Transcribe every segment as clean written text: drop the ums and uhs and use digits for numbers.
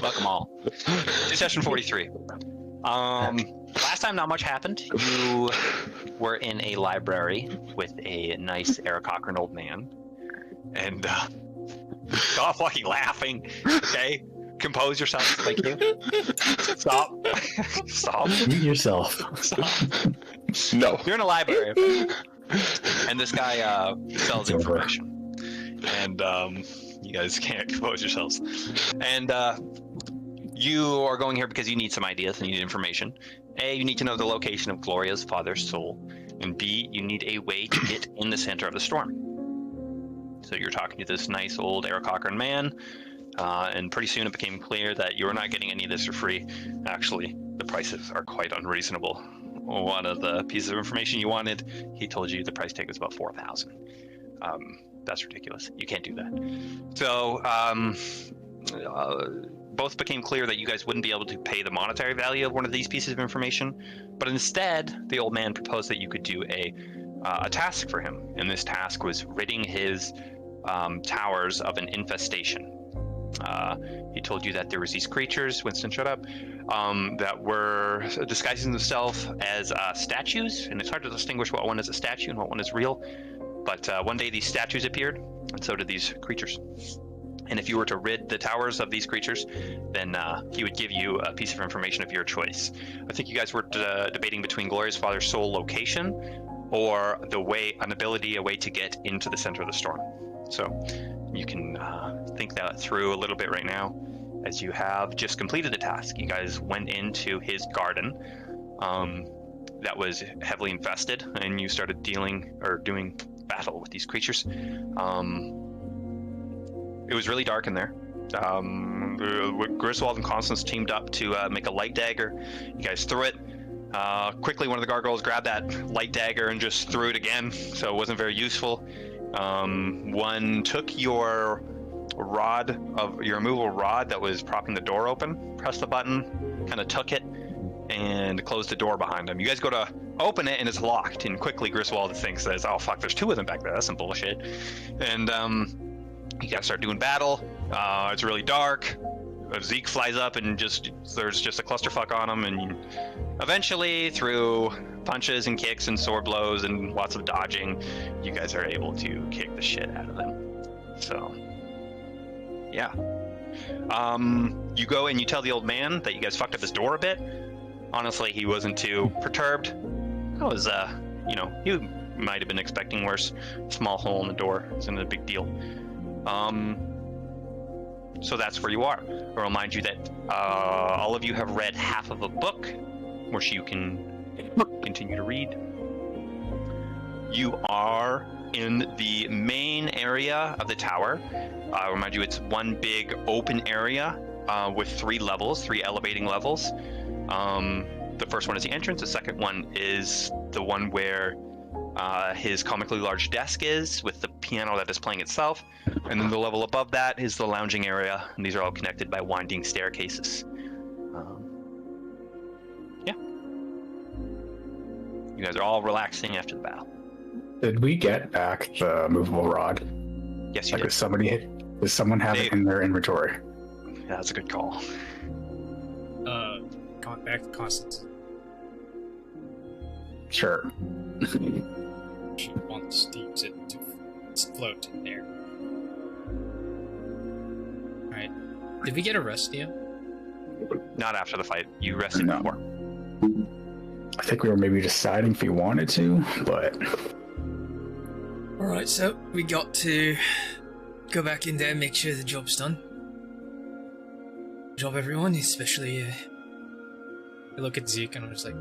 Welcome all to session 43. Last time not much happened. You were in a library with a nice Eric Cochran old man. And stop fucking laughing, okay? Compose yourself, thank you. Stop. Stop. Mute yourself. Stop. No. You're in a library. And this guy sells information. And you guys can't compose yourselves. And you are going here because you need some ideas and you need information. A, you need to know the location of Gloria's father's soul. And B, you need a way to get in the center of the storm. So you're talking to this nice old Eric Cochran man, and pretty soon it became clear that you were not getting any of this for free. Actually, the prices are quite unreasonable. One of the pieces of information you wanted, he told you the price tag was about $4,000. That's ridiculous. You can't do that. So both became clear that you guys wouldn't be able to pay the monetary value of one of these pieces of information, but instead, the old man proposed that you could do a task for him, and this task was ridding his towers of an infestation. He told you that there was these creatures, Winston, shut up, that were disguising themselves as statues, and it's hard to distinguish what one is a statue and what one is real. But one day these statues appeared, and so did these creatures. And if you were to rid the towers of these creatures, then he would give you a piece of information of your choice. I think you guys were debating between Gloria's father's soul location or a way to get into the center of the storm. So you can think that through a little bit right now, as you have just completed the task. You guys went into his garden that was heavily infested, and you started doing battle with these creatures. It was really dark in there. Griswold and Constance teamed up to make a light dagger. You guys threw it. Quickly, one of the gargoyles grabbed that light dagger and just threw it again, so it wasn't very useful. One took your removal rod that was propping the door open, pressed the button, kind of took it, and closed the door behind him. You guys go to open it, and it's locked, and quickly Griswold thinks, oh fuck, there's two of them back there, that's some bullshit. And you guys start doing battle. It's really dark. Zeke flies up and there's just a clusterfuck on him, and eventually, through punches and kicks and sword blows and lots of dodging, you guys are able to kick the shit out of them. So, yeah. You go and you tell the old man that you guys fucked up his door a bit. Honestly, he wasn't too perturbed. That was, he might have been expecting worse. Small hole in the door isn't a big deal. So that's where you are. I'll remind you that all of you have read half of a book, which you can continue to read. You are in the main area of the tower. I'll remind you it's one big open area with three elevating levels. The first one is the entrance. The second one is the one where his comically large desk is, with the piano that is playing itself. And then the level above that is the lounging area, and these are all connected by winding staircases. Yeah. You guys are all relaxing after the battle. Did we get back the movable rod? Yes, you did. Does someone have it in their inventory? Yeah, that's a good call. Back to Constance. Sure. She wants to use it to float in there. Alright. Did we get a rest yet? Not after the fight. You rested before. I think we were maybe deciding if we wanted to, but... Alright, so we got to go back in there and make sure the job's done. Good job, everyone, especially... I look at Zeke and I'm just like...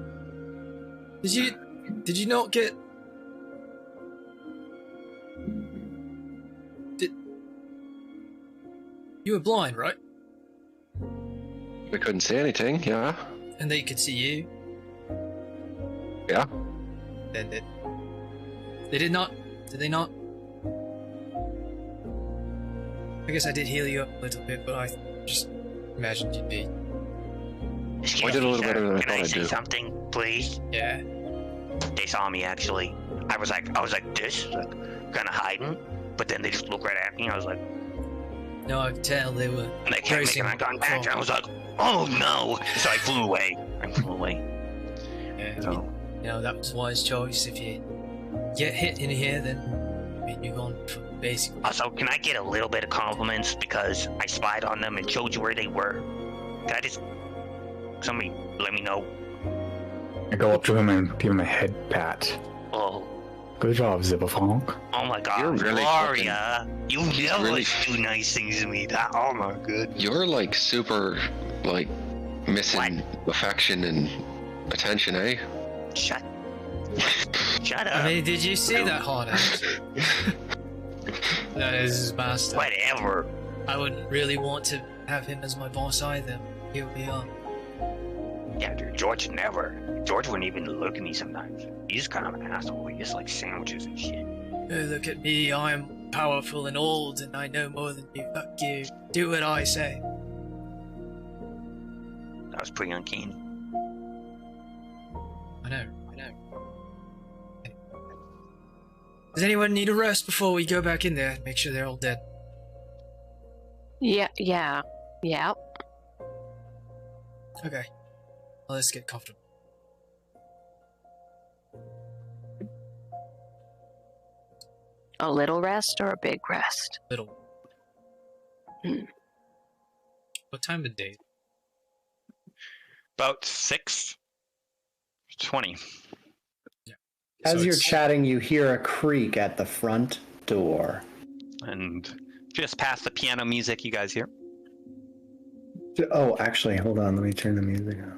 Did you not get... You were blind, right? We couldn't see anything, yeah. And they could see you? Yeah. Then they did not... Did they not? I guess I did heal you up a little bit, but I just imagined you'd be... I did a little better than I thought I'd do. Can I say something, please? Yeah. They saw me, actually. I was like this, like, kind of hiding, but then they just looked right at me, and I was like... No, I could tell they were. And they kept making that gun back, and I was like, oh no! So I flew away. Yeah, So, you know, that was a wise choice. If you get hit in here, then I mean, you're gone for basically. also, can I get a little bit of compliments because I spied on them and showed you where they were? Can I just... Somebody let me know. I go up to him and give him a head pat. Oh. Good job, Zipperfonk. Oh my god, You're really Gloria! You never really- do nice things to me. That, oh my goodness. You're like super, like, missing affection and attention, eh? Shut up. I mean, did you see that hard ass? That is his master. Whatever. I wouldn't really want to have him as my boss either. Here we are. Yeah, dude, George never. George wouldn't even look at me sometimes. He's kind of an asshole. He just likes sandwiches and shit. Oh, look at me, I'm powerful and old, and I know more than you. Fuck you. Do what I say. That was pretty uncanny. I know. Does anyone need a rest before we go back in there? Make sure they're all dead. Yeah. Okay. Well, let's get comfortable. A little rest or a big rest? Little. Hmm. What time of day? About 6:20. As So you're it's- chatting, you hear a creak at the front door. And just past the piano music you guys hear. Oh, actually, hold on. Let me turn the music off.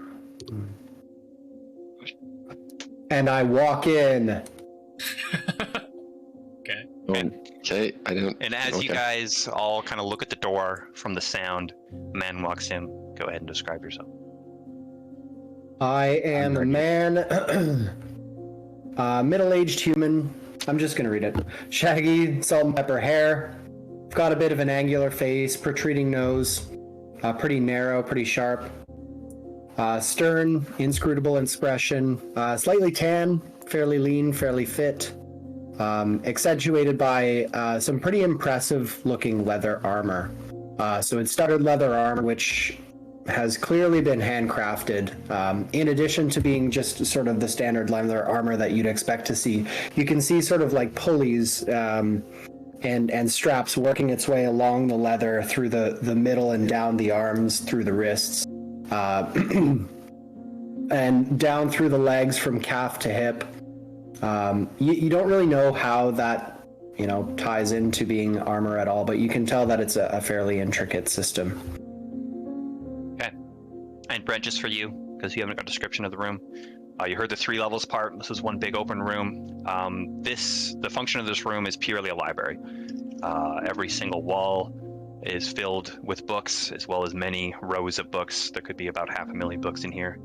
And I walk in. Okay. Okay, I don't. And as you okay. guys all kind of look at the door from the sound, a man walks in. Go ahead and describe yourself. I am a man, middle-aged human. I'm just gonna read it. Shaggy, salt and pepper hair. Got a bit of an angular face, protruding nose, pretty narrow, pretty sharp. Stern, inscrutable expression. Slightly tan, fairly lean, fairly fit. Accentuated by some pretty impressive-looking leather armor. So it's studded leather armor, which has clearly been handcrafted. In addition to being just sort of the standard leather armor that you'd expect to see, you can see sort of like pulleys and straps working its way along the leather through the middle and down the arms, through the wrists, and down through the legs from calf to hip. You don't really know how that ties into being armor at all, but you can tell that it's a fairly intricate system. Okay. And Brent, just for you, because you haven't got a description of the room. You heard the 3 levels part. This is one big open room. The function of this room is purely a library. Every single wall is filled with books, as well as many rows of books. There could be about 500,000 books in here.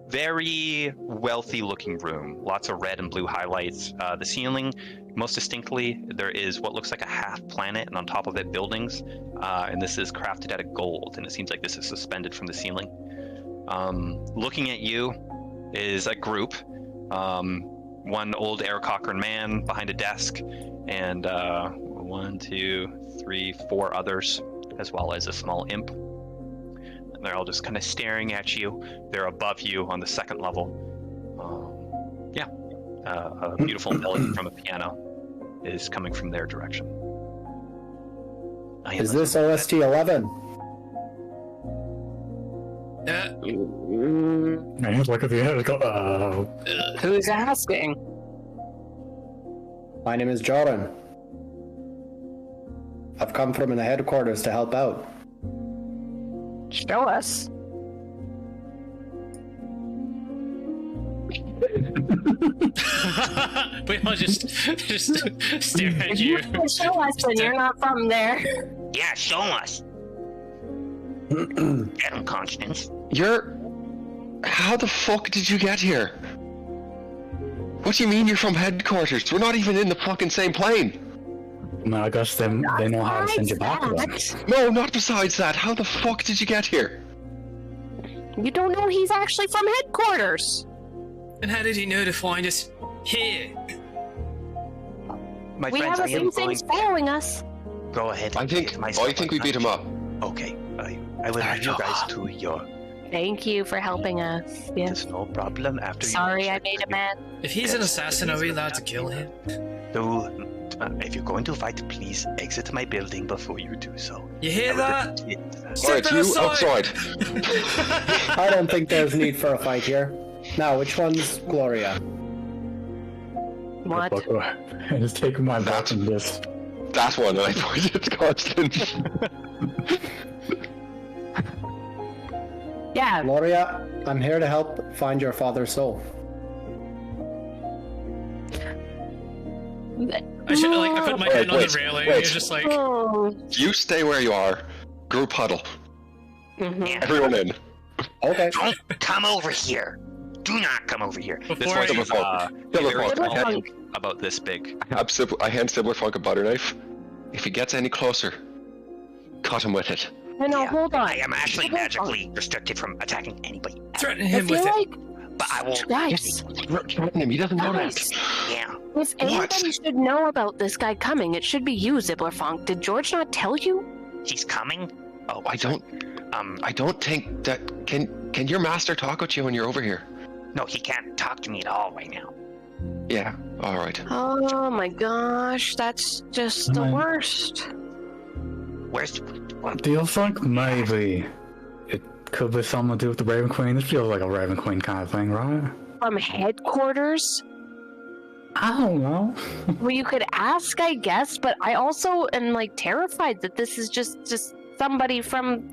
Very wealthy looking room. Lots of red and blue highlights. The ceiling, most distinctly, there is what looks like a half planet, and on top of it, buildings. And this is crafted out of gold, and it seems like this is suspended from the ceiling. Looking at you is a group. One old Air Cochrane man behind a desk, and 1, 2, 3, 4 others, as well as a small imp. And they're all just kind of staring at you. They're above you on the 2nd level. A beautiful melody from a piano is coming from their direction. Is this OST 11? I look at the head and go, Who's asking? My name is Jordan. I've come from the headquarters to help out. Show us. We all just stare at If you. you can't show us, then you're not from there. Yeah, show us. Get him, Constance. How the fuck did you get here? What do you mean you're from headquarters? We're not even in the fucking same plane. I guess they know how to send you back then. No, not besides that. How the fuck did you get here? You don't know he's actually from headquarters. And how did he know to find us here? My We friends, have I a am few going. things following us. Go ahead. I And think get myself I think we beat him up. Okay. I will lead you guys to your. Thank you for helping us. Yes. There's no problem. After Sorry, you I made a man. If he's an assassin, are we allowed to kill him? So, if you're going to fight, please exit my building before you do so. You hear that? Alright, you outside. I don't think there's need for a fight here. Now, which one's Gloria? What? I just take my back and just. That one, and I pointed at Constance. Yeah. Gloria, I'm here to help find your father's soul. I should I put my head on the wait, railing. wait. It's just like Oh. You stay where you are. Group huddle. Mhm. Everyone in. Okay. Don't come over here. Do not come over here. This before one's Silver Funk. very I small, about this big. I hand Sibler Funk a butter knife. If he gets any closer, cut him with it. No, Yeah, hold on. I am actually Hold on. magically restricted from attacking anybody. threaten I him feel with it. like, But I will. guys, Threaten him. He doesn't know that. guys, Yeah. if anybody should know about this guy coming, it should be you, Zibblerfunk. Did George not tell you? He's coming. Oh, I don't think that can your master talk with you when you're over here? No, he can't talk to me at all right now. Yeah. All right. Oh my gosh, that's just the Right. worst. Where's? Do you think maybe it could be something to do with the Raven Queen? This feels like a Raven Queen kind of thing, right? From headquarters? I don't know. Well, you could ask, I guess, but I also am like terrified that this is just somebody from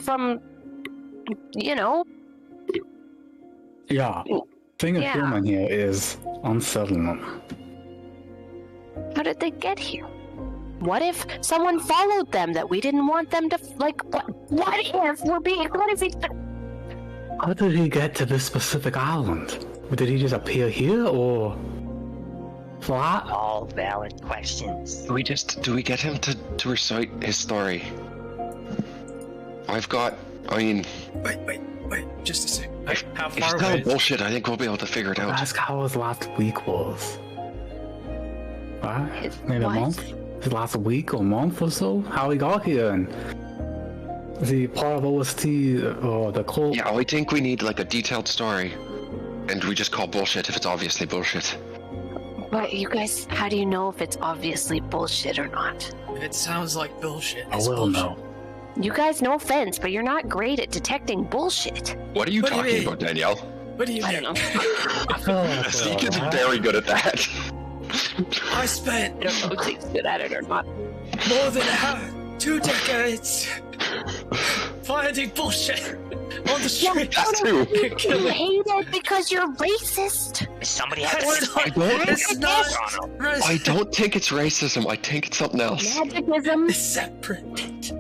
you know. Yeah. Thing of Yeah. human here is unsettling. How did they get here? What if someone followed them that we didn't want them to like? What if we're being? What if he? How did he get to this specific island? Did he just appear here or flat? All valid questions. Do we get him to recite his story? Wait, just a sec. How If far it's away? not bullshit, I think we'll be able to figure it out. Ask how his last week was. Right? His Maybe a what? month? His last week or month or so? How he got here and is he part of OST or the cult? Yeah, I think we need like a detailed story, and we just call bullshit if it's obviously bullshit. But you guys, how do you know if it's obviously bullshit or not? If it sounds like bullshit, I it's will bullshit. know. You guys, no offense, but you're not great at detecting bullshit. What are you What do you talking mean? about, Danielle? What do you I mean? don't know. I feel like Zeke is very good at that. I spent I don't know if he's good at it or not. more than 2 decades finding bullshit on the street. That too. You hate it because you're racist. Somebody has That's to. not, I don't- it's not I don't think it's racism. I think it's something else. Magicism. It's separate.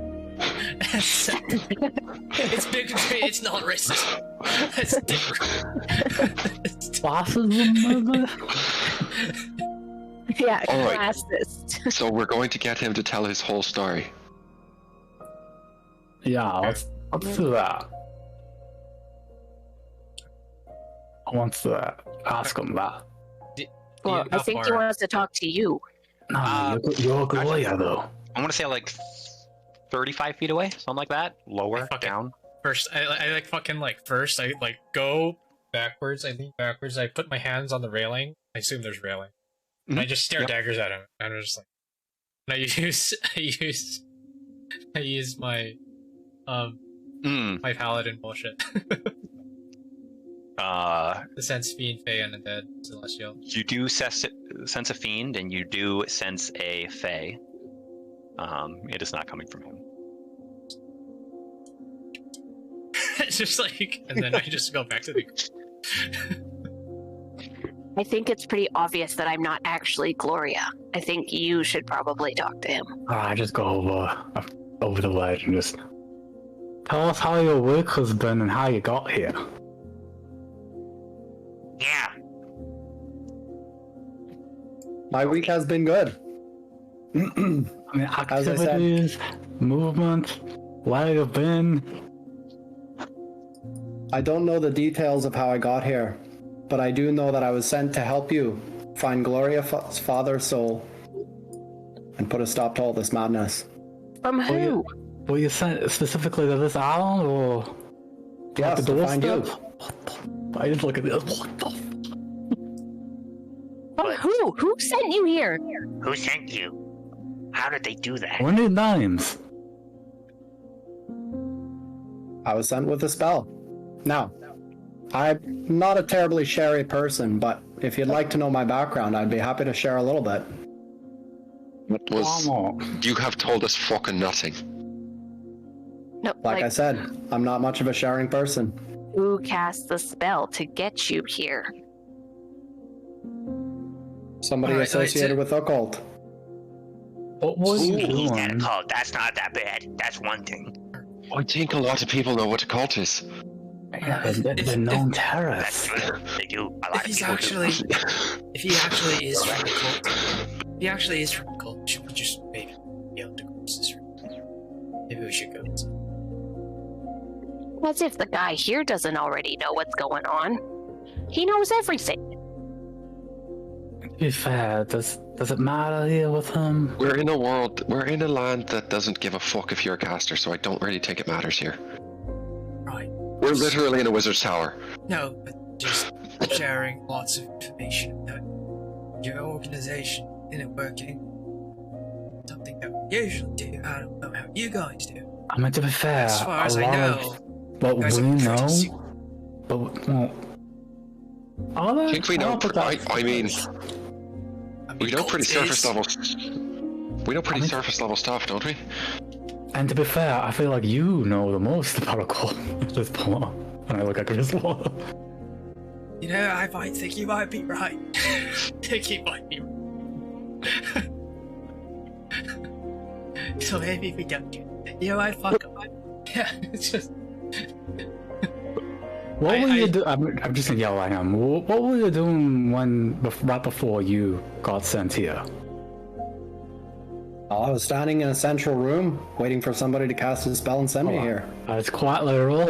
It's separate. It's bigotry, it's not racism. It's different. It's classism, Yeah, All right. classist. So we're going to get him to tell his whole story. Yeah, let's do that. I want to ask him that. Well, how I think he far? wants to talk to you. No, you're Gloria though. I want to say like 35 feet away, something like that. Lower, Okay. down. First, I like fucking like first. I like go backwards. I lean backwards. I put my hands on the railing. I assume there's railing. And I just stare Yep. daggers at him. And I'm just like, and I use my my paladin bullshit. The sense fiend, fey, and undead celestial. You do sense a fiend, and you do sense a fey. It is not coming from him. It's just like, and then I just go back to the. I think it's pretty obvious that I'm not actually Gloria. I think you should probably talk to him. I just go over the ledge and just tell us how your work has been and how you got here. Yeah. My week has been good. I mean, As I said- activities, movement, where you've been. I don't know the details of how I got here, but I do know that I was sent to help you find Gloria's father's soul and put a stop to all this madness. From who? Were you sent specifically to this island, or do you have Yes, the to find you. doorstep? I just look at this. What the? From who? Who sent you here? Who sent you? How did they do that? We need names. I was sent with a spell. Now, I'm not a terribly sherry person, but if you'd like to know my background, I'd be happy to share a little bit. What was... You have told us fucking nothing. No, Like I said, I'm not much of a sharing person. who cast the spell to get you here? Somebody Alright, associated with occult. What was you He's that doing? occult. That's not that bad. That's one thing. I think a lot of people know what a cult is. Yeah, they're known That's terrorists. true. They do. A lot If of he's people actually, do. if he actually is from a cult, if he actually is from a cult, should we just maybe be able to cross this room? Maybe we should go inside. As if the guy here doesn't already know what's going on. He knows everything. To be fair, does it matter here with him? We're in a land that doesn't give a fuck if you're a caster, so I don't really think it matters here. Right. We're literally in a wizard's tower. No, but just sharing lots of information that your organization isn't working. Something that we usually do. I don't know how you guys do. I mean, to be fair, As far as a I lot know, of what guys we are know, courteous. but well, I think we know. I mean, we know cult pretty is- surface level. We know pretty surface level stuff, don't we? And to be fair, I feel like you know the most about a cult at this point. When I look at Griswold. You know, I might think you might be right. I think you might be right. So maybe we don't do it. You know, I fuck up. Yeah, it's just. What were you doing? I'm just gonna yell at him. What were you doing right before you got sent here? I was standing in a central room, waiting for somebody to cast a spell and send me here. It's quite literal.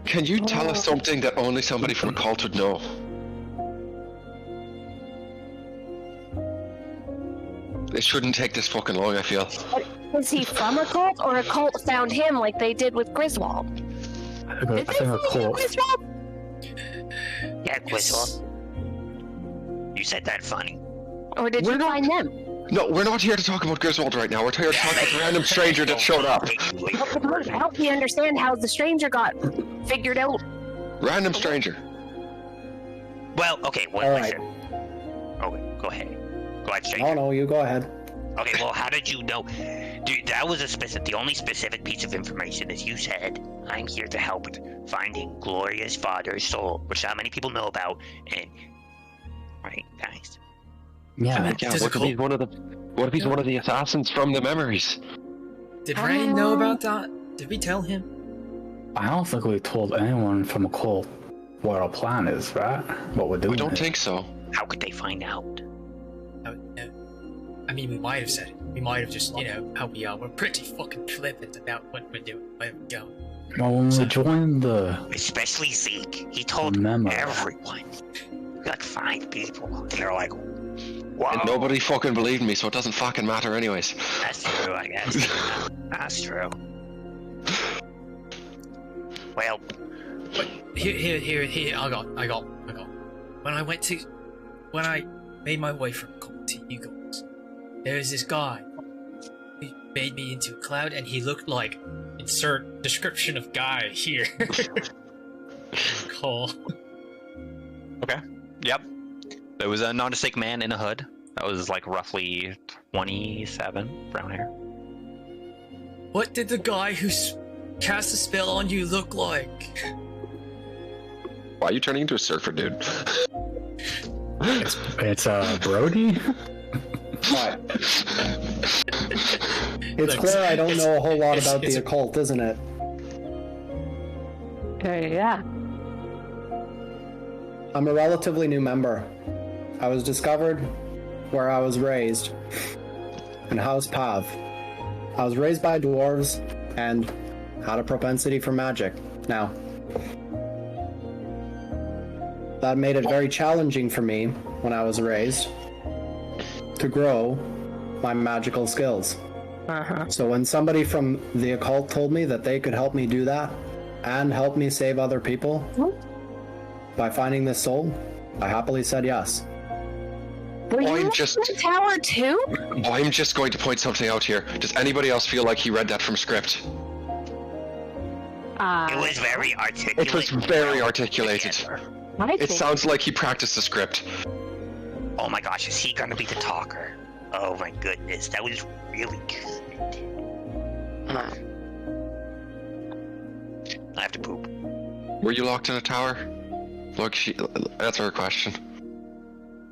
Can you tell us something that only somebody from a cult would know? It shouldn't take this fucking long, I feel. Is he from a cult, or a cult found him like they did with Griswold? I Did think a cult. Griswold? Yeah, Griswold. You said that funny. Or did We're you not- find them? No, we're not here to talk about Griswold right now. We're here to talk about the random stranger that showed up. Help me understand how the stranger got figured out. Random stranger. Well, okay, well, All right. listen. Okay, go ahead. Go ahead, Oh stranger. no, you go ahead. Okay, well, how did you know? Dude, that was the only specific piece of information that you said. I'm here to help with finding Gloria's father's soul, which not many people know about. And right, guys. Yeah. Yeah, Does what a if he's one of the assassins from the memories? Did Rain know about that? Did we tell him? I don't think we told anyone from a cult what our plan is, right? What we're doing. We don't here. think so. How could they find out? No. I mean, we might have said it. We might have just, you know, how we are. We're pretty fucking flippant about what we're doing, where we're going. Well, when we joined the Especially Zeke. He told Memo. everyone. We got 5 people. And they're like, whoa. And nobody fucking believed me, so it doesn't fucking matter anyways. That's true, I guess. That's true. Well, Here, I got. When I made my way from cult to you guys, there was this guy who made me into a cloud, and he looked like, insert description of guy here. Cole. Okay. Yep. There was a non-stick man in a hood. That was like roughly 27, brown hair. What did the guy who cast a spell on you look like? Why are you turning into a surfer, dude? it's Brody. Right. It's Look, clear I don't know a whole lot about it's- the occult, isn't it? Yeah. I'm a relatively new member. I was discovered where I was raised, in House Pav. I was raised by dwarves and had a propensity for magic. Now, that made it very challenging for me when I was raised to grow my magical skills. So when somebody from the occult told me that they could help me do that and help me save other people by finding this soul, I happily said yes. Were you in the tower too? I'm just going to point something out here. Does anybody else feel like he read that from script? It was very articulate. It was very articulated. It sounds like he practiced the script. Oh my gosh, is he gonna be the talker? Oh my goodness, that was really good. I have to poop. Were you locked in a tower? Look, answer her question.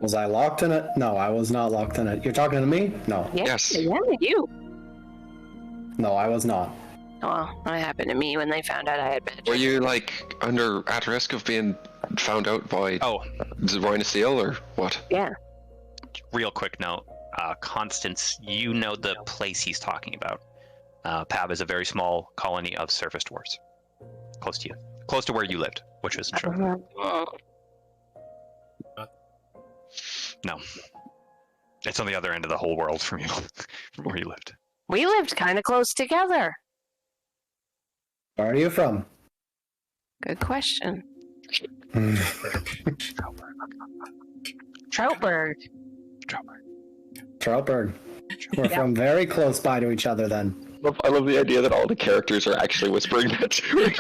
Was I locked in it? No, I was not locked in it. You're talking to me? No. Yes. Yeah, you. No, I was not. Well, that happened to me when they found out I had been. Were you like at risk of being found out by the Rhino Seal or what? Yeah. Real quick note, Constance, you know the place he's talking about. Pav is a very small colony of surface dwarves, close to you, close to where you lived, which was in Sherwood. No, it's on the other end of the whole world from you, from where you lived. We lived kind of close together. Where are you from? Good question. Troutberg. Troutberg. We're from very close by to each other then. I love the idea that all the characters are actually whispering that to it.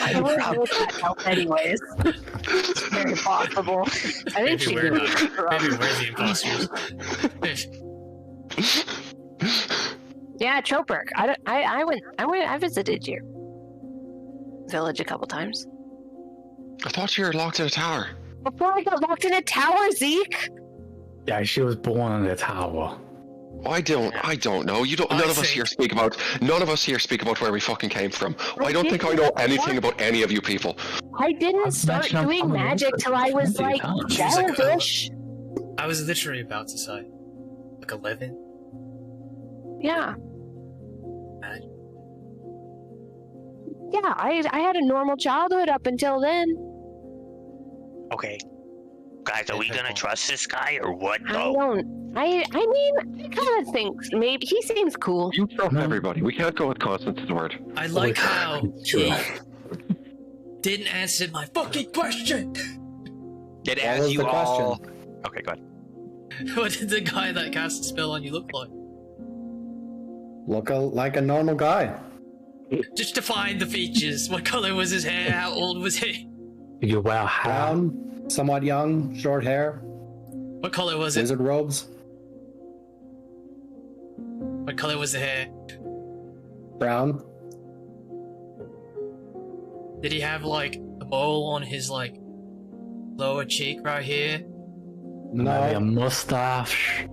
I don't know how that help anyways. It's very possible. I think she Maybe we're the imposters. Yeah, Troutberg. I visited your village a couple times. I thought you were locked in a tower. Before I got locked in a tower, Zeke. Yeah, she was born in the tower. I don't know. None of us here speak about where we fucking came from. I don't think I know anything about any of you people. I didn't start doing magic till I was like 12-ish. I was literally about to say, like 11. Yeah. Yeah, I had a normal childhood up until then. Okay. Guys, are we gonna trust this guy or what? I mean, I kind of think maybe he seems cool. You trust everybody. We can't go with Constance's word. I like how he didn't answer my fucking question. It asks you all. Question? Okay, go ahead. What did the guy that cast the spell on you look like? Look like a normal guy. Just define the features. What color was his hair? How old was he? Did you wear hat? Brown, somewhat young, short hair, What color was it? wizard robes, What color was the hair? brown. Did he have like a mole on his like lower cheek right here? Maybe a No, mustache.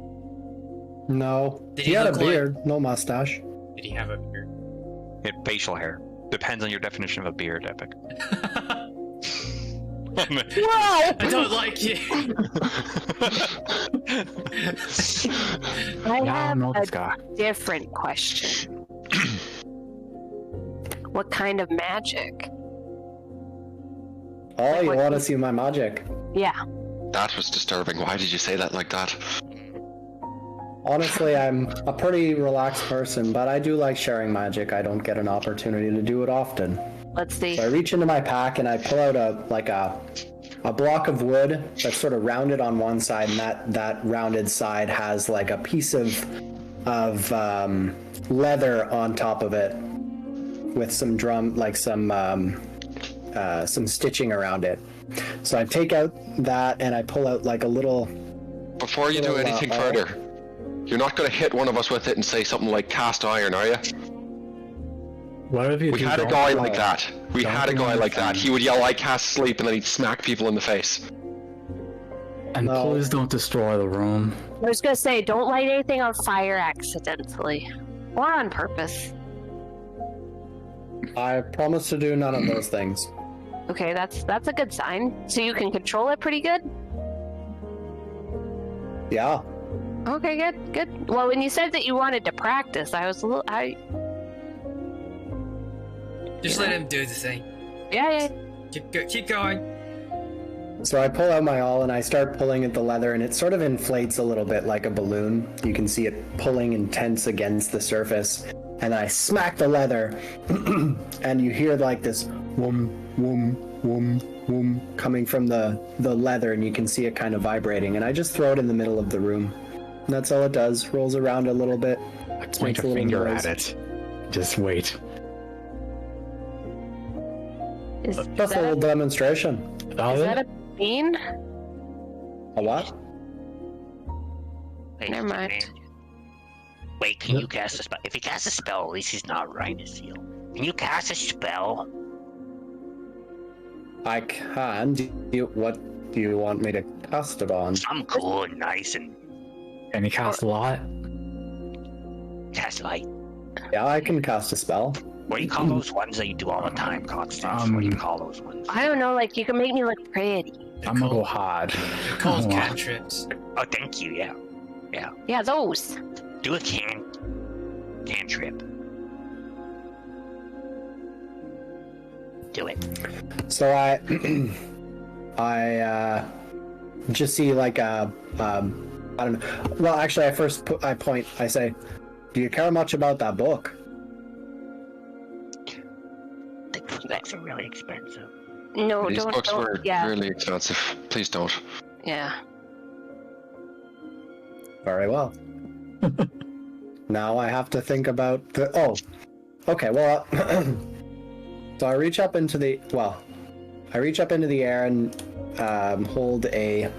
no. Did He he had a look like- beard, no mustache. Did he have a beard? Facial hair. Depends on your definition of a beard, Epic. I don't like you. I Yeah, I have know a this guy. different question. What kind of magic? Oh, you what- want to see my magic? Yeah. That was disturbing. Why did you say that like that? Honestly, I'm a pretty relaxed person, but I do like sharing magic. I don't get an opportunity to do it often. Let's see. So I reach into my pack and I pull out a block of wood that's sort of rounded on one side, and that rounded side has like a piece of leather on top of it with some some stitching around it. So I take out that and I pull out like a little. Before you do anything further, you're not going to hit one of us with it and say something like cast iron, are you? Whatever you We do, had a don't guy throw like it. that. We Don't had a throw guy it like that. in. He would yell, I cast sleep, and then he'd smack people in the face. And No. please don't destroy the room. I was gonna say, don't light anything on fire accidentally. Or on purpose. I promise to do none of those things. Okay, that's a good sign. So you can control it pretty good? Yeah. Okay, good. Well, when you said that you wanted to practice, I was a little... Just let him do the thing. Yeah. Keep going. So I pull out my awl and I start pulling at the leather, and it sort of inflates a little bit like a balloon. You can see it pulling and tense against the surface. And I smack the leather, and you hear like this whoom, whoom, whoom, whoom coming from the leather, and you can see it kind of vibrating. And I just throw it in the middle of the room. And that's all it does. Rolls around a little bit. Point makes a little finger noise. at it. Just wait. Is Just a that little demonstration. is that a bean? A what? Wait, Never mind. Wait, can you cast a spell? If you cast a spell, at least he's not right as seal. Can you cast a spell? I can. What do you want me to cast it on? Something cool and nice and Can you cast a lot? cast light. Yeah, I can cast a spell. What do you call those ones that you do all the time, Constance? What do you call those ones? I don't know. Like you can make me look pretty. I'm gonna go hard. They're called cantrips. Oh, thank you. Yeah, Yeah, those. do a cantrip. Do it. So I just see like a I don't know. Well, actually, I point. I say, "Do you care much about that book?" The books are really expensive. No, These don't. books were Yeah, really expensive. Please don't. yeah. Very well. Now I have to think about the. Oh, okay. Well, so I reach up into the. Well, I reach up into the air and hold a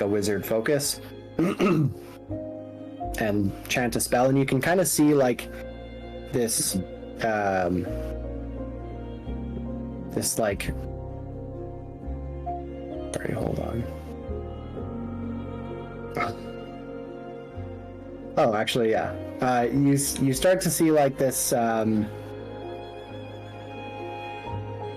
wizard focus and chant a spell, and you can kind of see like this this like. Sorry, hold on. Oh, actually, yeah. You start to see like this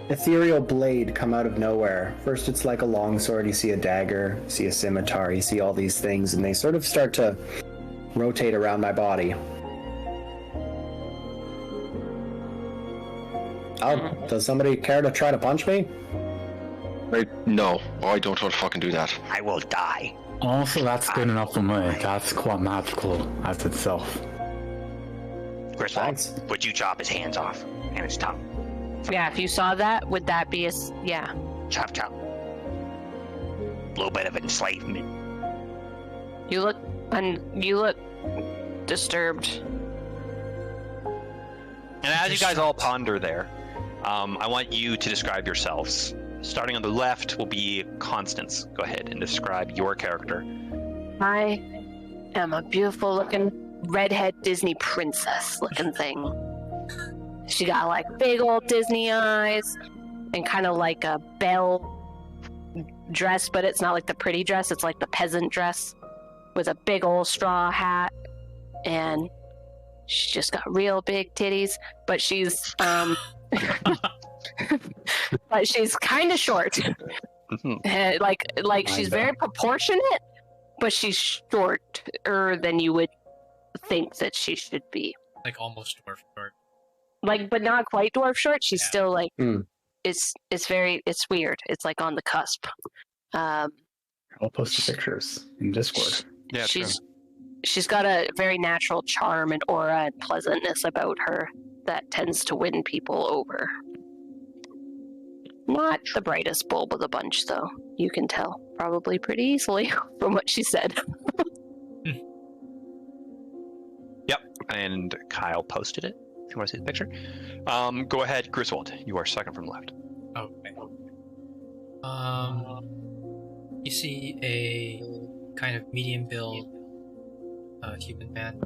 ethereal blade come out of nowhere. First, it's like a longsword. You see a dagger, you see a scimitar, you see all these things, and they sort of start to rotate around my body. Oh, does somebody care to try to punch me? Right? No, I don't want to fucking do that. I will die. Also, that's good enough for me. That's quite magical as itself. Griswold, Thanks. would you chop his hands off and his tongue? Yeah, if you saw that, would that be yeah. Chop, chop. A little bit of enslavement. You look disturbed. And as you guys all ponder there, I want you to describe yourselves. Starting on the left will be Constance. Go ahead and describe your character. I am a beautiful looking redhead Disney princess looking thing. She got like big old Disney eyes and kind of like a belle dress, but it's not like the pretty dress, it's like the peasant dress with a big old straw hat, and she's just got real big titties, but she's but she's kind of short. like she's very proportionate, but she's shorter than you would think that she should be. Like almost dwarf short. Like, but not quite dwarf short. She's Yeah. still like Mm. it's weird. It's like on the cusp. I'll post the pictures in Discord. Yeah, she's got a very natural charm and aura and pleasantness about her that tends to win people over. Not the brightest bulb of the bunch, though. You can tell probably pretty easily from what she said. Yep, and Kyle posted it. If you want to see the picture, go ahead, Griswold. You are second from left. Okay. You see a kind of medium build human man,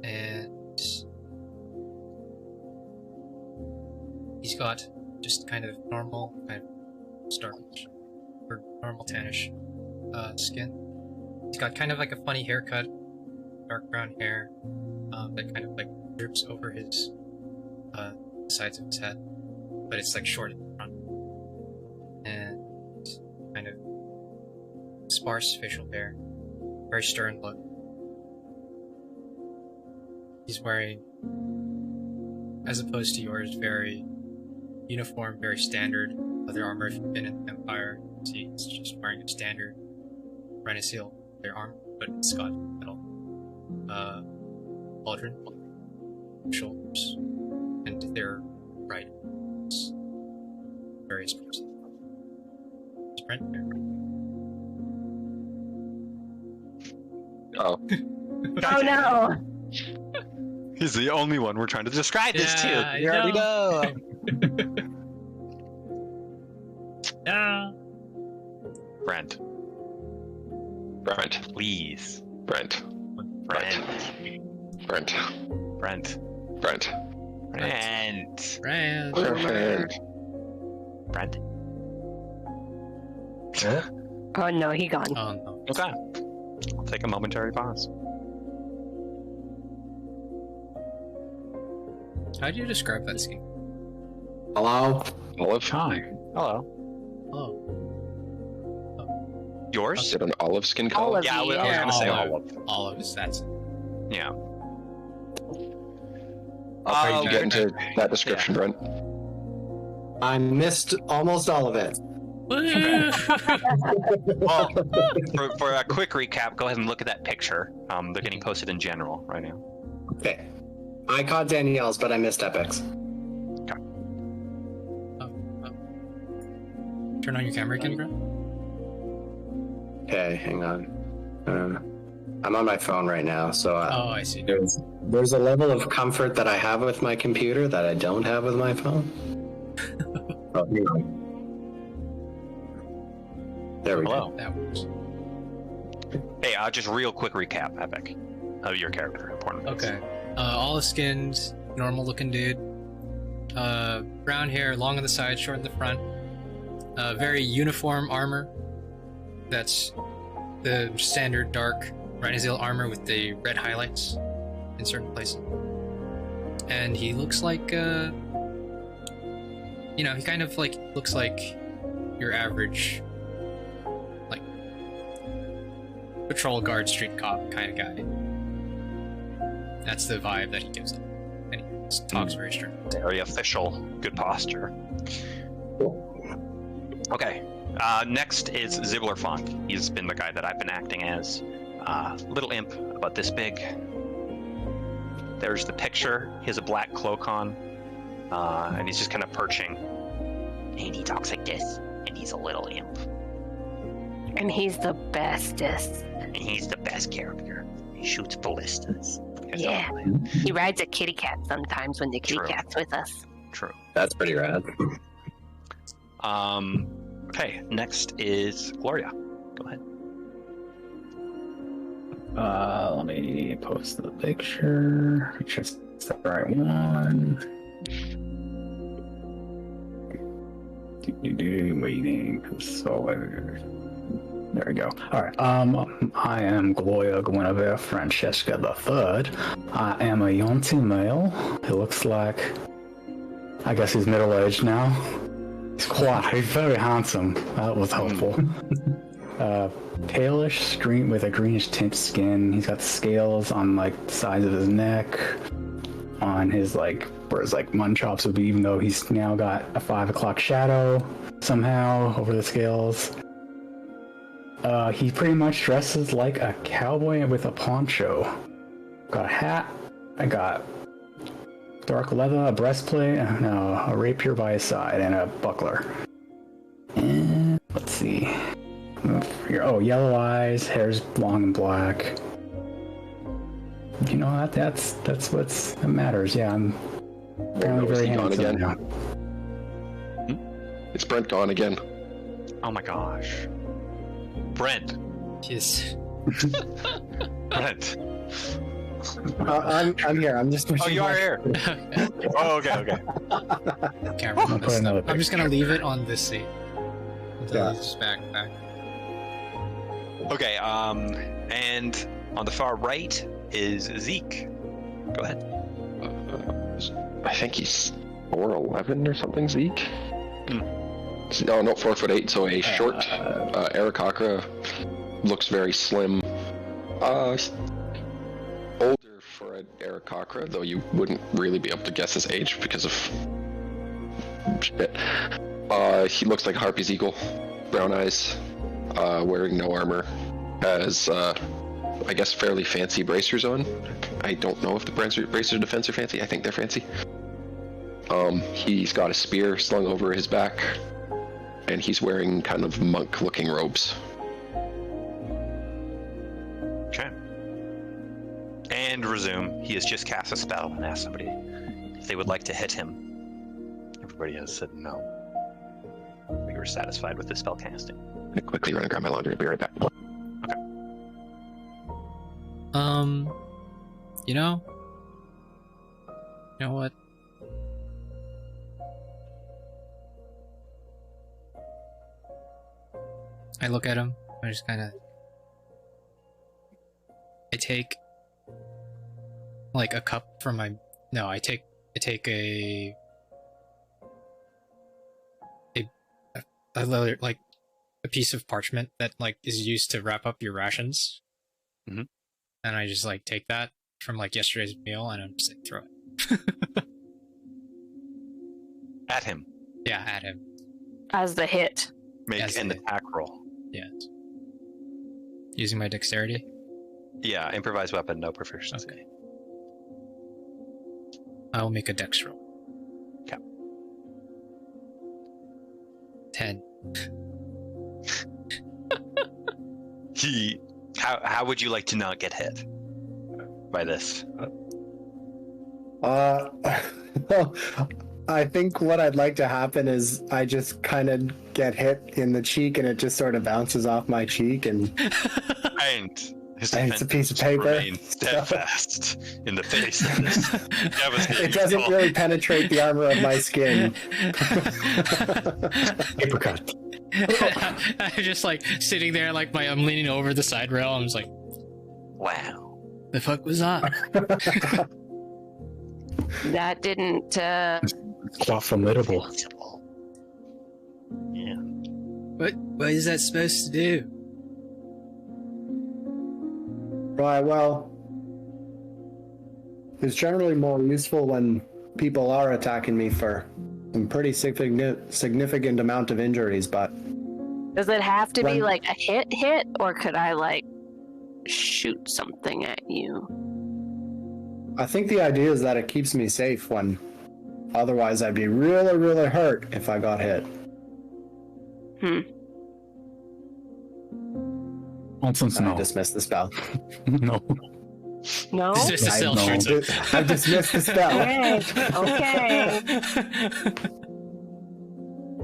and he's got just kind of normal, kind of starfish or normal tannish skin. He's got kind of like a funny haircut, dark brown hair that kind of like droops over his sides of his head, but it's like short in the front, and kind of sparse facial hair, very stern look. He's wearing, as opposed to yours, very uniform, very standard leather armor. If you've been in the Empire, see, it's just wearing a standard Renaissance leather armor, but it's got metal pauldron, shoulders, and they're right. Various parts. Sprint there. Oh. Oh no! He's the only one we're trying to describe this to. Yeah, You already know. No. Brent, Brent. please. Brent. Brent. Brent. Brent. Brent. Brent. Rand. Brent. Brent. Oh no, he gone. Oh no. Okay. I'll take a momentary pause. How do you describe that skin? Hello? Olive? Hi. Hello. Oh. Yours? Is it an olive skin color? Olive. Yeah, I was Yeah. gonna say Olive. olive. Olives, that's Yeah. How did you get Okay. into that description, Brent? I missed almost all of it. Well, for a quick recap, go ahead and look at that picture. They're getting posted in general right now. Okay. I caught Danielle's, but I missed Epic's. Turn on your camera again, bro. Okay, hang on. I'm on my phone right now, so Oh, I see. there's a level of comfort that I have with my computer that I don't have with my phone. Oh, here we go. There we Hello. That works. Hey, just real quick recap, Epic, of your character. Important. Okay. Olive skinned, normal looking dude. Brown hair, long on the side, short in the front. Very uniform armor. That's the standard dark Rhinozil armor with the red highlights in certain places. And he looks like, he kind of like looks like your average, like, patrol guard, street cop kind of guy. That's the vibe that he gives them. And he talks very straight. Very official. Good posture. Okay. Next is Zibblerfont. He's been the guy that I've been acting as. Little imp, about this big. There's the picture. He has a black cloak on. And he's just kind of perching. And he talks like this, and he's a little imp. And he's the bestest. And he's the best character. He shoots ballistas. Yeah. He rides a kitty cat sometimes when the kitty True. cat's with us. True. That's pretty rad. Okay, next is Gloria. Go ahead. Let me post the picture. Make sure it's the right one. Waiting. So there we go. All right. I am Gloria Guinevere Francesca III. I am a Yonti male. He looks like, I guess he's middle-aged now. He's very handsome. That was helpful. Palish green with a greenish tint skin. He's got scales on like the sides of his neck, on his like where his like munchops would be, even though he's now got a 5 o'clock shadow somehow over the scales. He pretty much dresses like a cowboy with a poncho. Got a hat. I got dark leather, a breastplate, a rapier by his side, and a buckler. And let's see. Oh, yellow eyes, hair's long and black. You know, that's that matters. Yeah, I'm apparently Is very he gone handsome again? now. Is Brent gone again? Oh my gosh. Brent. Yes. Brent. I'm here. I'm just. Oh, you are here. Oh, okay. Camera. I'll put another I'm just gonna leave it on this seat until Yeah. it's back. Okay, and on the far right is Zeke. Go ahead. I think he's 4'11" or something, Zeke? Hmm. Oh, no, 4'8", so a short Eric Akra, looks very slim. Older for an Eric Akra, though you wouldn't really be able to guess his age because of shit. He looks like Harpy's eagle. Brown eyes, wearing no armor. Has, I guess, fairly fancy bracers on. I don't know if the bracers defense are fancy. I think they're fancy. He's got a spear slung over his back, and he's wearing kind of monk-looking robes. Okay. And resume. He has just cast a spell and asked somebody if they would like to hit him. Everybody has said no. We were satisfied with the spell casting. I quickly run and grab my laundry and be right back. You know what? I look at him. I just kind of. I take like a cup from my. No, I take a leather, like a piece of parchment that like is used to wrap up your rations. Mm-hmm. And I just like take that from like yesterday's meal and I'm just like throw it. At him. Yeah, at him. As the hit. Make As an the- attack roll. Yes. Using my dexterity. Yeah, improvised weapon, no proficiency. Okay. I will make a dex roll. Okay. 10. How would you like to not get hit by this? I think what I'd like to happen is I just kind of get hit in the cheek and it just sort of bounces off my cheek and His And it's a defense piece of paper. remains steadfast in the face of this devastating it doesn't assault. really penetrate the armor of my skin. Apricot. I'm just like sitting there, like I'm leaning over the side rail. I'm just like, Wow. the fuck was that? That didn't. Quite formidable. Invincible. Yeah. What is that supposed to do? Right, well, it's generally more useful when people are attacking me for some pretty significant amount of injuries, but Does it have to be When- like a hit, or could I like shoot something at you? I think the idea is that it keeps me safe when otherwise I'd be really, really hurt if I got hit. Nonsense, I no. dismiss the spell. No. No. Dismiss the I cell know. shoots it. I've dismissed the spell. Okay.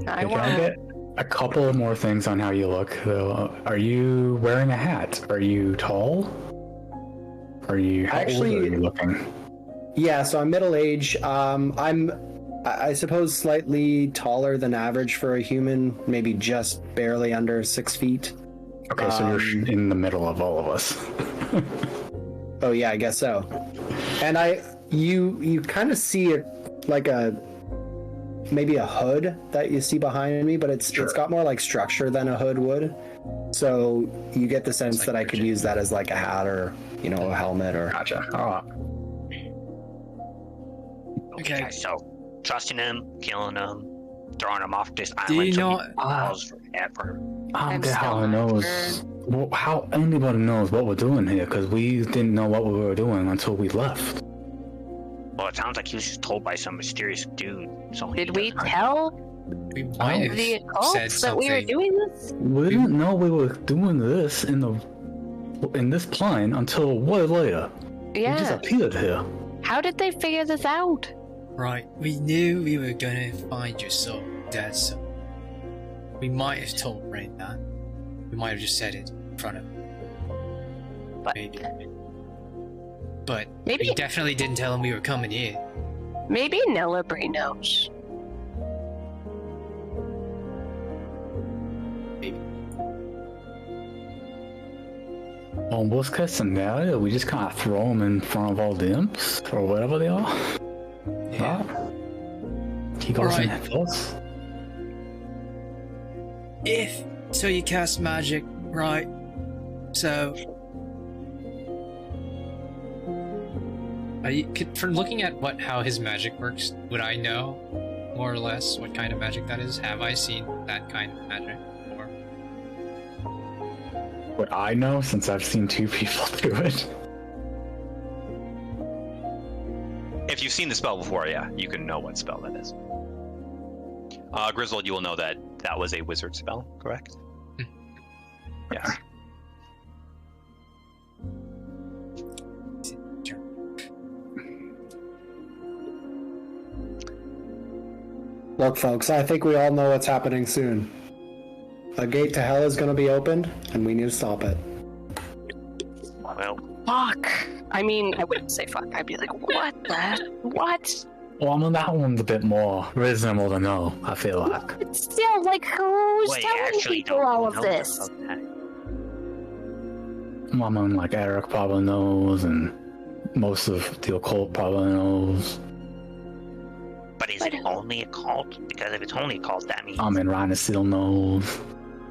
I Can I won't. get a couple of more things on how you look, though? Are you wearing a hat? Are you tall? Are you... How Actually- old are you looking? Yeah, so I'm middle age. I suppose slightly taller than average for a human, maybe just barely under 6 feet. Okay, so you're in the middle of all of us. Oh yeah, I guess so. And you kind of see it like maybe a hood that you see behind me, but it's got more like structure than a hood would. So you get the sense that I could use that as like a hat or a helmet or. Gotcha. Oh, Okay, guys, so trusting him, killing him, throwing him off this Do you island till know- he falls forever. I I'm don't get how still it not knows. sure. Well, how anybody knows what we're doing here, because we didn't know what we were doing until we left. Well, it sounds like he was just told by some mysterious dude. So Did we tell We might have the said adults that we were something. doing this? We didn't know we were doing this in this plane until way later. We just Yeah. appeared here. How did they figure this out? Right, we knew we were gonna find your soul, Dad's soul. We might have told Rain that. We might have just said it in front of him. But- Maybe. But Maybe- we definitely didn't tell him we were coming here. Maybe Nellabri knows. Well, worst case scenario, we just kind of throw them in front of all the imps, or whatever they are. Yeah. He goes in Alright. first. If so, you cast magic, right? So, from looking at how his magic works, would I know more or less what kind of magic that is? Have I seen that kind of magic before? What I know, since I've seen 2 people do it. If you've seen the spell before, yeah, you can know what spell that is. Griswold, you will know that that was a wizard spell, correct? Yes. Look, folks, I think we all know what's happening soon. A gate to hell is going to be opened, and we need to stop it. Well, Fuck. I mean, I wouldn't say fuck. I'd be like, what the? What? Well, I mean, that one's a bit more reasonable to know, I feel like. But still, like, who's well, you telling actually people don't all of know this? about that. Well, I mean, like, Eric probably knows, and most of the occult probably knows. But is it only a cult? Because if it's only a cult, that means... I mean, Rhino still knows.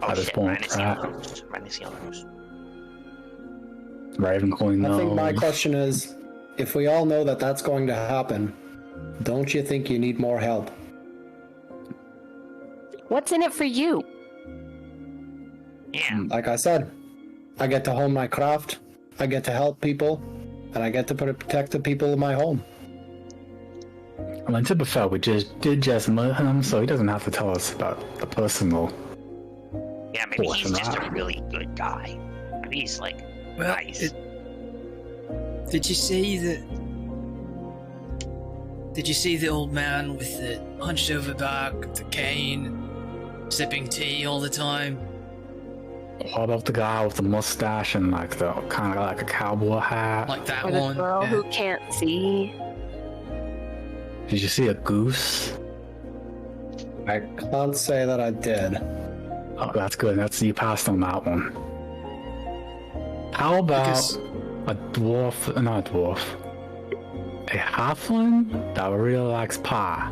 oh at this shit, point, Rhinoceros knows. Ravencoin knows. I think my question is, if we all know that that's going to happen, don't you think you need more help? What's in it for you? Yeah. Like I said, I get to hone my craft, I get to help people, and I get to protect the people in my home. I mean, to be fair, we did just meet him, so he doesn't have to tell us about the personal. Yeah, maybe What's he's just a that? really good guy. Maybe he's like Well, nice. Did you see the? Did you see the old man with the hunched over back, the cane, sipping tea all the time? What about the guy with the mustache and like the kind of like a cowboy hat? Like that Or the one? girl Yeah. who can't see? Did you see a goose? I can't say that I did. Oh, that's good. That's you passed on that one. How about Because- a dwarf? Not a dwarf. A halfling that really likes pie.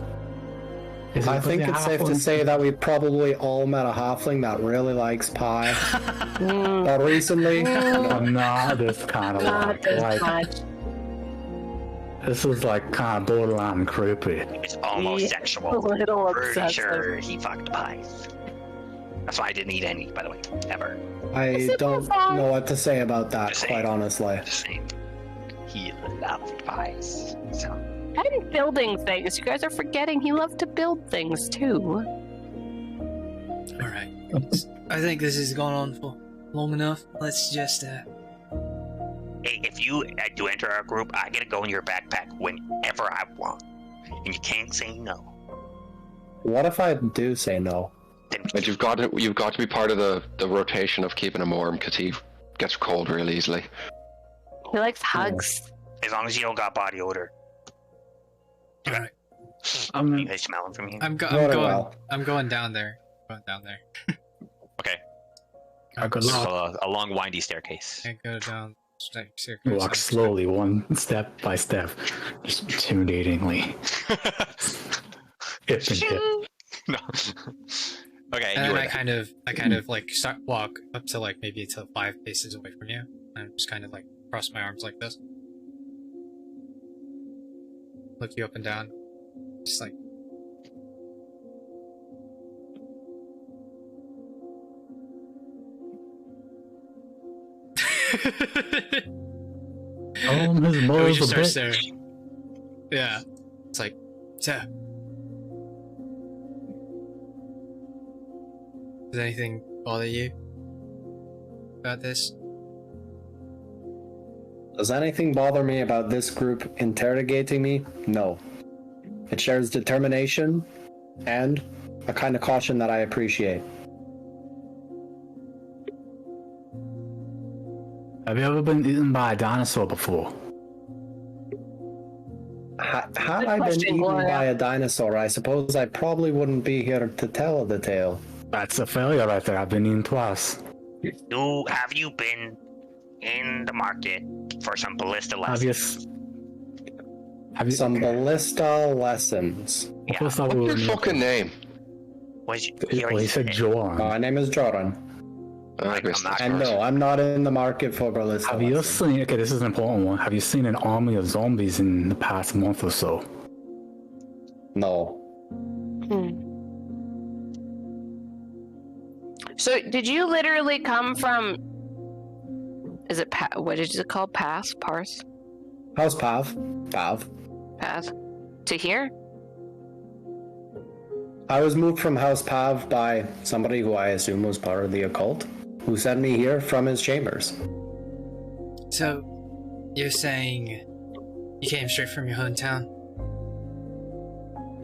Is I it think really it's safe to halfling? say that we probably all met a halfling that really likes pie. Mm, But recently, Oh, no, this kind of not this like much. this is like kind of borderline creepy. It's almost A sexual. little Pretty obsessive. sure he fucked pies. That's why I didn't eat any, by the way, ever. I don't know what to say about that, Just quite saying. honestly. Just saying. He loved pies. So And building things. You guys are forgetting he loved to build things too. All right. I think this has gone on for long enough. Let's just. hey, if you do enter our group, I get to go in your backpack whenever I want, and you can't say no. What if I do say no? Then But you've got to be part of the rotation of keeping him warm because he gets cold really easily. He likes hugs. as long as you don't got body odor. All right. You guys smell them from here? I'm Very going. well. I'm going down there. Going down there. Okay. Good So, luck. a long, windy staircase. I go down. Staircase. Walk slowly, one step by step, just intimidatingly. Hip and hip. No. Okay, And you then are I kind of like start walk up to like maybe to 5 paces away from you, and just kind of like cross my arms like this, look you up and down, just like. Oh, his And we mother's just a start bitch. staring. Yeah, it's like, so. Does anything bother you about this? Does anything bother me about this group interrogating me? No. It shares determination and a kind of caution that I appreciate. Have you ever been eaten by a dinosaur before? Had Good I been question, eaten Gloria. by a dinosaur, I suppose I probably wouldn't be here to tell the tale. That's a failure right there. I've been eaten twice. Have you been in the market for some ballista Have you? lessons? Have you? Some ballista lessons. I first thought we What's were your fucking name? Well, he said Joran. My name is Jordan. I missed not- this And part. no, I'm not in the market for ballista Have you lessons. seen? Okay, this is an important one. Have you seen an army of zombies in the past month or so? No. So, did you literally come from? Is it what is it called? Parse? House Pav. Path to here? I was moved from House Pav by somebody who I assume was part of the occult, who sent me here from his chambers. So, you're saying you came straight from your hometown?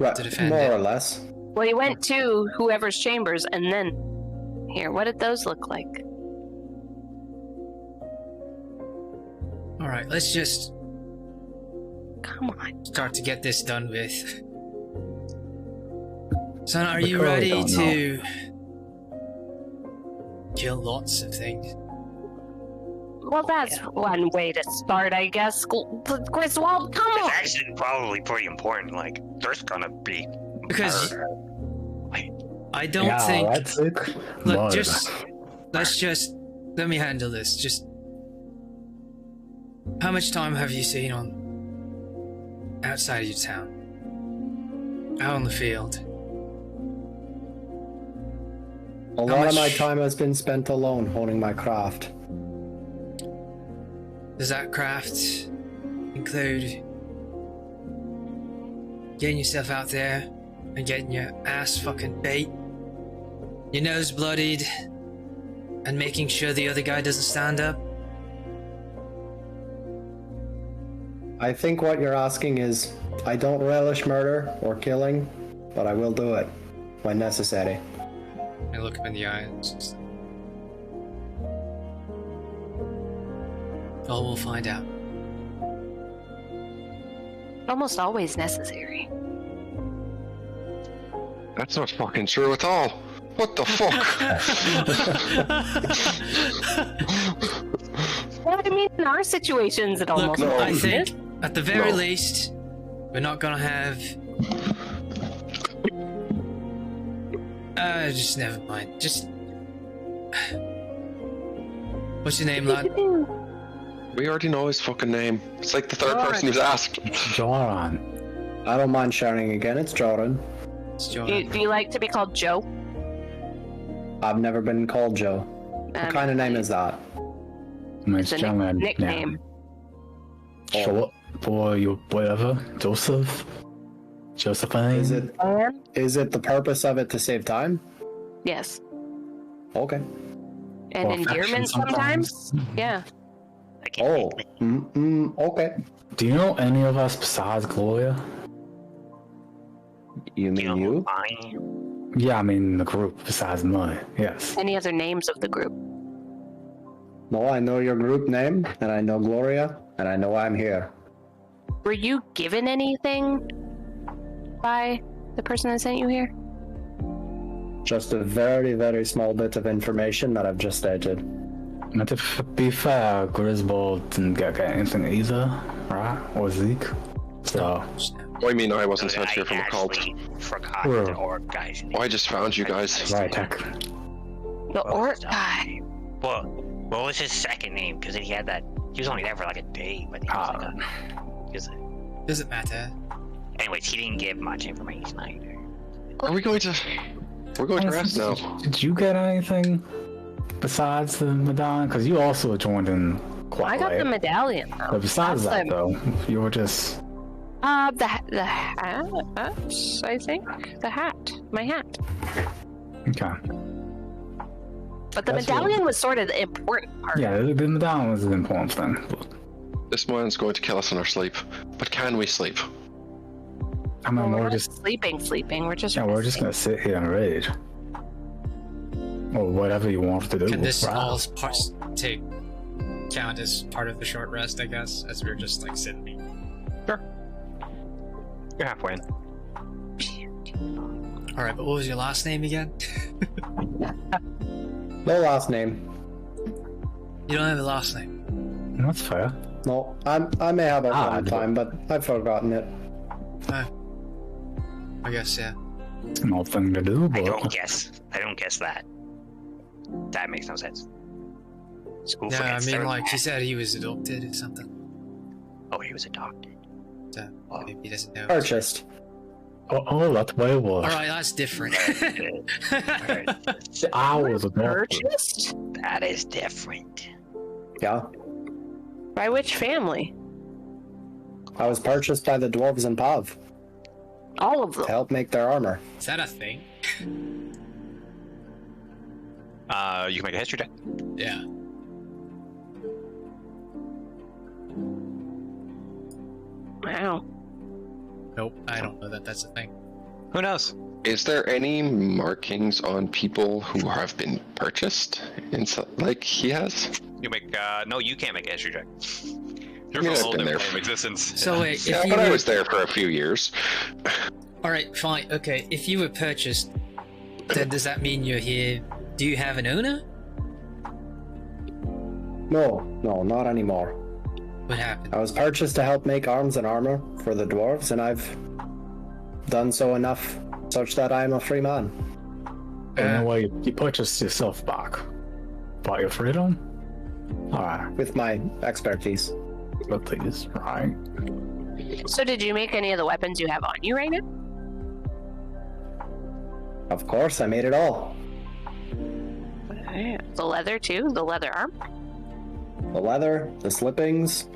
Right, To defend more it. or less. Well, he went to whoever's chambers and then here. What did those look like? Alright, let's just Come on. start to get this done with. Son, are We you clearly ready don't to kill lots of things? Well, that's one way to start, I guess. Griswold, come It's on. actually probably pretty important. Like, there's gonna be Because murder. I don't Yeah, think. that's it. Look, let me handle this. Just how much time have you seen on outside of your town? Out on the field. A lot of my time has been spent alone honing my craft. Does that craft include getting yourself out there and getting your ass fucking beat, your nose bloodied, and making sure the other guy doesn't stand up? I think what you're asking is, I don't relish murder or killing, but I will do it when necessary. I look him in the eye and just... Oh, we'll find out. Almost always necessary. That's not fucking true at all. What the fuck? Well, I mean, in our situations, it Look, almost I always think, is. at the very No. least, we're not gonna have... just never mind. Just... What's your name, lad? We already know his fucking name. It's like the third Alright. person who's asked. Joran. I don't mind shouting again, it's Jordan. It's Do Jordan. you like to be called Joe? I've never been called Joe. What kind of name is that? It's a nickname. Short for your whatever. Joseph. Josephine. Is it the purpose of it to save time? Yes. Okay. And Or affection endearment sometimes? Yeah. I can't Oh. Okay. Do you know any of us besides Gloria? You mean you? Yeah, I mean the group besides mine. Yes. Any other names of the group? No, I know your group name, and I know Gloria, and I know I'm here. Were you given anything by the person that sent you here? Just a very, very small bit of information that I've just stated. Now, to be fair, Griswold didn't get anything either, right? Or Zeke. So, Oh, I mean, I wasn't sent here from a cult. actually forgot Where? the orc guy's name. Oh, I just found you guys. right, tech. The orc guy. Well, what was his second name? Because he had that. He was only there for like a day, but he was like he was Doesn't matter. anyways, he didn't give much information either. Are we going to... We're going to rest now. Did you get anything besides the medallion? Because you also joined in quite I got late. the medallion though. But besides That's that, though, you were just... the hat, I think. The hat. My hat. Okay. But the That's medallion was sort of the important part. Yeah, the medallion was an important thing. This man's going to kill us in our sleep. But can we sleep? I mean, Well, we're we're not just... sleeping. We're just Yeah, we're just gonna sit here and rage. Or whatever you want to do. Can this right? all count as part of the short rest, I guess, as we're just like sitting? You're halfway in. Alright, but what was your last name again? No last name. You don't have a last name. That's fair. No, I may have at one I time, but I've forgotten it. I guess, yeah. It's an odd thing to do, I but... don't guess that. That makes no sense. Who No, I forgets mean, their like, he last- said he was adopted or something. Oh, he was adopted. So maybe he doesn't know. Purchased. Oh, that's way worse. All right, that's different. The owls are Purchased? That is different. Yeah. By which family? I was purchased by the dwarves in Pav All of to them. help make their armor. Is that a thing? You can make a history check. Yeah. Wow. Nope, I don't know that that's a thing. Who knows? Is there any markings on people who have been purchased? Like he has? You make no. You can't make a history check. You're Yeah, from I've old been there. plane of existence. So wait, Yeah, if you but I were... was there for a few years. Alright, fine, okay. If you were purchased, then does that mean you're here? Do you have an owner? No, not anymore. What happened? I was purchased to help make arms and armor for the dwarves, and I've done so enough such that I am a free man. In a way, you purchased yourself back. Bought your freedom? Alright, With my expertise. good things, right? So did you make any of the weapons you have on you right now? Of course, I made it all. The leather too? The leather arm? The leather, the slippings,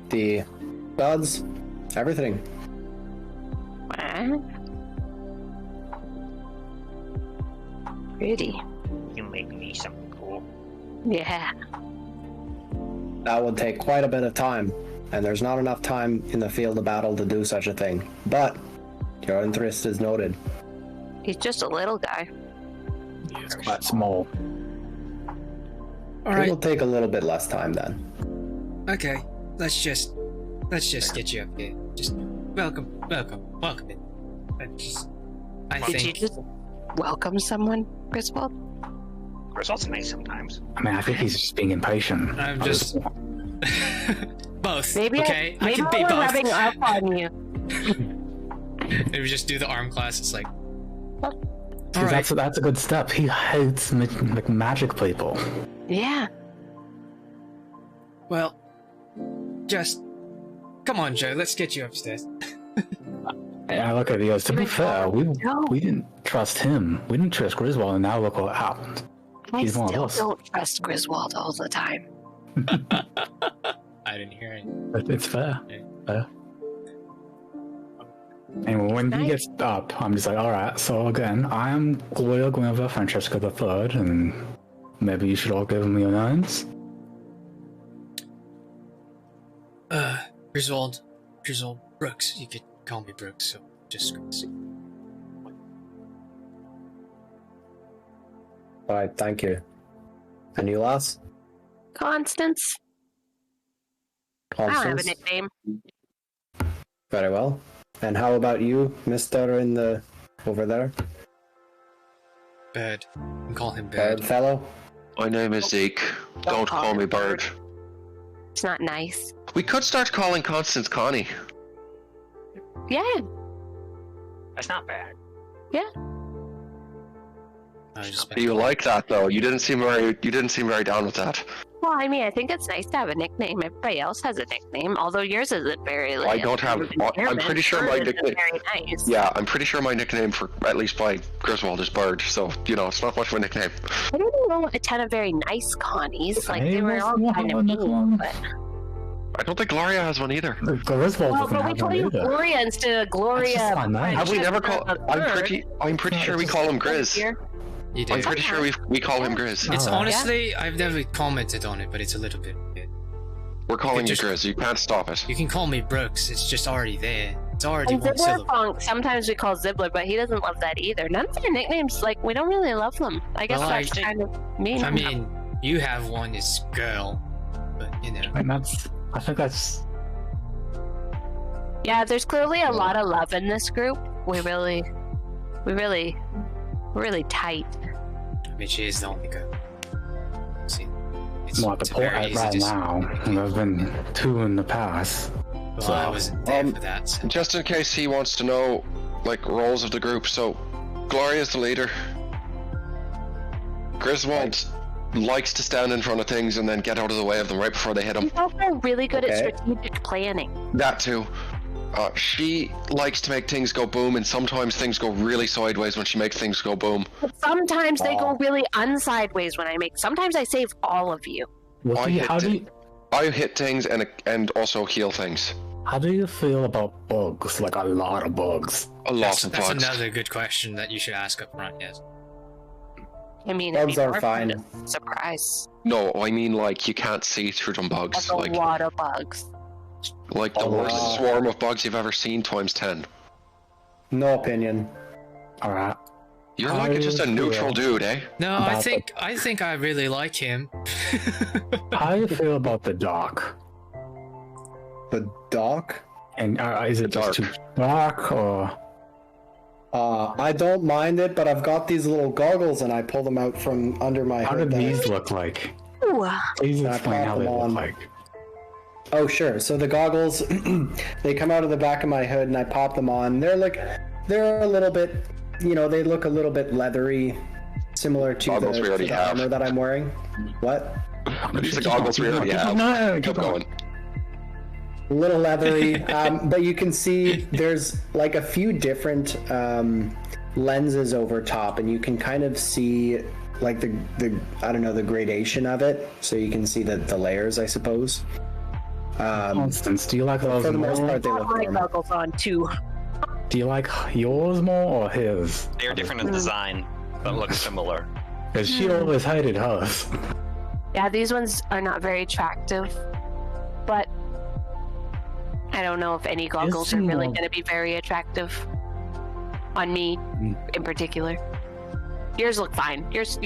the studs, everything. Wow. Pretty. You make me something cool. Yeah. That would take quite a bit of time, and there's not enough time in the field of battle to do such a thing. But your interest is noted. He's just a little guy. It's quite small. It Alright, will take a little bit less time then. okay. Let's just get you up here. Just welcome in. I Did you think just welcome someone, Griswold? Results nice sometimes. I mean, I think he's just being impatient. I'm just both. Maybe okay, I maybe can be we're both. rubbing up on you. Maybe just do the arm class. It's like, See, alright. that's a good step. He hates like magic people. Yeah. Well, just come on, Joe. Let's get you upstairs. And I look at the others. To be Even fair, Joe. we didn't trust him. We didn't trust Griswold, and now look what happened. I He's one of still us. don't trust Griswold all the time. I didn't hear it. But it's fair. Yeah. Fair. And when he Nice. gets up, I'm just like, alright, so again, I am Gloria Guinevere Francesca III, and maybe you should all give me your names. Griswold Brooks. You could call me Brooks. So just Alright, thank you. And you, lass? Constance? I don't have a Constance? nickname. Very well. And how about you, Mr. in the... over there? Bird. You can call him Bird Bird. fellow? My name is Zeke. Don't call me Bird. It's not nice. We could start calling Constance Connie. Yeah. That's not bad. I was just You like that though? You didn't seem very down with that. Well, I mean, I think it's nice to have a nickname. Everybody else has a nickname, although yours isn't very. I don't have- I'm pretty sure my nickname- Very nice. Yeah, I'm pretty sure my nickname for at least by Griswold is Bird. So it's not much of a nickname. I didn't know a ton of very nice Connies. Like they were all kind of mean, but I don't think Gloria has one either. Griswold well, doesn't but we have call one you either. Gloria instead of Gloria. That's just my name. Have we never called? Francesca I'm pretty sure we call him Grizz. Here. You I'm did. pretty sure we call him Grizz. It's Alright. honestly, I've never commented on it, but it's a little bit weird. We're calling you just- Grizz. You can't stop it. You can call me Brooks. It's just already there. It's already And one Zibbler syllable. Funk, sometimes we call Zibbler, but he doesn't love that either. None of their nicknames, like, we don't really love them. I guess Well, that's kind of mean. I mean, you have one is girl, but you know. And I think that's yeah, there's clearly a lot of love in this group. We're really tight. I mean, she is the only girl. See, it's, more at the it's point very easy right to now. And there's been two in the past. Well, I wasn't there for that. So. Just in case he wants to know, like, roles of the group. So, Gloria's the leader. Griswold likes to stand in front of things and then get out of the way of them right before they hit him. He's also really good at Okay. strategic planning. That too. She likes to make things go boom, and sometimes things go really sideways when she makes things go boom. But sometimes they go really unsideways when I make. Sometimes I save all of you. I hit things and also heal things. How do you feel about bugs? Like a lot of bugs. That's another good question that you should ask up front, yes. I mean, Bugs are fine. Surprise. No, I mean like you can't see through them bugs. That's a lot of bugs. Like the worst swarm of bugs you've ever seen times 10. No opinion. Alright. You're like just a neutral dude, eh? No, I think I really like him. How do you feel about the dock? The dock? And is it just too dark or? I don't mind it, but I've got these little goggles and I pull them out from under my hood. How do these look like? Ooh. Please explain how they look like. Oh, sure. So the goggles, they come out of the back of my hood and I pop them on. They're a little bit, they look a little bit leathery, similar to the armor that I'm wearing. What? These are goggles we already have. Keep going. A little leathery, but you can see there's like a few different lenses over top, and you can kind of see like the gradation of it, so you can see the layers, I suppose. Constance, do you like those for the more? most part, they look my normal. goggles on too. Do you like yours more or his? They're different in design, but look similar. Because she always hated hers. Yeah, these ones are not very attractive, but I don't know if any goggles are really going to be very attractive on me in particular. Yours look fine. Yours,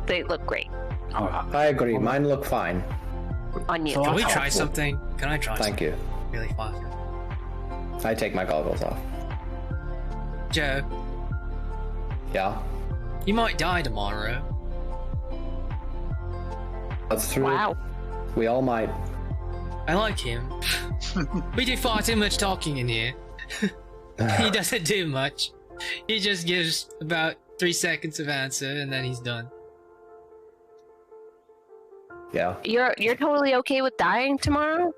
they look great. I agree. Mine look fine. On you. Can we try something? Can I try something? Thank you. Really fast. I take my goggles off. Joe, Yeah? you might die tomorrow. That's true. Wow. We all might. I like him. We do far too much talking in here. He doesn't do much. He just gives about 3 seconds of answer and then he's done. Yeah. You're totally okay with dying tomorrow?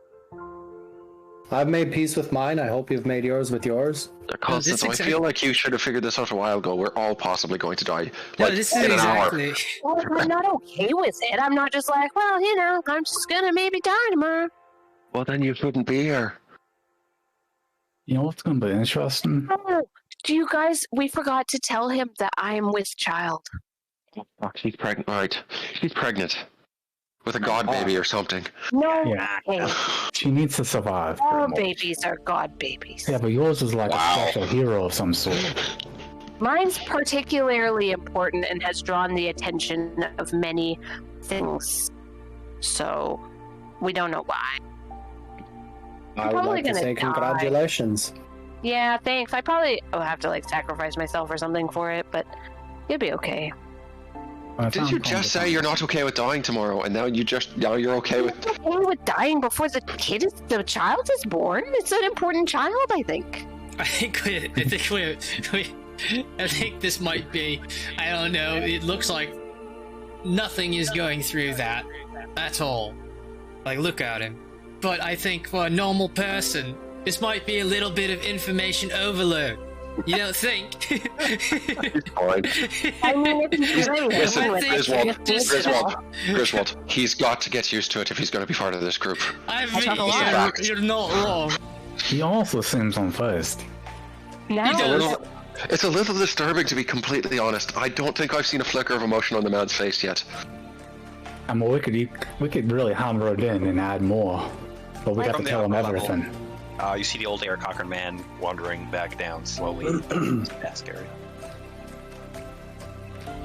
I've made peace with mine. I hope you've made yours with yours. Constance, I feel like you should have figured this out a while ago. We're all possibly going to die. No, Like, this is in an hour. exactly. Well, I'm not okay with it. I'm not just like, well, I'm just gonna maybe die tomorrow. Well, then you shouldn't be here. You know what's going to be interesting? Oh, do you guys? We forgot to tell him that I am with child. Fuck, she's pregnant. Right. She's pregnant. With a god baby or something. No Yeah. way. She needs to survive. All pretty much. babies are god babies. Yeah, but yours is like a special hero of some sort. Mine's particularly important and has drawn the attention of many things. So, we don't know why. I would probably like to gonna say die. congratulations. Yeah, thanks. I probably will have to sacrifice myself or something for it, but you'll be okay. Did you just say you're not okay with dying tomorrow, and now you're okay with? I'm okay with dying before the child is born. It's an important child, I think. I think this might be. I don't know. It looks like nothing is going through that at all. Like, look at him. But I think for a normal person, this might be a little bit of information overload. You don't think? Fine. I mean, if he's really Listen, Griswold, he's got to get used to it if he's going to be part of this group. You're not wrong. He also seems unfazed. It's a little disturbing, to be completely honest. I don't think I've seen a flicker of emotion on the man's face yet. I mean, we could really hammer it in and add more, but we have to tell him everything. You see the old Air Cochran man wandering back down slowly. That's scary.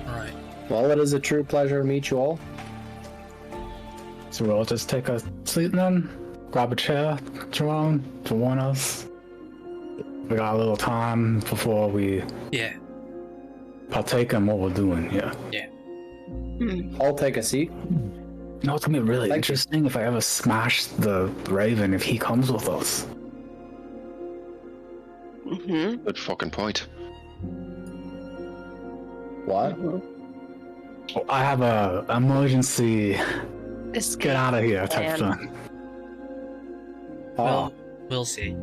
Alright. Well, it is a true pleasure to meet you all. So we'll just take a seat then, grab a chair, Jerome, to warn us. We got a little time before we partake in what we're doing. Yeah. I'll take a seat. You know, it's gonna be really interesting if I ever smash the Raven if he comes with us. Mm-hmm. Good fucking point. What? I have a emergency get out of here type thing. Oh, We'll see.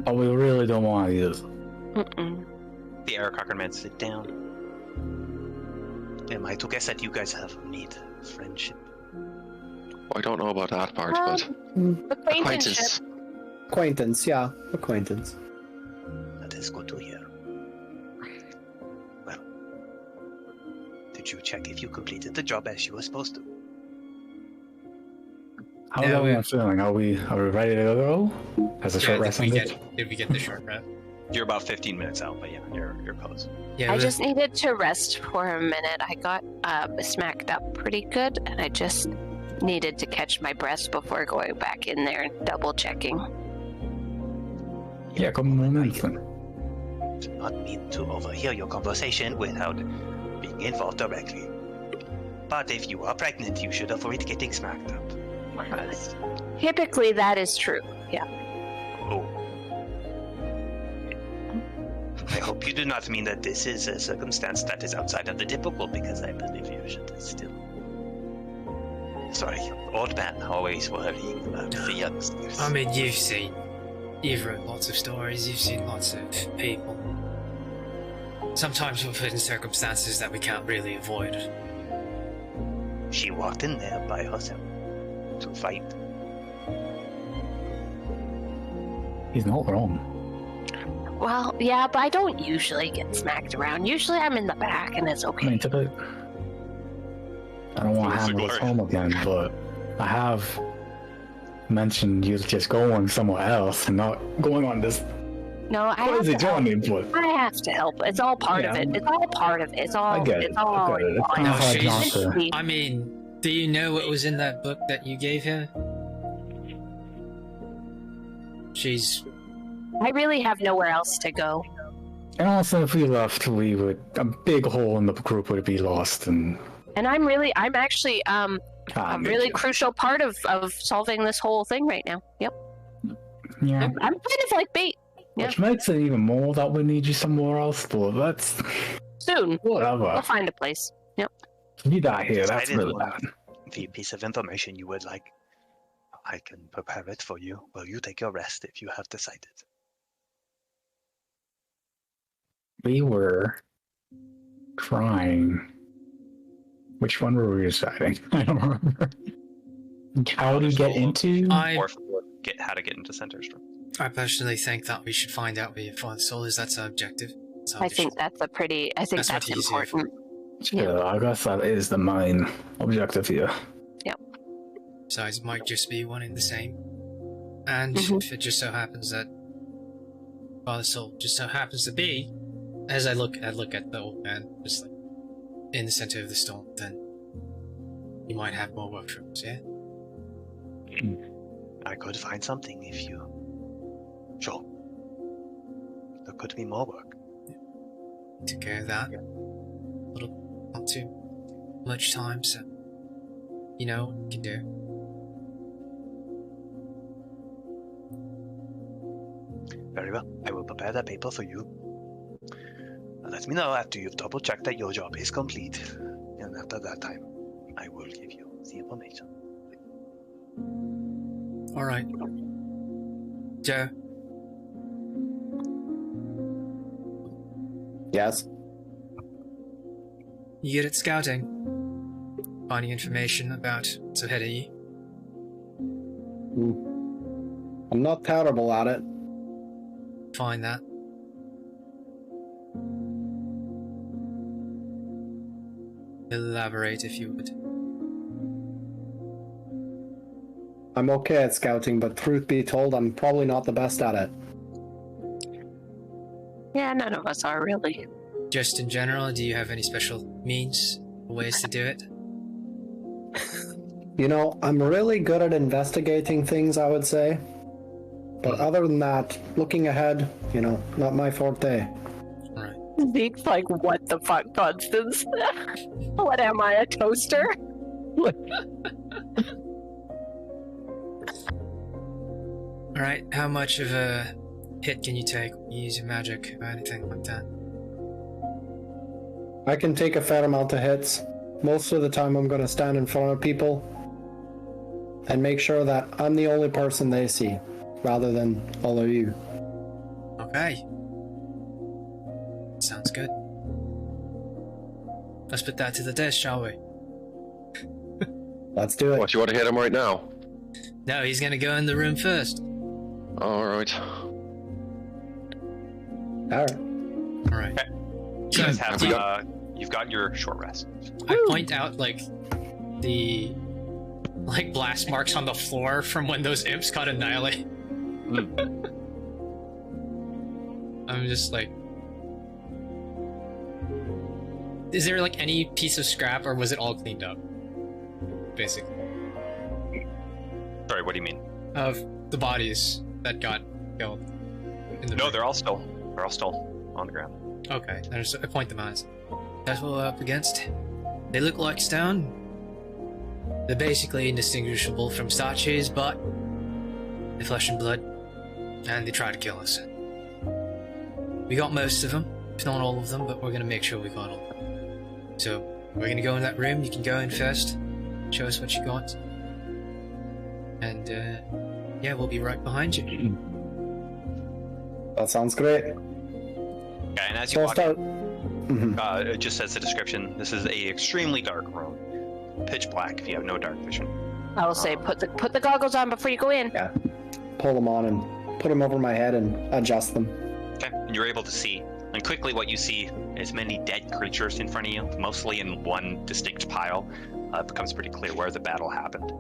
Oh, we really don't want to use. Mm-mm. The Aarakocra man sit down. Am I to guess that you guys have made friendship? Well, I don't know about that part, but Acquaintanceship. Acquaintance, yeah. Acquaintance. That is good to hear. Well, did you check if you completed the job as you were supposed to? How's Yeah, everyone feeling? Are we ready to go? Has a short rest ended? Did we get the short rest? You're about 15 minutes out, but yeah, you're close. Yeah, I just needed to rest for a minute. I got smacked up pretty good, and I just needed to catch my breath before going back in there and double checking. Yeah, come on in. Do not mean to overhear your conversation without being involved directly. But if you are pregnant, you should avoid getting smacked up. Typically, that is true. Yeah. Oh. I hope you do not mean that this is a circumstance that is outside of the typical, because I believe you should still. Sorry, old man always worrying about the youngsters. I mean, you've read lots of stories, you've seen lots of people. Sometimes we're put in circumstances that we can't really avoid. She walked in there by herself to fight. He's not wrong. Well, yeah, but I don't usually get smacked around. Usually I'm in the back and it's I okay. mean, I don't want to hammer this home again, but I have mentioned you just going somewhere else and not going on this No, I What have is he to help. doing for? I have to help. It's all part of it. It's all part of it. It's all. I get it. It's all. I get it. It's all- kind of hard not she's- to. I mean, do you know what was in that book that you gave her? She's... I really have nowhere else to go. And also, if we left, a big hole in the group would be lost. And And I'm actually a really crucial part of solving this whole thing right now. Yep. yeah. I'm kind of like bait. Which makes it even more that we need you somewhere else. But that's Soon. whatever. We'll find a place. Yep. You die here. That's Decided really what bad. the piece of information you would like. I can prepare it for you. Will you take your rest if you have decided? We were trying. Which one were we deciding? I don't remember. How to get into? Or how to get into Center Storm. I personally think that we should find out where your father's soul is. That's our objective. That's our I think mission. that's That's what he's here for. important. Yeah, I guess that is the main objective here. Besides, it might just be one and the same. And Mhm. if it just so happens that father's soul just so happens to be, as I look at the old man, just like in the center of the storm, then you might have more work for us, yeah? I could find something if you. Sure. There could be more work. Took care of that. Not too much time, so you know what you can do. Very well. I will prepare that paper for you. Let me know after you've double checked that your job is complete. And after that time, I will give you the information. Alright. Joe, Yes. you good at scouting? Finding information about what's ahead of you? I'm not terrible at it. Find that. Elaborate if you would. I'm okay at scouting, but truth be told, I'm probably not the best at it. Yeah, none of us are really. Just in general, do you have any special means or ways to do it? You know, I'm really good at investigating things, I would say. But other than that, looking ahead, not my forte. Alright. Zeke's like, what the fuck, Constance? What am I, a toaster? Alright, how much of a hit can you take when you use your magic or anything like that? I can take a fair amount of hits. Most of the time, I'm going to stand in front of people and make sure that I'm the only person they see. rather than all of you. Okay. Sounds good. Let's put that to the test, shall we? Let's do it. What, you want to hit him right now? No, he's gonna go in the room first. Alright. Alright. Alright. You guys have, you've got your short rest. I point out, like, the blast marks on the floor from when those imps got annihilated. I'm just like, is there like any piece of scrap, or was it all cleaned up? Basically, Sorry, what do you mean? of the bodies that got killed. In the No, room. they're all still on the ground. Okay. I point them out. That's what we're up against. They look like stone. They're basically indistinguishable from statues, but they're flesh and blood, and they try to kill us. We got most of them, if not all of them, but we're gonna make sure we got all of them. So, we're gonna go in that room. You can go in first. Show us what you got. And, yeah, we'll be right behind you. That sounds great. Okay, and as you So I'll walk start. in, it just says the description. This is a extremely dark room, pitch black. If you have no dark vision. I will say, put the goggles on before you go in. Yeah. Pull them on and put them over my head and adjust them. Okay, and you're able to see. And quickly, what you see is many dead creatures in front of you, mostly in one distinct pile. It becomes pretty clear where the battle happened.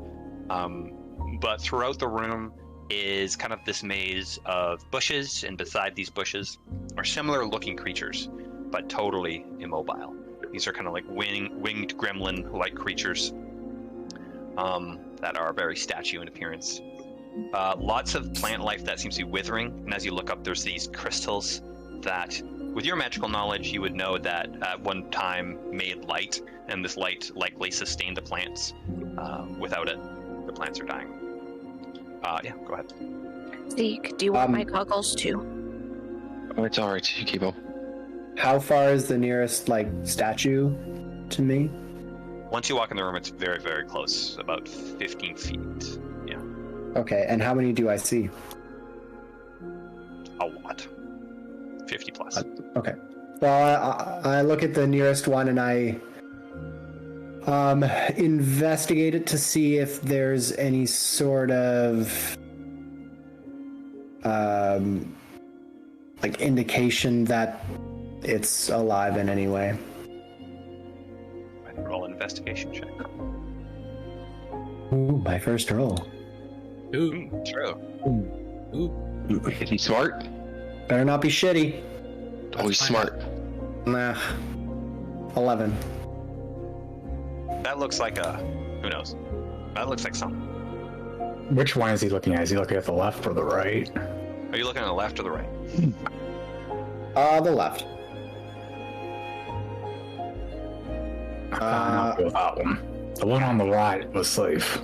But throughout the room is kind of this maze of bushes, and beside these bushes are similar-looking creatures, but totally immobile. These are kind of like winged gremlin-like creatures that are very statue in appearance. Lots of plant life that seems to be withering, and as you look up, there's these crystals that, with your magical knowledge, you would know that at one time made light, and this light likely sustained the plants. Without it, the plants are dying. Yeah, go ahead. Zeke, do you want my goggles too? Oh, it's alright, you keep them. How far is the nearest, statue to me? Once you walk in the room, it's very, very close, about 15 feet. Yeah, Okay, and how many do I see? a lot. 50 plus. Okay. Well, I look at the nearest one and I investigate it to see if there's any sort of indication that it's alive in any way. I think roll an investigation check. Ooh, my first roll. Ooh. True. Ooh. Is he smart? Better not be shitty. Oh, he's smart. Nah. 11. That looks like who knows? That looks like something. Which one is he looking at? Is he looking at the left or the right? Are you looking at the left or the right? The left. I'll go with that one. The one on the right was safe.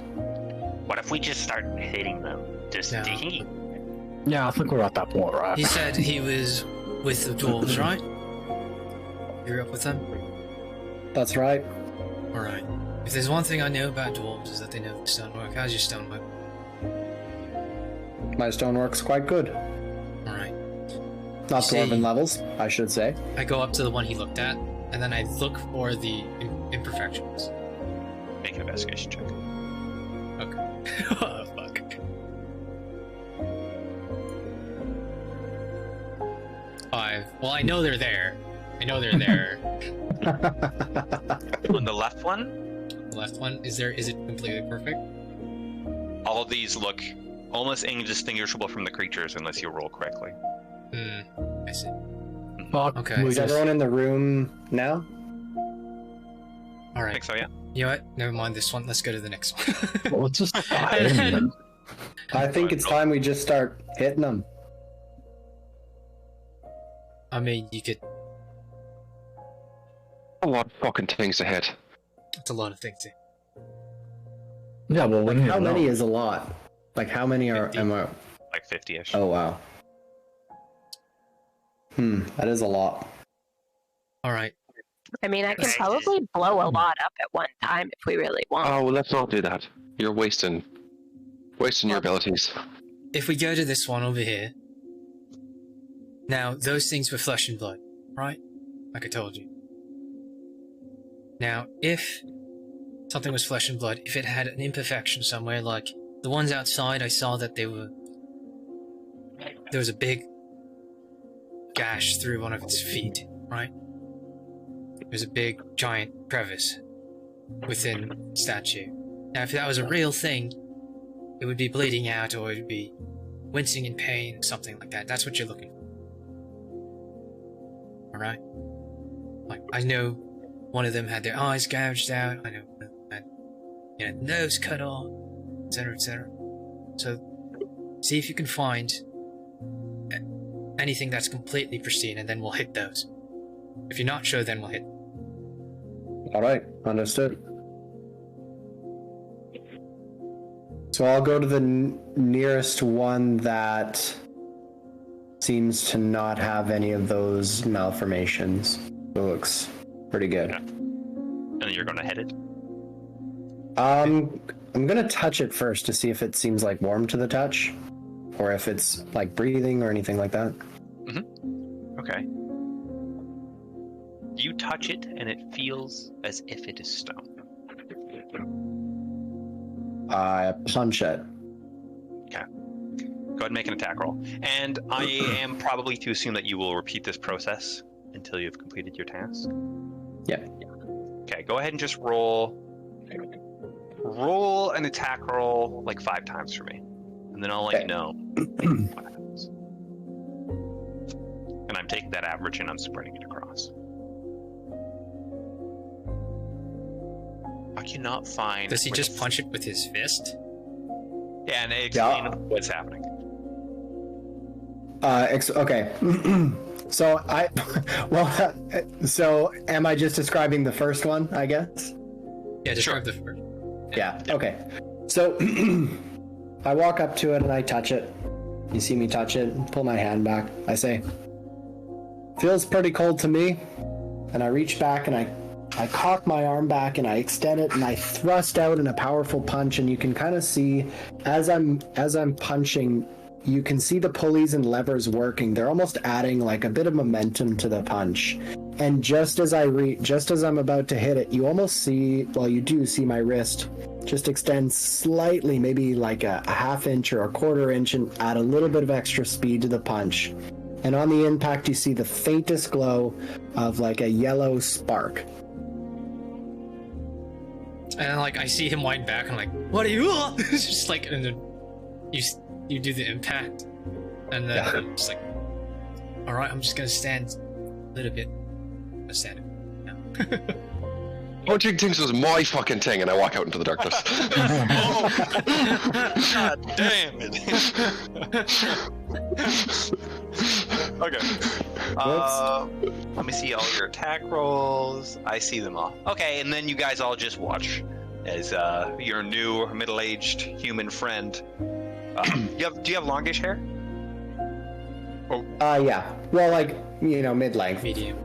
What if we just start hitting them? Just No. digging? Yeah, I think we're at that point, right? He said he was with the dwarves, right? You're up with them? That's right. Alright. If there's one thing I know about dwarves, is that they know the stonework. How's your stonework? My stonework's quite good. Alright. Not See- dwarven levels, I should say. I go up to the one he looked at, and then I look for the imperfections. Make an investigation check. Okay. Oh, fuck. Five. Well, I know they're there. I know they're there. On the left one, The left one, is it completely perfect? all of these look almost indistinguishable from the creatures unless you roll correctly. I see. Well, Okay. we Is just- everyone in the room now? I Alright. think so, yeah. You know what? Never mind this one. Let's go to the next one. well, let's just dive in. I think it's time we just start hitting them. I mean, you could... A lot of fucking things ahead. It's a lot of things. Yeah, well, we need How to many know. is a lot? How many are 50. am I? Like 50-ish. Oh wow. That is a lot. Alright. I mean, I can Right. probably blow a lot up at one time if we really want. Oh, well, let's not do that. You're wasting your abilities. if we go to this one over here, now those things were flesh and blood, right? Like I told you. Now, if something was flesh and blood, if it had an imperfection somewhere, like the ones outside, I saw that there was a big gash through one of its feet, right? There's a big, giant crevice within the statue. Now, if that was a real thing, it would be bleeding out, or it would be wincing in pain, something like that. That's what you're looking for. Alright? Like, I know one of them had their eyes gouged out, I know one of them had, nose cut off, etc., etc. So, see if you can find anything that's completely pristine, and then we'll hit those. If you're not sure, then we'll hit. Alright, understood. So I'll go to the nearest one that seems to not have any of those malformations. It looks pretty good. Okay. And you're going to hit it? I'm gonna touch it first to see if it seems like warm to the touch, or if it's like breathing or anything like that. Mm-hmm. Okay. You touch it, and it feels as if it is stone. I punch it. Okay. Go ahead and make an attack roll. And I am probably to assume that you will repeat this process until you've completed your task. Yeah. Okay, go ahead and just roll an attack roll like 5 times for me. And then I'll let you know what happens. And I'm taking that average and I'm spreading it across. I cannot find... Does he just punch it with his fist? Yeah, and explain what's happening. Okay. So so am I just describing the first one, I guess? Yeah, describe the first. Yeah, okay. So I walk up to it and I touch it. You see me touch it, pull my hand back. I say, feels pretty cold to me. And I reach back and I cock my arm back and I extend it and I thrust out in a powerful punch, and you can kind of see as I'm punching, you can see the pulleys and levers working. They're almost adding like a bit of momentum to the punch. And just as I'm about to hit it, you almost see, well, you do see my wrist just extend slightly, maybe like a half inch or a quarter inch, and add a little bit of extra speed to the punch. And on the impact, you see the faintest glow of like a yellow spark. And like I see him wind back, and I'm like, "What are you?" It's just like, and then you do the impact, and then I'm just like, "All right, I'm just gonna stand a little bit." I'm gonna stand it. Yeah. Punching things was my fucking thing, and I walk out into the darkness. Oh, God damn it! Okay. Let me see all your attack rolls. I see them all. Okay, and then you guys all just watch as your new middle-aged human friend. Do you have longish hair? Oh. Yeah. Well, like, mid-length. Medium.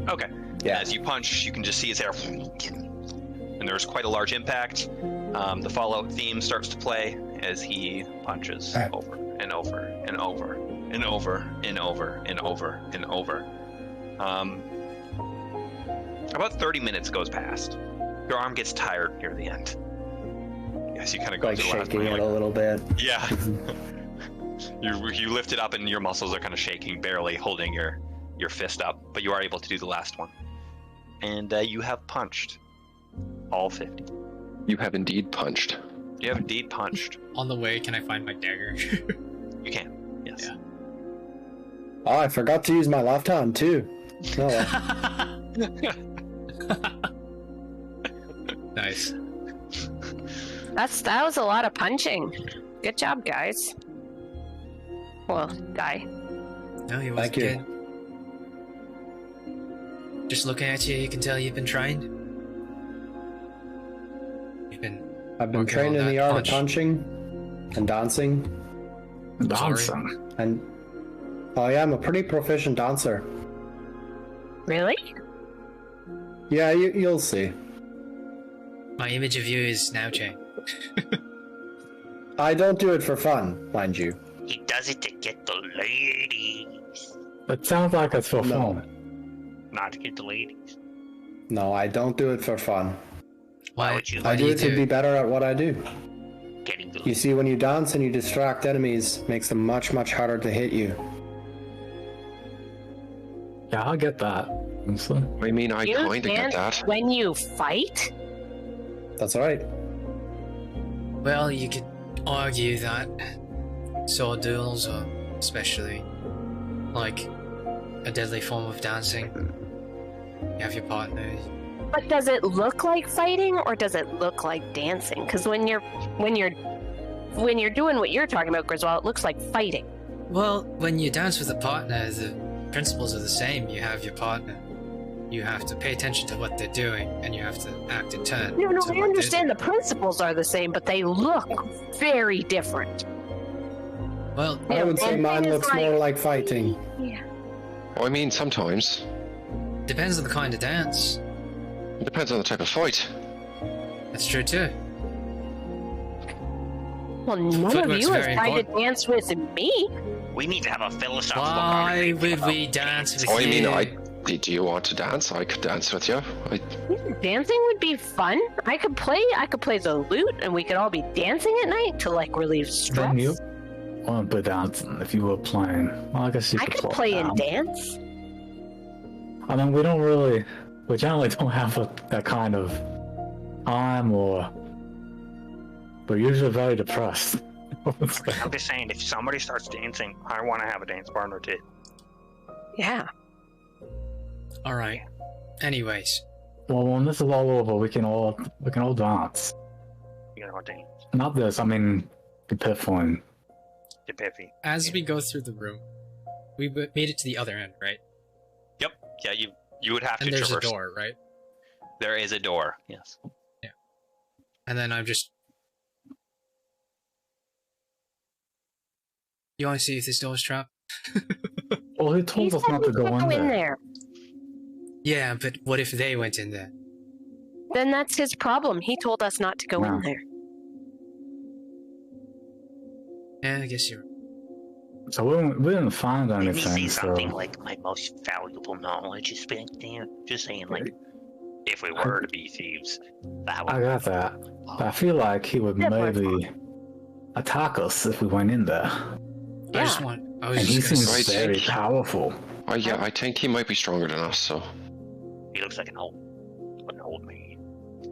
Okay. Yeah. As you punch, you can just see his hair, and there's quite a large impact. The Fallout theme starts to play as he punches over and over and over and over and over and over and over. About 30 minutes goes past. Your arm gets tired near the end. Yes, you kind of go like to the last shaking one, it a little bit. Yeah. you lift it up and your muscles are kind of shaking, barely holding your fist up, but you are able to do the last one. And you have punched all 50. You have indeed punched. You have indeed punched. On the way, can I find my dagger? You can, yes. Yeah. Oh, I forgot to use my left hand too. Oh, well. Nice. That was a lot of punching. Good job, guys. Well, guy. No, he was Thank you. good. Just looking at you, you can tell you've been trained. I've been working trained on in the that art punch. of punching and dancing. Dancing. And oh yeah, I'm a pretty proficient dancer. Really? Yeah, you'll see. My image of you is now changed. I don't do it for fun, mind you. He does it to get the ladies. It sounds like it's for No. fun. Not to get the ladies. No, I don't do it for fun. Why would you? I Why do it to be better at what I do. Getting the You see, when you dance and you distract enemies, makes them much, much harder to hit you. Yeah, I'll get that. Honestly. I mean, I You kind of get dance that. when you fight? That's right. Well, you could argue that sword duels are especially like a deadly form of dancing. You have your partner. But does it look like fighting or does it look like dancing? Because when you're doing what you're talking about, Griswold, it looks like fighting. Well, when you dance with a partner, the principles are the same. You have your partner. You have to pay attention to what they're doing, and you have to act in turn. No, to I what they're understand the doing. principles are the same, but they look very different. Well, I would say dancing mine is looks more like fighting. Yeah. Well, I mean, sometimes. depends on the kind of dance. It depends on the type of fight. That's true too. Well, none of Footwork's you has very tried to important. dance with me. We need to have a philosophical Why conversation would about we dance with Oh, I mean, you? do you want to dance? I could dance with you. Dancing would be fun. I could play the lute, and we could all be dancing at night to like relieve stress. Then you won't be dancing if you were playing. Well, I guess you I could could slow play and down. dance. I mean, we generally don't have that kind of time, or we're usually very depressed. I'm just saying, if somebody starts dancing, I want to have a dance partner too. Yeah. All right. Anyways, Well, when this is all over, we can all dance. You know, dance. Not this. I mean, the Epiphany. The Piffy. as we go through the room, we made it to the other end, right? Yep. Yeah, you would have to And there's traverse. a door, right? There is a door. Yes. And then I'm just. You want to see if this door is trapped? Well, he He told us said not we to go can't in there. Yeah, but what if they went in there? Then that's his problem. He told us not to go No. in there. Yeah, I guess you're right. So we didn't find Didn't he anything. say So something like, my most valuable knowledge is spent there? Just saying, like, if we were to be thieves, that would I got that. But I feel like he would Yeah, but- maybe attack us if we went in there. Yeah. I was And he just gonna seems say, very powerful. Yeah, I think he might be stronger than us, so. He looks like an old man.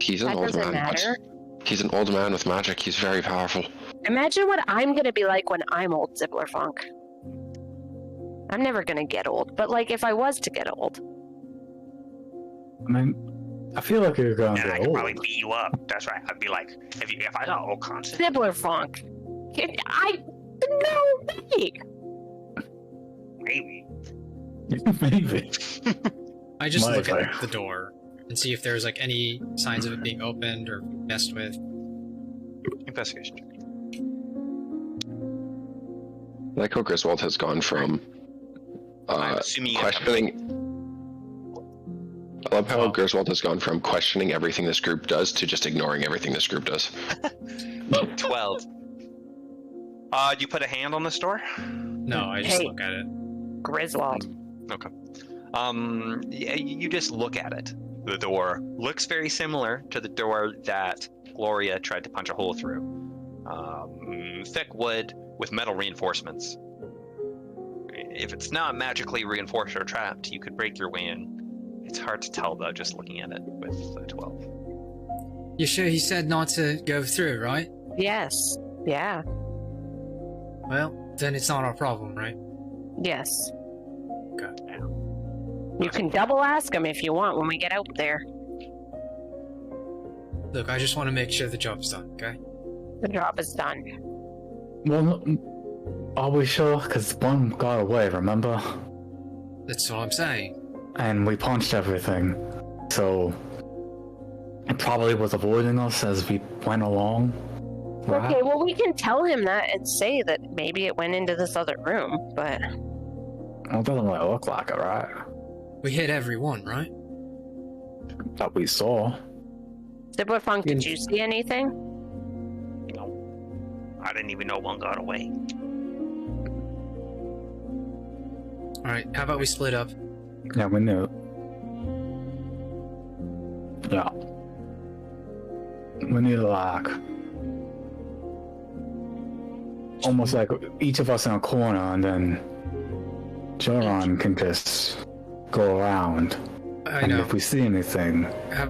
He's an That old doesn't man. but matter. He's an old man with magic. He's very powerful. Imagine what I'm gonna be like when I'm old, Zibbler Funk. I'm never gonna get old, but like if I was to get old, I mean, I feel like you're going to And I get could old. probably beat you up. That's right. I'd be like, if I got old constant, Zibbler Funk. No way. maybe. Maybe. I just My look fire. at the door and see if there's like any signs of it being opened or messed with. Investigation. Like how Griswold has gone from I'm assuming you have- questioning. I love how Oh. Griswold has gone from questioning everything this group does to just ignoring everything this group does. 12. You put a hand on this door? No, I just Hey. look at it. Griswold. Okay. Yeah, you just look at it. The door looks very similar to the door that Gloria tried to punch a hole through. Thick wood with metal reinforcements. If it's not magically reinforced or trapped, you could break your way in. It's hard to tell though, just looking at it with a 12. You sure he said not to go through, right? Yes. Yeah. Well, then it's not our problem, right? Yes. Good. You can double ask him if you want when we get out there. Look, I just want to make sure the job's done, okay? The job is done. Well, are we sure? Because one got away, remember? That's what I'm saying. And we punched everything. So it probably was avoiding us as we went along. Right? Okay, well, we can tell him that and say that maybe it went into this other room, but Well, it doesn't really look like it, right? We hit every one, right? That we saw. Zibbler Funk, did you see anything? I didn't even know one got away. Alright, how about we split up? Yeah, we knew. Yeah. We need like almost like each of us in a corner, and then Joran can just go around. I and know. if we see anything, Yeah.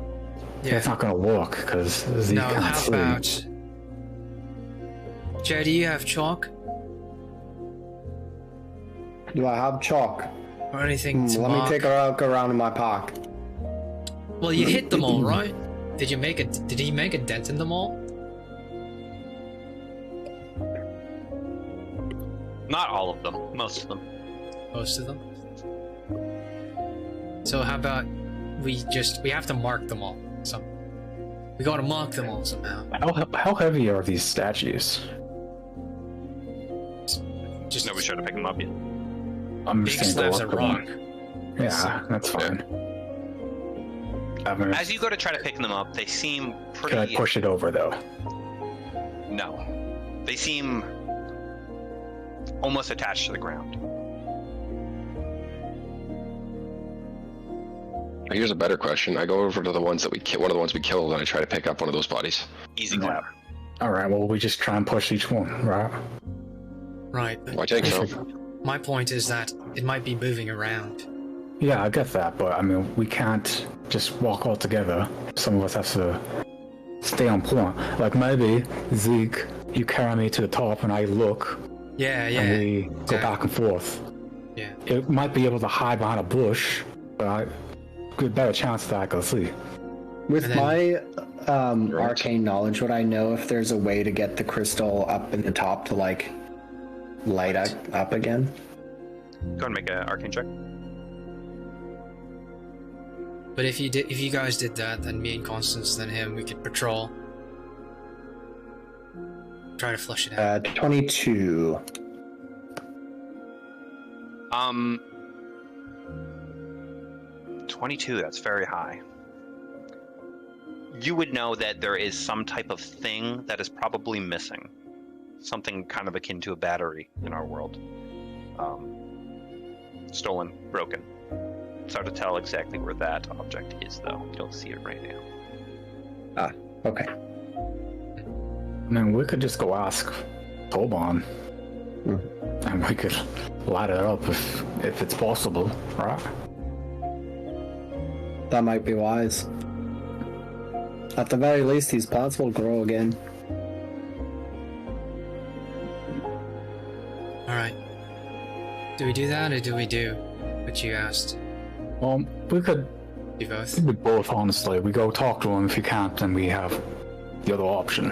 it's not gonna work because Zeke No, can't how see. about... Jay, do you have chalk? Do I have chalk? Or anything to Let mark? me take a look around in my pocket. Well, you hit them all, right? Did he make a dent in them all? Not all of them, most of them. Most of them? So how about we have to mark them all. We gotta mark them all somehow. How heavy are these statues? Just Nobody tried to pick them up yet. I'm big just gonna slabs go of up to rock. one. Yeah, that's fine. As you go to try to pick them up, they seem pretty... Can I push it over though? No. They seem almost attached to the ground. Here's a better question. I go over to the ones that one of the ones we killed, and I try to pick up one of those bodies. Easy clap. All right. Well, we just try and push each one, right? Right. I think so. My point is that it might be moving around. Yeah, I get that, but I mean, we can't just walk all together. Some of us have to stay on point. Like maybe Zeke, you carry me to the top, and I look, Yeah, and we go exactly. back and forth. Yeah. It might be able to hide behind a bush, but I good better chance that I can see. With And then- my arcane knowledge, would I know if there's a way to get the crystal up in the top to like light up again? Go ahead and make an arcane check. But if you guys did that, then me and Constance, then him, we could patrol. Try to flush it out. 22. 22, that's very high. You would know that there is some type of thing that is probably missing. Something kind of akin to a battery in our world. Stolen, broken. It's hard to tell exactly where that object is, though. You don't see it right now. Okay. I mean, we could just go ask Toban, and we could light it up if it's possible, right? That might be wise. At the very least, these plants will grow again. Alright. Do we do that, or do we do what you asked? We could Do both? do both, honestly. We go talk to him. If he can't, then we have the other option.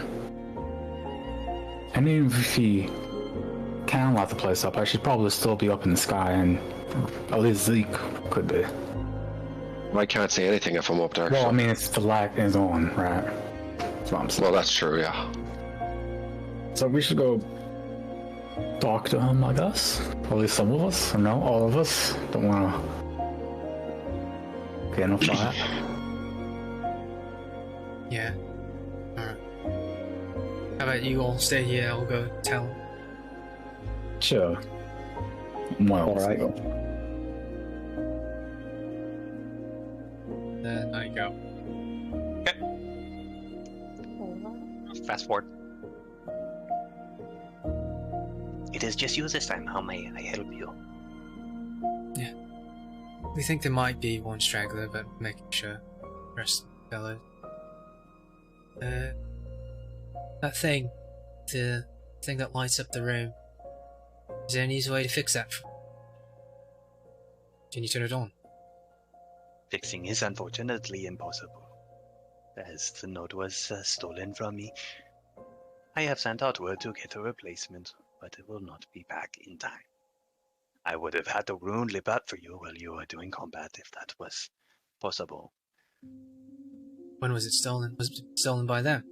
And even if he can light the place up, I should probably still be up in the sky, and at least Zeke could be. I can't say anything if I'm up there. Well, so- I mean, it's the light is on, right? That's what I'm saying. Well, that's true, yeah. So we should go talk to him, I guess. At least some of us, or no, all of us. Don't want to get in a fight. Yeah. Alright. How about you all stay here? I'll go tell him. Sure. Well, All right. Then I go. Fast forward. It is just you this time. How may I help you? We think there might be one straggler, but making sure. Rest of the fellows. That thing. The thing that lights up the room. Is there an easy way to fix that? Can you turn it on? Fixing is unfortunately impossible, as the note was stolen from me. I have sent out word to get a replacement, but it will not be back in time. I would have had the rune lit up for you while you were doing combat if that was possible. When was it stolen? Was it stolen by them?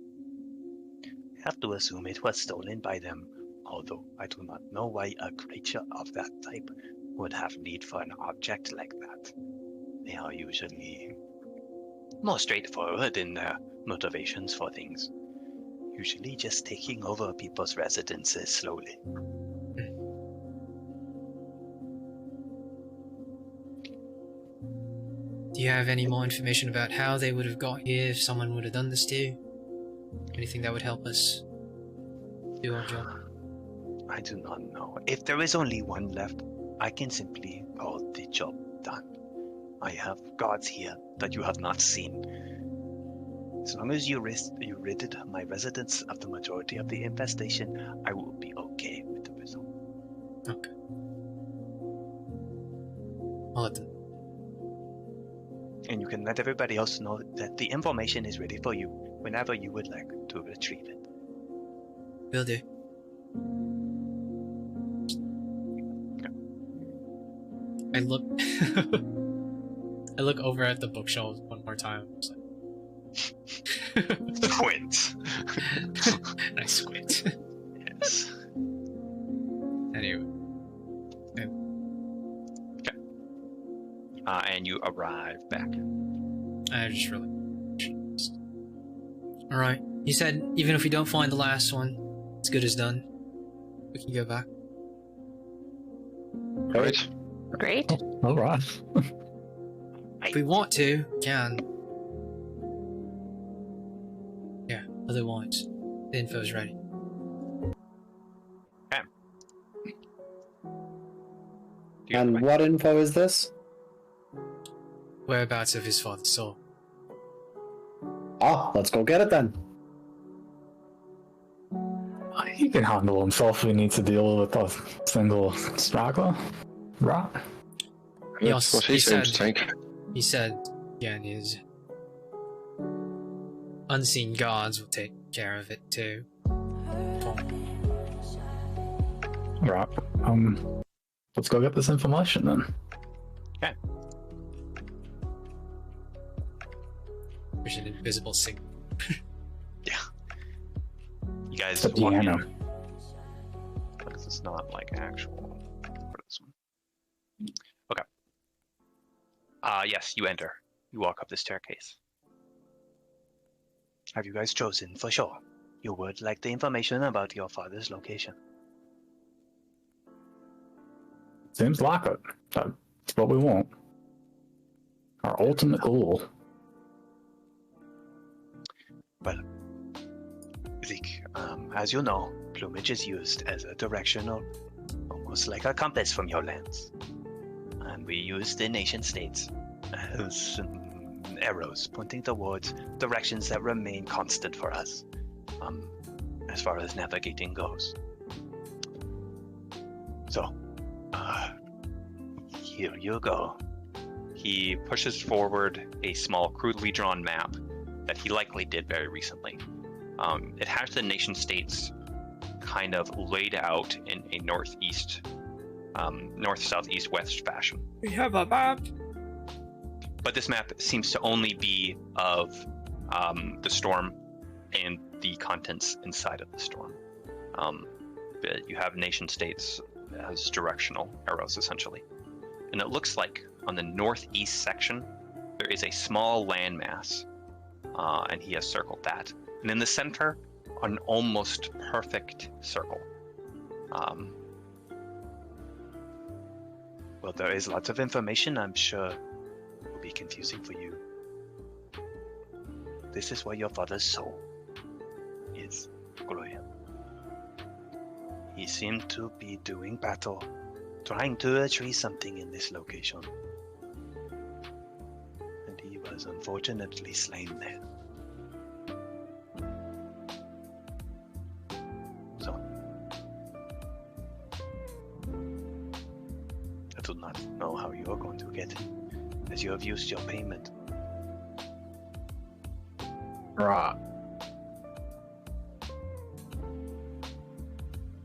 I have to assume it was stolen by them, although I do not know why a creature of that type would have need for an object like that. They are usually more straightforward in their motivations for things. Usually just taking over people's residences slowly. Do you have any more information about how they would have got here if someone would have done this to you? Anything that would help us do our job? I do not know. If there is only one left, I can simply call the job done. I have guards here that you have not seen. As long as you ridded my residents of the majority of the infestation, I will be okay with the result. Okay. I'll let them. And you can let everybody else know that the information is ready for you whenever you would like to retrieve it. Will do. I look I look over at the bookshelves one more time. It's like... Squint. And I squint. Yes. Anyway. And you arrive back. I just really... Alright. You said even if we don't find the last one, it's good as done. We can go back. All right. Great. All right. If we want to, we can. Yeah, otherwise, the info's ready. And what info is this? Whereabouts of his father's soul. Ah, let's go get it then. He can handle himself if he needs to deal with a single straggler. Right? Yes, What he seems to think. He said, again, his unseen guards will take care of it too. Right. Let's go get this information then. Okay. There's an invisible signal. Yeah. You guys It's a walk piano. in. Because it's not like actual for this one. Okay. Yes, you enter. You walk up the staircase. Have you guys chosen for sure? You would like the information about your father's location. Seems like it. That's what we want. Our ultimate goal. Well, Zeke, as you know, plumage is used as a directional, almost like a compass from your lands. And we use the nation states as arrows pointing towards directions that remain constant for us, as far as navigating goes. So, here you go. He pushes forward a small, crudely drawn map that he likely did very recently. It has the nation states kind of laid out in a northeast, north, south, east, west fashion. We have a map. But this map seems to only be of the storm and the contents inside of the storm. But you have nation states as directional arrows, essentially. And it looks like on the northeast section, there is a small landmass, and he has circled that. And in the center, an almost perfect circle. Well, there is lots of information I'm sure will be confusing for you. This is where your father's soul is, Gloria. He seemed to be doing battle, trying to retrieve something in this location. And he was unfortunately slain there. So, I do not know how you are going to get it, as you have used your payment. Right.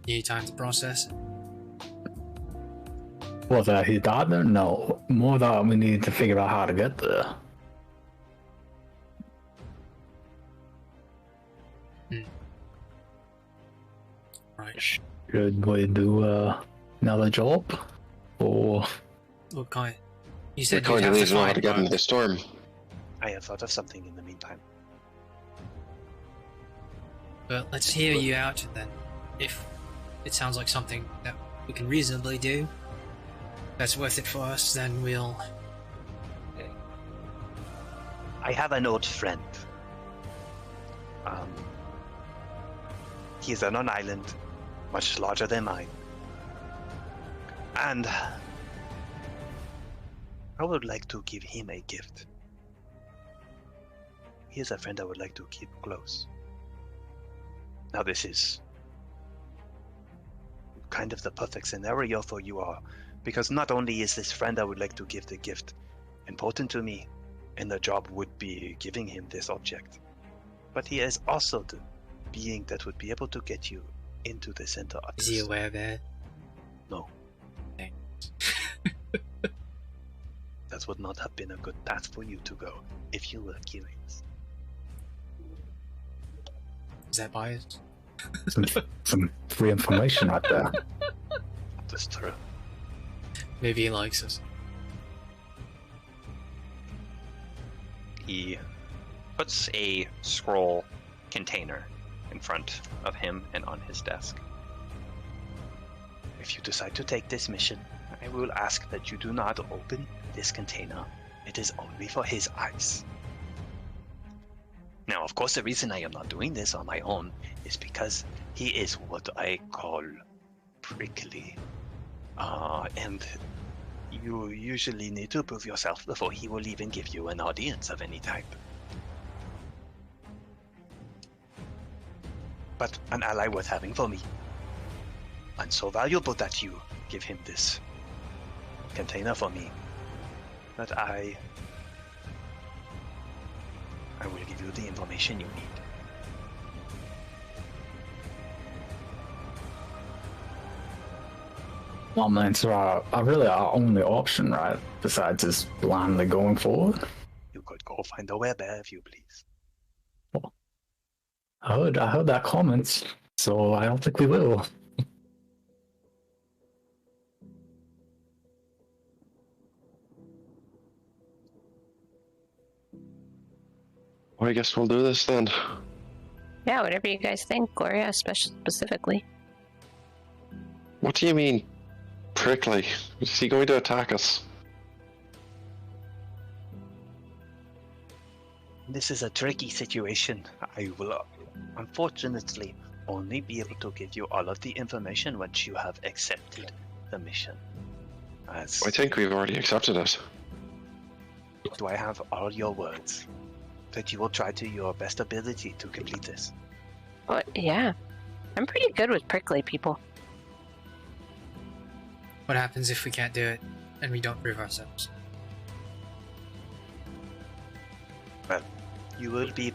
Need time to process. Was that he died there? No. More that we need to figure out how to get there. Right. Should we do another job? Or What kind? You We're said going you'd to have need to to know how find to get into one. the storm. I have thought of something in the meantime. But let's hear you out then. If it sounds like something that we can reasonably do, that's worth it for us, then we'll I have an old friend. He is on an island, much larger than mine. And I would like to give him a gift. He is a friend I would like to keep close. Now this is kind of the perfect scenario for you all, because not only is this friend I would like to give the gift important to me, and the job would be giving him this object, but he is also the being that would be able to get you into the center of Is he aware of that? No. Dang. That would not have been a good path for you to go if you were curious. Is that biased? Some free information right there. That's true. Maybe he likes us. He puts a scroll container in front of him and on his desk. If you decide to take this mission, I will ask that you do not open this container. It is only for his eyes. Now, of course, the reason I am not doing this on my own is because he is what I call prickly. And you usually need to prove yourself before he will even give you an audience of any type. But an ally worth having for me. And so valuable that you give him this container for me, that I will give you the information you need. Well, man, so I really our only option, right? Besides just blindly going forward. You could go find a werebear if you please. I heard that comment, so I don't think we will. Well, I guess we'll do this then. Yeah, whatever you guys think, Gloria, specifically. What do you mean, prickly? Is he going to attack us? This is a tricky situation. I will, unfortunately, only be able to give you all of the information once you have accepted the mission. As I think we've already accepted it. do I have all your words that you will try to your best ability to complete this? Oh, yeah. I'm pretty good with prickly people. What happens if we can't do it and we don't prove ourselves? Well, you will be...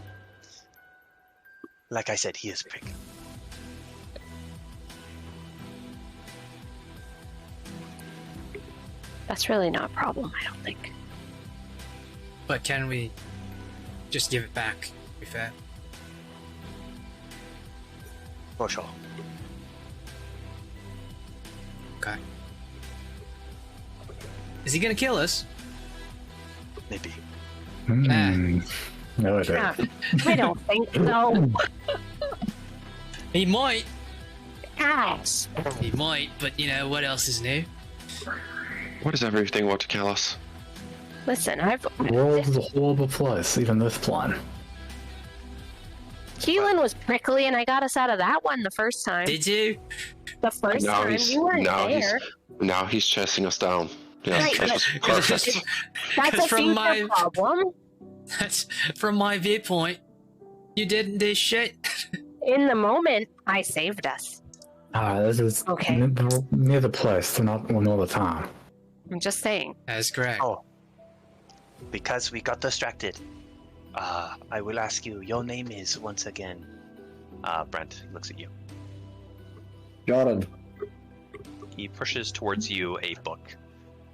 Like I said, he is prickly. That's really not a problem, I don't think. But can we just give it back, to be fair? For sure. Okay. Is he gonna kill us? Maybe. No, it Yeah, is. I don't think so. He might. Gosh. He might, but you know, what else is new? What does everything want to kill us? Listen, The world is a horrible place, even this plan. Keelan was prickly and I got us out of that one the first time. Did you? The first Now time, he's you weren't now there. now he's chasing us down. Yeah, Right, that was perfect. That's a from future my- problem. That's from my viewpoint. You didn't do shit. In the moment, I saved us. This is Okay. near the place, so not all the time. I'm just saying. That's correct. Oh. Because we got distracted. I will ask you, your name is once again... Brent looks at you. Jordan. He pushes towards you a book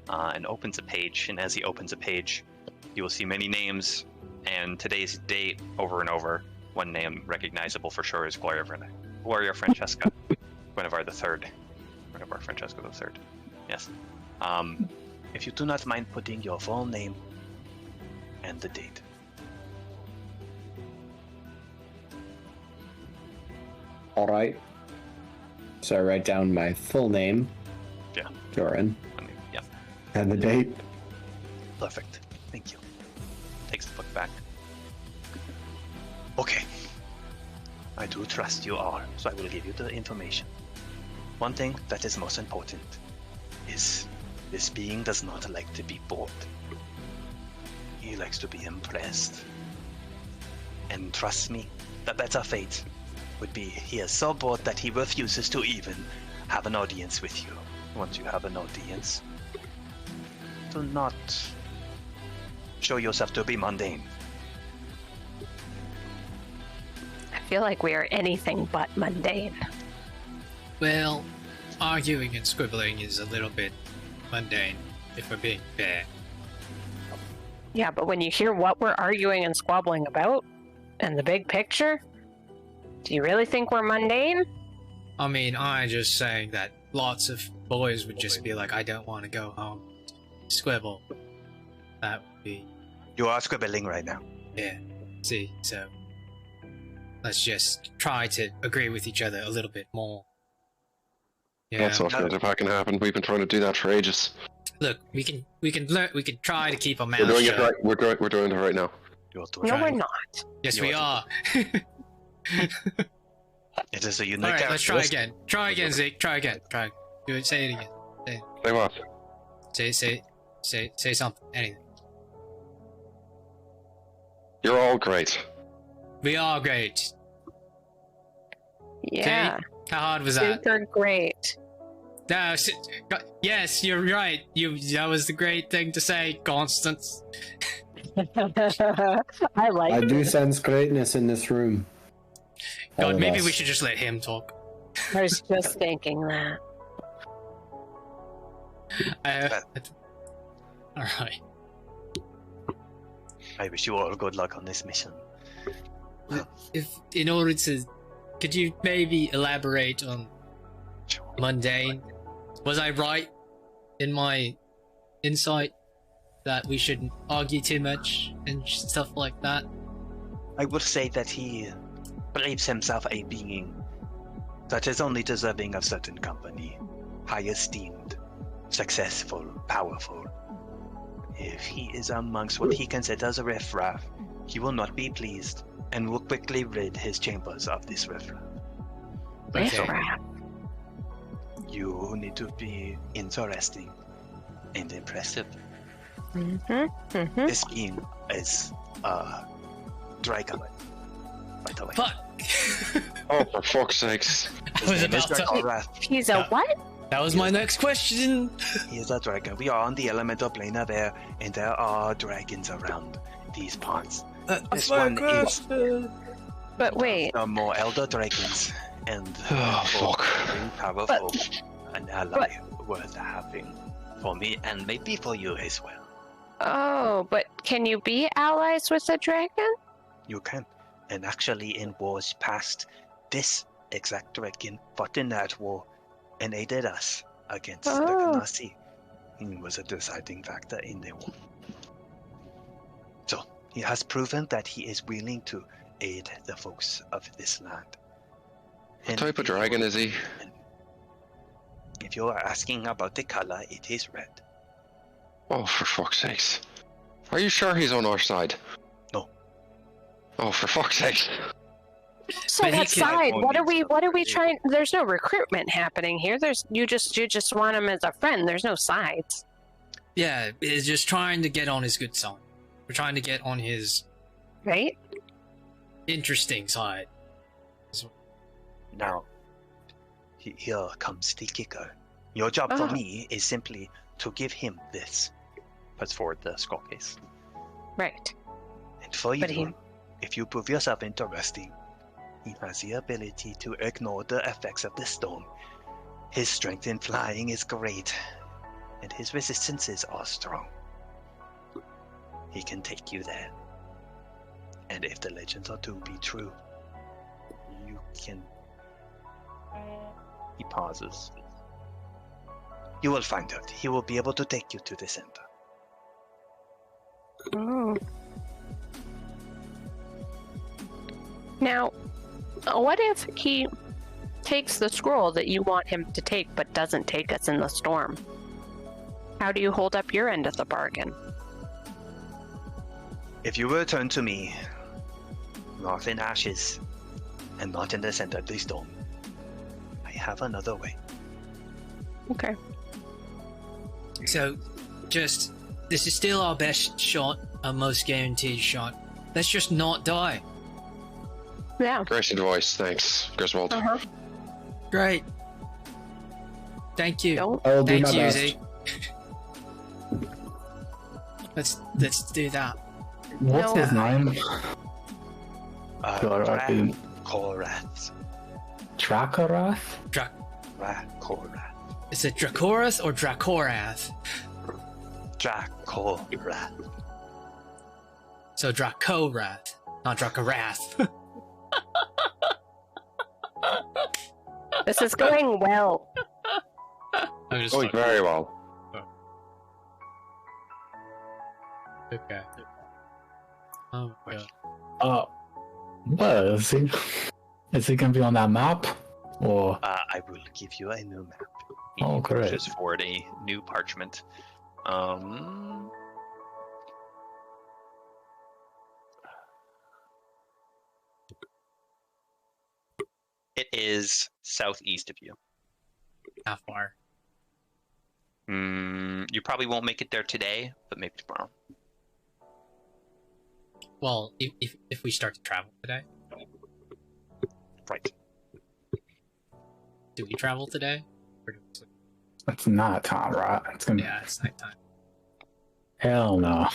and opens a page, and as he opens a page, you will see many names and today's date over and over. One name recognizable for sure is Gloria Francesca Guinevere the Third. Guinevere Francesca the Third. Yes. If you do not mind putting your full name and the date. All right. So I write down my full name, Yeah. Jordan, I mean, yeah. and the date. Perfect. Thank you. Takes the book back. Okay. I do trust you all, so I will give you the information. One thing that is most important is this being does not like to be bored. He likes to be impressed. And trust me, the better fate would be he is so bored that he refuses to even have an audience with you. Once you have an audience, do not show yourself to be mundane. I feel like we are anything but mundane. Well, arguing and squibbling is a little bit mundane, if we're being fair. Yeah, but when you hear what we're arguing and squabbling about, and the big picture, do you really think we're mundane? I mean, I'm just saying that lots of boys would just be like, I don't want to go home. Squibble. That would be... You are scribbling right now. Yeah. See, so... let's just try to agree with each other a little bit more. Yeah. That's not going to fucking happen. We've been trying to do that for ages. Look, we can try to keep our mouths We're doing shut. it right. We're doing it right now. You're doing No, it. we're not. Yes, we are. It is a unique Alright, let's try characteristic. again. Try again, Zeke. Try again. Try. Do it. Say it again. Say what? Say something. Anything. You're all great. We are great. Yeah, How hard was that? super great. No, yes, you're right. That was the great thing to say, Constance. I like I it. do sense greatness in this room. All God, of maybe us. we should just let him talk. I was just thinking that. Alright. I wish you all good luck on this mission. If, in order to... Could you maybe elaborate on mundane? Was I right in my insight that we shouldn't argue too much and stuff like that? I would say that he believes himself a being that is only deserving of certain company, high esteemed, successful, powerful. If he is amongst what he considers a riffraff, he will not be pleased and will quickly rid his chambers of this riffraff. Okay. Riffraff. You need to be interesting and impressive. This being is a dragon, by the way. Fuck! Oh, for fuck's sakes. I was His name is about to... Dragorath. He's a what? That was my next question! He is a dragon. We are on the elemental plane of air, and there are dragons around these ponds. This one is But wait, the more elder dragons, and Oh, fuck. very powerful, an ally worth having for me, and maybe for you as well. oh, but can you be allies with a dragon? You can. And actually, in wars past, this exact dragon fought in that war and aided us against the Oh. Ganassi. He was a deciding factor in the war. So, he has proven that he is willing to aid the folks of this land. What type of dragon is he? If you are asking about the color, it is red. Oh, for fuck's sakes. Are you sure he's on our side? No. Oh, for fuck's sake. So But he what can- side? What are we trying? There's no recruitment happening here. You just want him as a friend. There's no sides. Yeah, it's just trying to get on his good side. We're trying to get on his Right? interesting side. Now, here comes the kicker. Your job for me is simply to give him this. Puts forward the skull case. Right. And for But you, if you prove yourself interesting, he has the ability to ignore the effects of the stone. His strength in flying is great, and his resistances are strong. He can take you there. And if the legends are to be true, you can... He pauses. You will find out. He will be able to take you to the center. Oh. Now, what if he takes the scroll that you want him to take but doesn't take us in the storm? How do you hold up your end of the bargain? If you return to me, not in ashes, and not in the center of the storm, I have another way. Okay. So, this is still our best shot, our most guaranteed shot. Let's just not die. Yeah. Gracious voice, thanks, Griswold. Uh-huh. Great. Thank you. Don't. I will do Thank my you, best. Z. Let's do that. What's No. his name? Korath. Dracarath? Korath. Is it Dracorath or Dracorath? Korath. So Dracorath, not Dracorath. This is going well. I'm just Going very well. okay. Oh my god. Where is he? Is he gonna be on that map? Or I will give you a new map. Oh, great. Just forward a new parchment. It is southeast of you. How far? You probably won't make it there today, but maybe tomorrow. Well, if we start to travel today, Right. do we travel today? Or do we sleep? it's not time, right? It's gonna Yeah, it's nighttime. Hell no.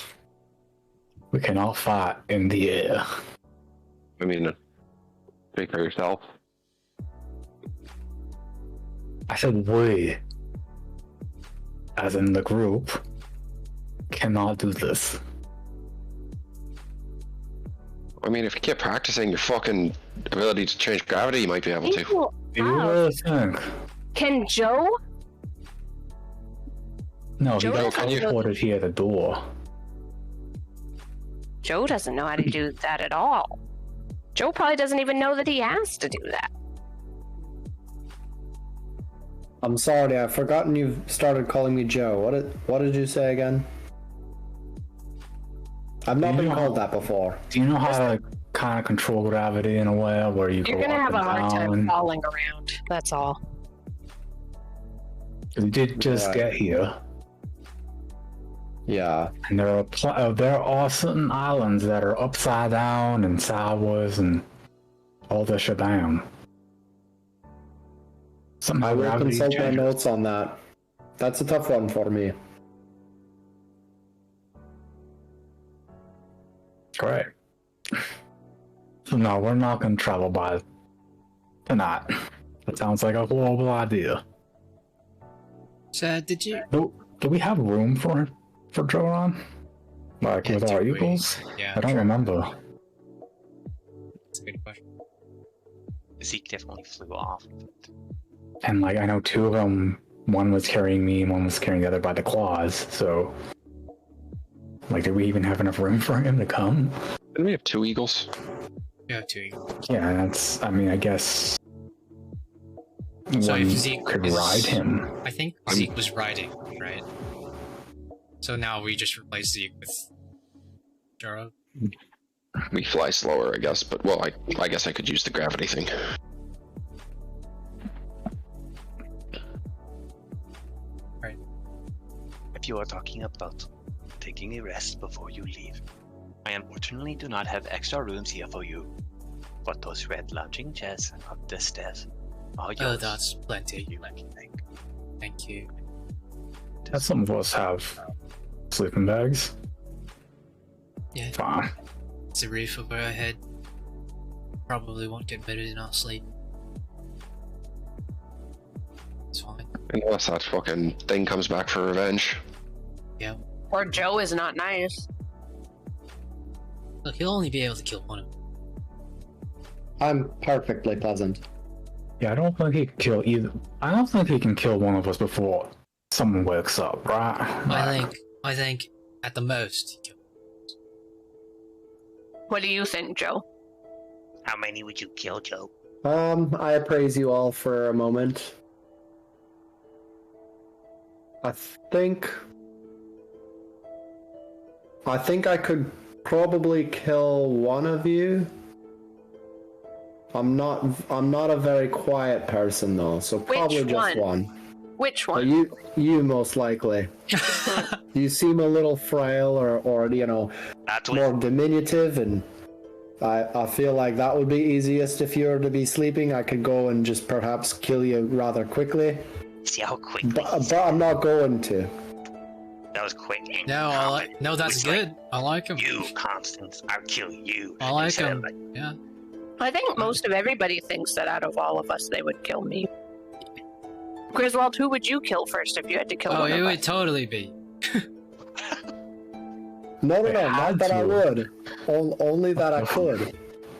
We cannot fight in the air. I mean, speak for yourself. I said we, as in the group, cannot do this. I mean, if you keep practicing your fucking ability to change gravity, you might be able to. People Do you out. really think? Can Joe? No, he Joe got doesn't know- teleported here at the door. Joe doesn't know how to do that at all. Joe probably doesn't even know that he has to do that. I'm sorry, I've forgotten you've started calling me Joe. What did you say again? I've not been Yeah. called that before. Do you know how to kind of control gravity in a way where you You're go gonna up have a and hard time down? falling around. That's all. You did just Right. get here, Yeah. and there are certain islands that are upside down and sideways and all the shebang. Somehow I will gravity consult my changes. notes on that. That's a tough one for me. Great. So no, we're not gonna travel by tonight. That sounds like a horrible idea. So, did you? Do we have room for Joran? Like Yeah, with our do we? eagles? Yeah, I don't true. remember. That's a good question. Zeke definitely flew off. And like I know two of them, one was carrying me and one was carrying the other by the claws, so like did we even have enough room for him to come? Didn't we have two eagles? You have two eagles. Yeah, that's I guess So one if Zeke could is- ride him. I think Zeke was riding, right? So now we just replace Zeke with Jaro. We fly slower, I guess, but well, I guess I could use the gravity thing. If you are talking about taking a rest before you leave, I unfortunately do not have extra rooms here for you. But those red lounging chairs up the stairs are yours. Oh, that's plenty. You can think. Thank you. Some of us have sleeping bags. Yeah, Fine. it's a roof over our head. Probably won't get better than our sleep. It's fine. Unless that fucking thing comes back for revenge. Yeah. Or Joe is not nice. Look, he'll only be able to kill one of them. I'm perfectly pleasant. Yeah, I don't think he can kill either. I don't think he can kill one of us before someone wakes up, right? I think at the most he killed. What do you think, Joe? How many would you kill, Joe? I appraise you all for a moment. I think I could probably kill one of you. I'm not a very quiet person though, so probably just one. Which But one? you most likely. You seem a little frail or That's more what. diminutive, and I feel like that would be easiest if you were to be sleeping. I could go and just perhaps kill you rather quickly. See how quickly. But I'm not going to. That was quick. And No, that's It's good. I like him. You, Constance, I'll kill you. I like Instead of, him. like, Yeah. I think most of everybody thinks that out of all of us, they would kill me. Griswold, who would you kill first if you had to kill Oh, one it of would us? totally be. No, I not had that I to. would. Only that I could.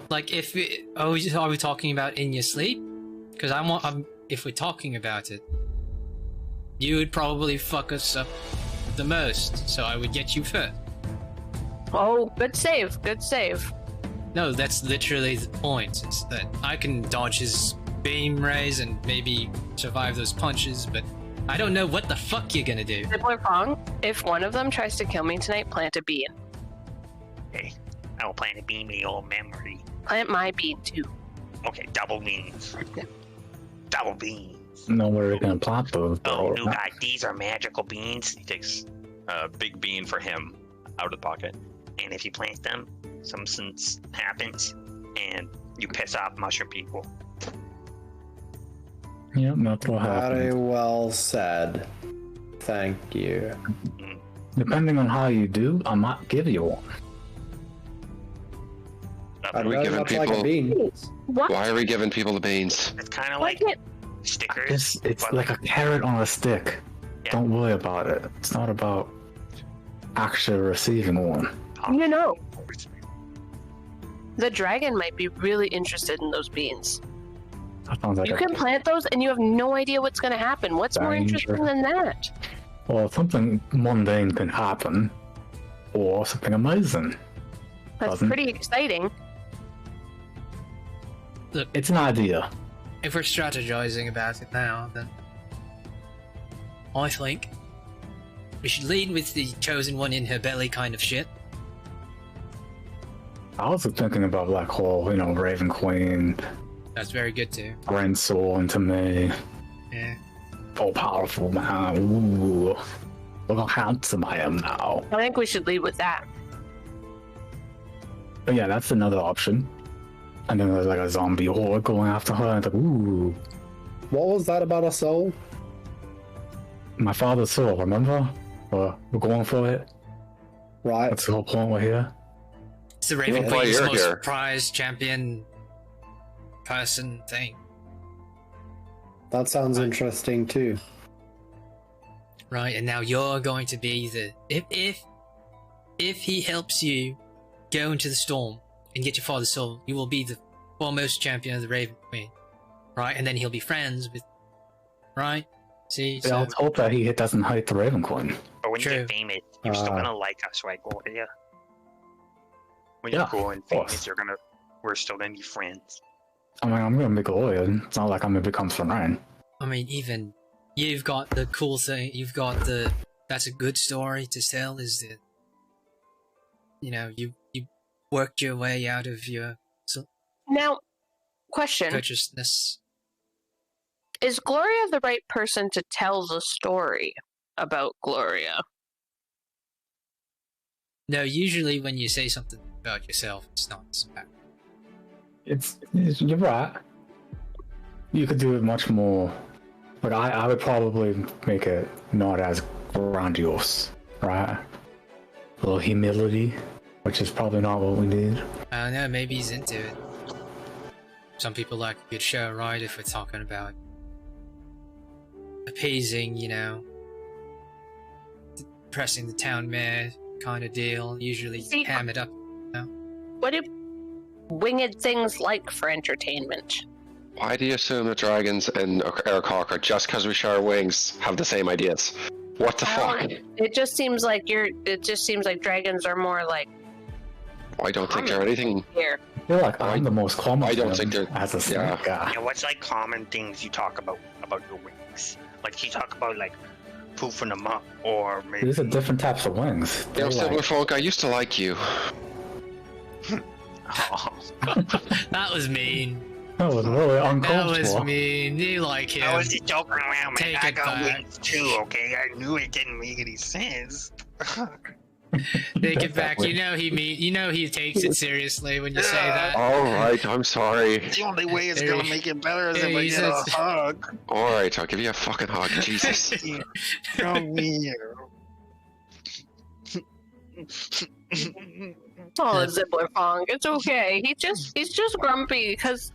Like, are we talking about in your sleep? Because if we're talking about it, you would probably fuck us up the most, so I would get you first. Oh, good save, good save. No, that's literally the point. It's that I can dodge his beam rays and maybe survive those punches, but I don't know what the fuck you're gonna do. If we're wrong, if one of them tries to kill me tonight, plant a bean. Okay, I will plant a beam in your memory. Plant my bean too. Okay, double beans. Double beans. No, we're gonna plant those. Oh, bro. new guy, these are magical beans. He takes a big bean for him out of the pocket. And if you plant them, something happens, and you piss off mushroom people. Yep, that's what Very happens. well said. Thank you. Depending on how you do, I might give you one. I'd we very giving much like a people- bean. What? Why are we giving people the beans? It's kind of Why like can't... stickers. It's but like a carrot on a stick. Yeah. Don't worry about it. It's not about actually receiving one. You know, the dragon might be really interested in those beans. That sounds like You can plant those and you have no idea what's going to happen. What's more Danger. interesting than that? Well, something mundane can happen, or something amazing. That's Doesn't- pretty exciting. It's an idea. If we're strategizing about it now, then I think we should lead with the chosen one in her belly kind of shit. I was thinking about Black Hole, Raven Queen, That's very good too. Grand Sword to me. Yeah. All powerful, man. Ooh. Look how handsome I am now. I think we should lead with that. But yeah, that's another option. And then there's like a zombie horde going after her, and it's like, ooh. What was that about a soul? My father's soul, remember? We're going for it. Right. That's the whole point we're here. It's the Raven Well, Queen's you're most here. prized champion person thing. That sounds interesting too. Right, and now you're going to be the if he helps you go into the storm and get your father's soul, you will be the foremost champion of the Raven Queen. Right? And then he'll be friends with right? See? Yeah, let's hope that he doesn't hate the Raven Queen. But when you True. get famous, you're still Ah. gonna like us, right, Gloria? When you're Yeah, cool and of course. famous, we're still gonna be friends. I mean, I'm gonna be a lawyer. It's not like I'm gonna become Serene. I mean, even you've got the cool thing. You've got that's a good story to tell. Is that you worked your way out of your Now, question. consciousness. Is Gloria the right person to tell the story about Gloria? No, usually when you say something about yourself, it's not so bad. You're right. You could do it much more. But I would probably make it not as grandiose, right? A little humility, which is probably not what we need. I don't know. Maybe he's into it. Some people like a good show, right? If we're talking about appeasing, pressing the town mayor kind of deal. Usually See, ham it up. What do winged things like for entertainment? Why do you assume that dragons and Eric Hawk are just because we share wings have the same ideas? What the fuck? It just seems like dragons are more like I don't think they're anything. here. I feel like I'm the most common I don't to think them they're- as a snake yeah. guy. Yeah, what's like common things you talk about your wings? Like you talk about like poofing them up, or maybe These are different types of wings. You know, They're similar like, folk, I used to like you. Oh, That was mean. That was really That uncomfortable. was mean. You like him. I was just joking around, man. Take I it got back. wings too, okay? I knew it didn't make any sense. Take it back. You know he takes it seriously when you say that. All right, I'm sorry. The only way it's There gonna he- make it better is there if I he get a says- hug. All right, I'll give you a fucking hug. Jesus. Come here. Oh, Zibbler Fong, it's okay. He's just grumpy because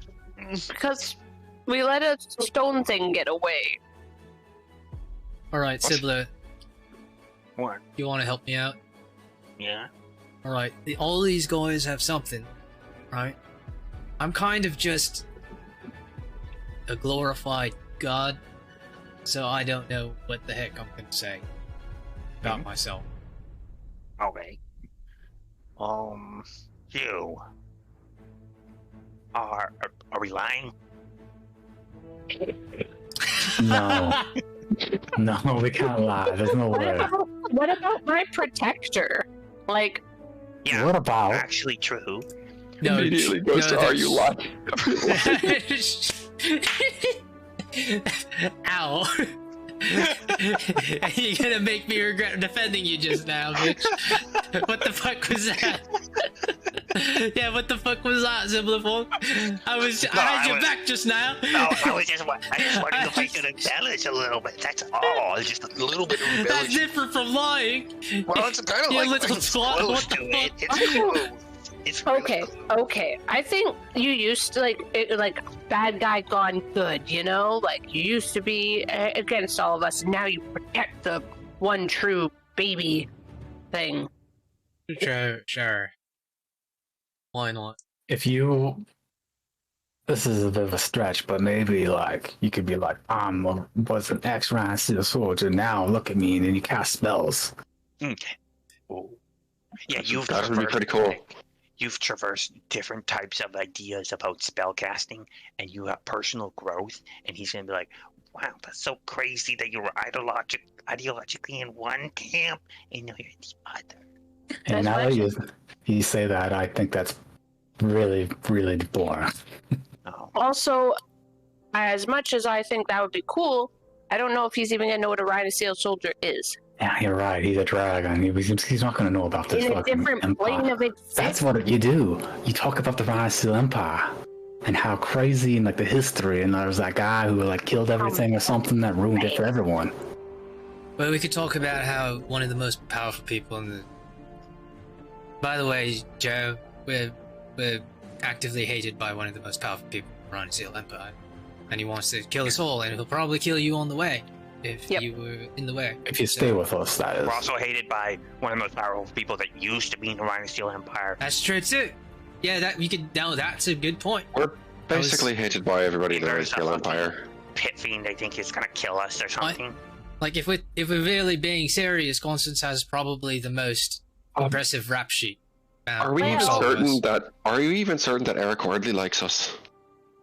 we let a stone thing get away. Alright, Sibbler, What? you want to help me out? Yeah? Alright, all these guys have something, right? I'm kind of just a glorified god, so I don't know what the heck I'm gonna say about myself. Okay. You. Are we lying? No. No, we can't lie. There's no way. What about my protector? Like, Yeah. What about? Actually true. No, Immediately goes to, are you lying? Ow. You're gonna make me regret defending you just now, bitch. What the fuck was that? Yeah, what the fuck was that, Zimblefong? I had your back just now. No, I just wanted if I could embellish a little bit. That's all. Just a little bit of That's embellishment. different from lying. Well, it's kind of You like little it's twat, close what the to fuck? it. It's close. It's really close. okay. I think you used to like bad guy gone good, you know? Like you used to be against all of us, and now you protect the one true baby thing. Sure. Why not? If you, this is a bit of a stretch, but maybe like you could be like, was an ex-Ryan Steel soldier. Now look at me, and then you cast spells. Oh. Yeah, you've That would be traversed, pretty cool. You've traversed different types of ideas about spellcasting, and you have personal growth. And he's gonna be like, "Wow, that's so crazy that you were ideologically in one camp, and now you're in the other." And now that you say that, I think that's really, really boring. Oh, Also, as much as I think that would be cool, I don't know if he's even gonna know what a Rhino Steel soldier is. Yeah, you're right. He's a dragon. He's not going to know about this In a fucking different empire. plane of existence. That's what you do. You talk about the Rhino Steel Empire and how crazy and like the history, and there was that guy who like killed everything or something that ruined it for everyone. Well, we could talk about how one of the most powerful people in the... By the way, Joe, we're actively hated by one of the most powerful people in the Rhino Steel Empire. And he wants to kill us all, and he'll probably kill you on the way. If you were in the way. If you stay with us, that is. we're also hated by one of the most powerful people that used to be in the Rhino Steel Empire. That's true too. Yeah, that's a good point. We're basically hated by everybody in the There's Steel that Empire. Pit fiend, they think is gonna kill us or something. Like if we're really being serious, Constance has probably the most impressive rap sheet. Are we even Well- certain that? Are you even certain that Eric Wardley likes us?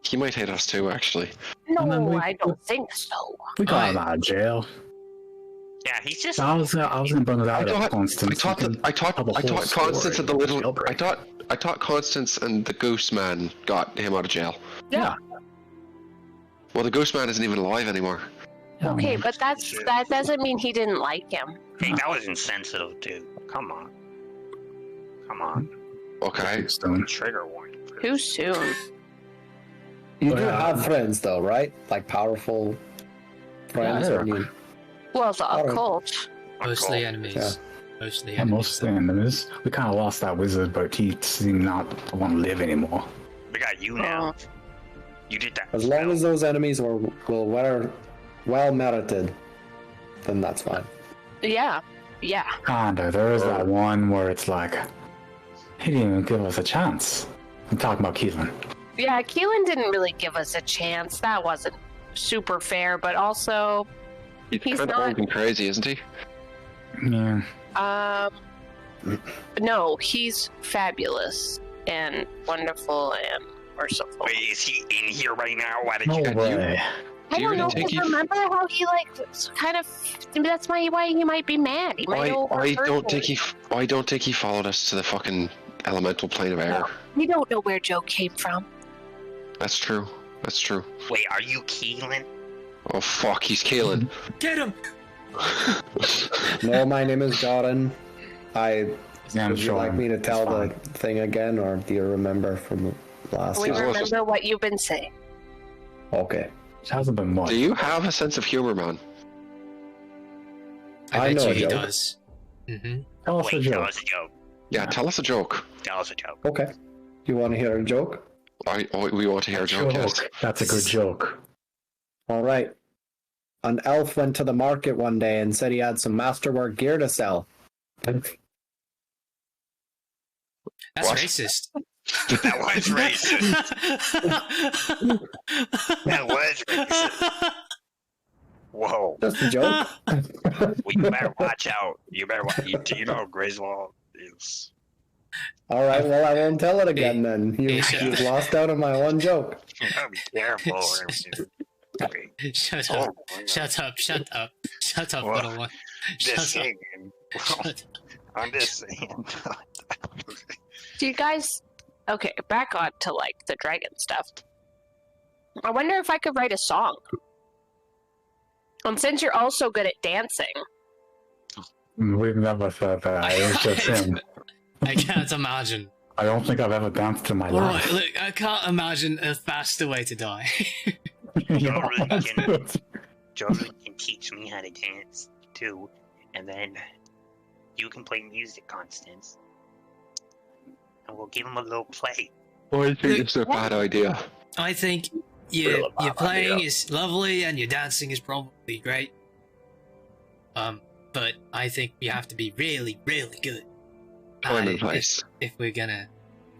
He might hate us too, actually. No, then we- I don't think so. We got him out of jail. Yeah, he's just. I was gonna bring it out of Constance. I thought Constance and the little. I thought Constance and the Goose Man got him out of jail. Yeah. Well, the Goose Man isn't even alive anymore. Okay, but that doesn't mean he didn't like him. Hey, that was insensitive, dude. Come on. Okay. Trigger warning. Too soon. You Oh, do yeah. have friends, though, right? Like powerful friends. Yeah, or you... Well, the Alright. occult. Mostly enemies. Yeah. Mostly Yeah, enemies. most enemies. We kind of lost that wizard, but he seemed not to want to live anymore. We got you now. You did that. As long as those enemies were well merited, then that's fine. Yeah. Kinda. There is that one where it's like, he didn't even give us a chance. I'm talking about Keelan. Yeah, Keelan didn't really give us a chance. That wasn't super fair, but also, He's He's kind of not- old and crazy, isn't he? Yeah. no, he's fabulous and wonderful and merciful. Wait, is he in here right now? Why did No you? way. I Do you don't know, really think 'cause he- remember how he kind of, that's why he might be mad. He might I don't think he followed us to the fucking elemental plane of air. We don't know where Joe came from. That's true. That's true. Wait, are you Keelan? Oh fuck, he's Keelan. Get him! No, my name is Jordan. Would you sure. like me to It's tell the fine. thing again, or do you remember from last We time? remember what you've been saying. Okay. It hasn't been much. Do you have a sense of humor, man? I bet know you a he joke. does. Mm-hmm. Tell us a Wait, tell joke. us a joke. Yeah, tell us a joke. Tell us a joke. Okay. You want to hear a joke? We want to hear a joke, yes. That's a good joke. All right. An elf went to the market one day and said he had some masterwork gear to sell. That's What? racist. That was racist. That was racist. Whoa. Just a joke. Well, you better watch out. You better watch. You know Griswold is. All right, well, I won't tell it again then. You've lost out on my one joke. You gotta be careful. Shut Oh, up. Shut up. Shut up. Shut up, What? little one. Just Shut up. saying. Shut I'm just saying. Do you guys? Okay, back on to like the dragon stuff. I wonder if I could write a song. And since you're also good at dancing, We've never said that. It was just him. I can't imagine. I don't think I've ever danced in my Alright, life. look, I can't imagine a faster way to die. Jordan can teach me how to dance too, and then you can play music, Constance, and we'll give him a little play. I think it's a bad idea. I think your playing is lovely and your dancing is probably great. But I think you have to be really, really good. Time at and it place. if we're gonna.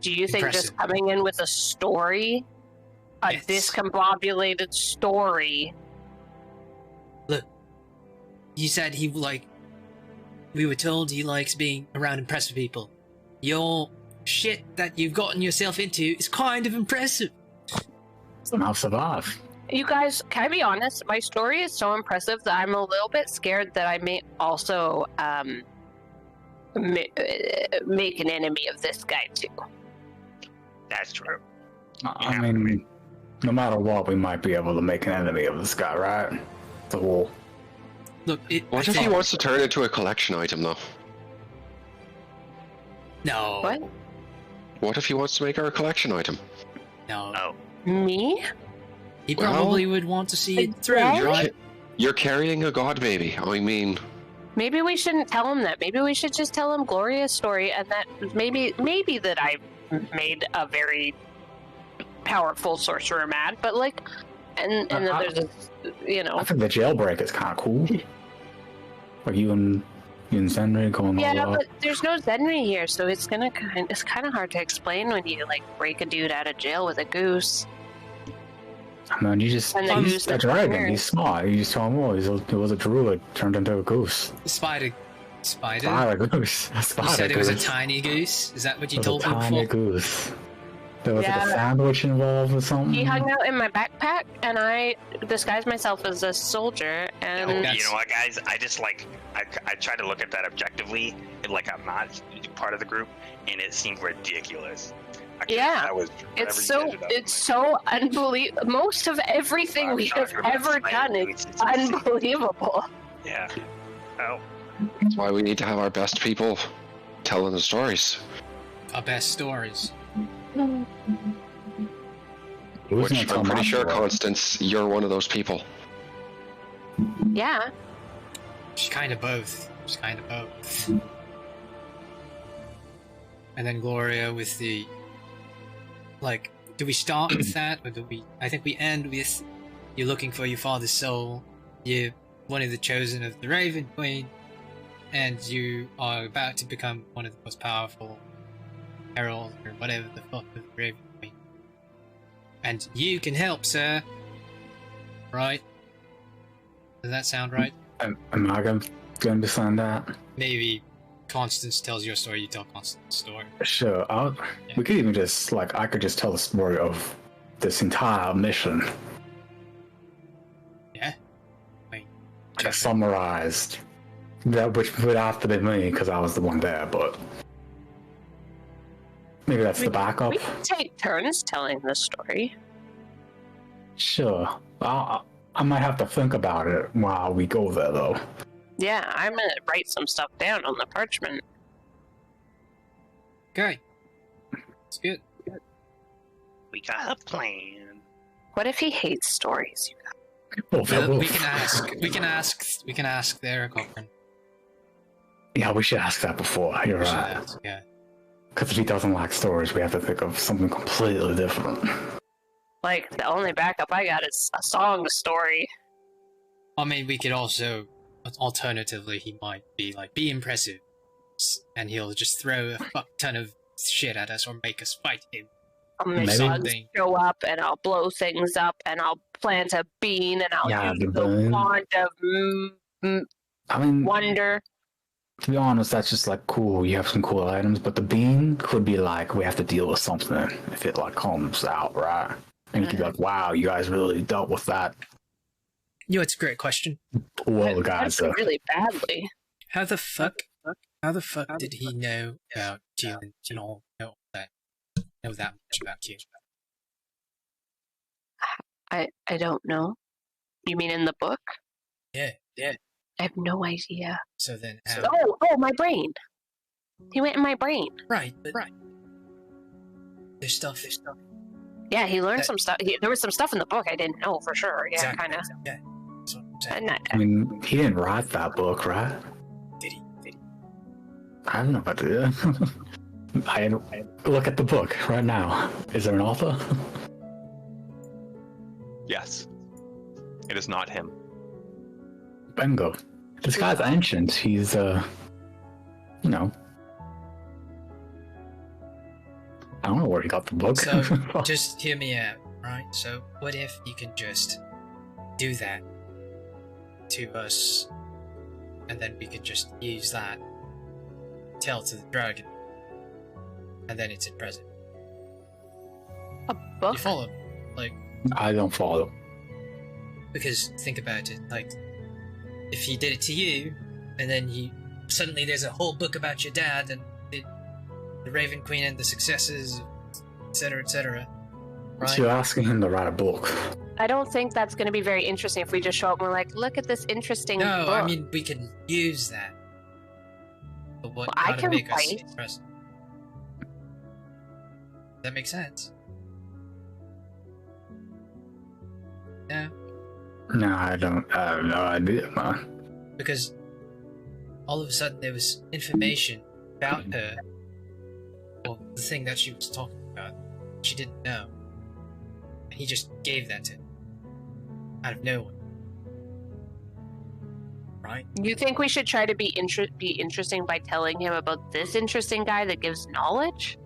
do you think just Impressive. coming in with a story, a Yes. discombobulated story? Look, you said he we were told he likes being around impressive people. Your shit that you've gotten yourself into is kind of impressive. Somehow survive. You guys, can I be honest? My story is so impressive that I'm a little bit scared that I may also make an enemy of this guy too. That's true. I mean, no matter what, we might be able to make an enemy of this guy, right? The whole. Look, What if he wants to turn it into a collection item, though? No. What? What if he wants to make her a collection item? No. Oh, Me? He Well, probably would want to see it through, Exactly. right? You're carrying a god baby. I mean, Maybe we shouldn't tell him that. Maybe we should just tell him Gloria's story, and that maybe that I made a very powerful sorcerer mad, but like, and then there's a, I think the jailbreak is kind of cool. Like you and Zenry going all yeah, up. but there's no Zenry here, so it's kind of hard to explain when you like break a dude out of jail with a goose. I mean, you just And then he's use a the dragon. fire. He's smart. You just tell him, oh, he was a druid turned into a goose. Spider. Spider goose. A You spider said it was a goose. tiny goose? Is that what you It was told a me tiny before? goose. There was like Yeah. a sandwich involved or something. He hung out in my backpack, and I disguised myself as a soldier, and you know what, guys? I just like I try to look at that objectively, and like I'm not part of the group, and it seemed ridiculous. Yeah. that was it's whatever you so guys are it's so unbelievable. Most of everything we have ever done is unbelievable. Yeah. Oh, that's why we need to have our best people telling the stories. Our best stories. Who's Which gonna tell I'm pretty my sure, story? Constance, you're one of those people. Yeah. She's kind of both. She's kind of both. And then Gloria with the... Like, do we start with that, or do we... I think we end with... You're looking for your father's soul. You're one of the chosen of the Raven Queen. And you are about to become one of the most powerful heralds, or whatever the fuck, of the Raven Queen. And you can help, sir. Right? Does that sound right? Am I going to be saying that? Maybe Constance tells your story, you tell Constance's story. Sure. We could even just, like, I could just tell the story of this entire mission. Yeah? Wait. Just summarized. That which would have to be me, because I was the one there, but... Maybe that's the backup. We can take turns telling the story. Sure. I might have to think about it while we go there, though. Yeah, I'm gonna write some stuff down on the parchment. Okay. It's good. We got a plan. What if he hates stories? Well, we can ask their girlfriend. Yeah, we should ask that before. You're right. Yeah. Because if he doesn't like stories, we have to think of something completely different. Like, the only backup I got is a song story. I mean, we could also, alternatively, he might be like, be impressive. And he'll just throw a fuck ton of shit at us or make us fight him. I'll make bugs show up and I'll blow things up and I'll plant a bean and I'll use the wand of wonder. To be honest, that's just like cool. You have some cool items, but the bean could be like, we have to deal with something if it like comes out, right? And you could be like, wow, you guys really dealt with that. You know, it's a great question. Well, guys, really badly. How the fuck did he know about you and all that? Know that much about you? I don't know. You mean in the book? Yeah. I have no idea. So then, oh, my brain. He went in my brain. Right. There's stuff. Yeah, he learned some stuff. There was some stuff in the book I didn't know for sure. Yeah, exactly. kind of. Yeah. I mean, he didn't write that book, right? Did he? I have no idea. I look at the book right now. Is there an author? Yes. It is not him. Bingo. This guy's ancient. He's, I don't know where he got the book. So, just hear me out, right? So, what if you can just do that to us, and then we can just use that, tell to the dragon, and then it's in present. A book? You follow? Like, I don't follow. Because think about it, like, if he did it to you, and then suddenly there's a whole book about your dad and the Raven Queen and the successes, etc., right? So you're asking him to write a book. I don't think that's going to be very interesting if we just show up and we're like, look at this interesting book. No, I mean, we can use that. But what I to can make us write. impressive. That makes sense. Yeah. No, I don't. I have no idea, man. Because all of a sudden there was information about her, or the thing that she was talking about, she didn't know. And he just gave that to her. Out of nowhere. Right? You think we should try to be interesting by telling him about this interesting guy that gives knowledge?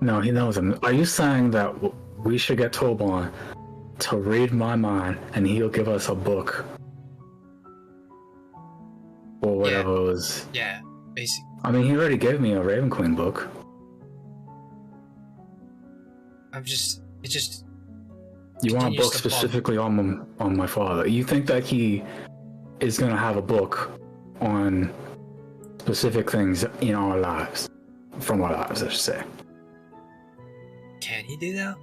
No, he knows him. Are you saying that we should get Tobon to read my mind and he'll give us a book? Or whatever it was. Yeah, basically. I mean, he already gave me a Raven Queen book. You want a book specifically on my father. You think that he is going to have a book on specific things in our lives? From our lives, I should say. Can he do that?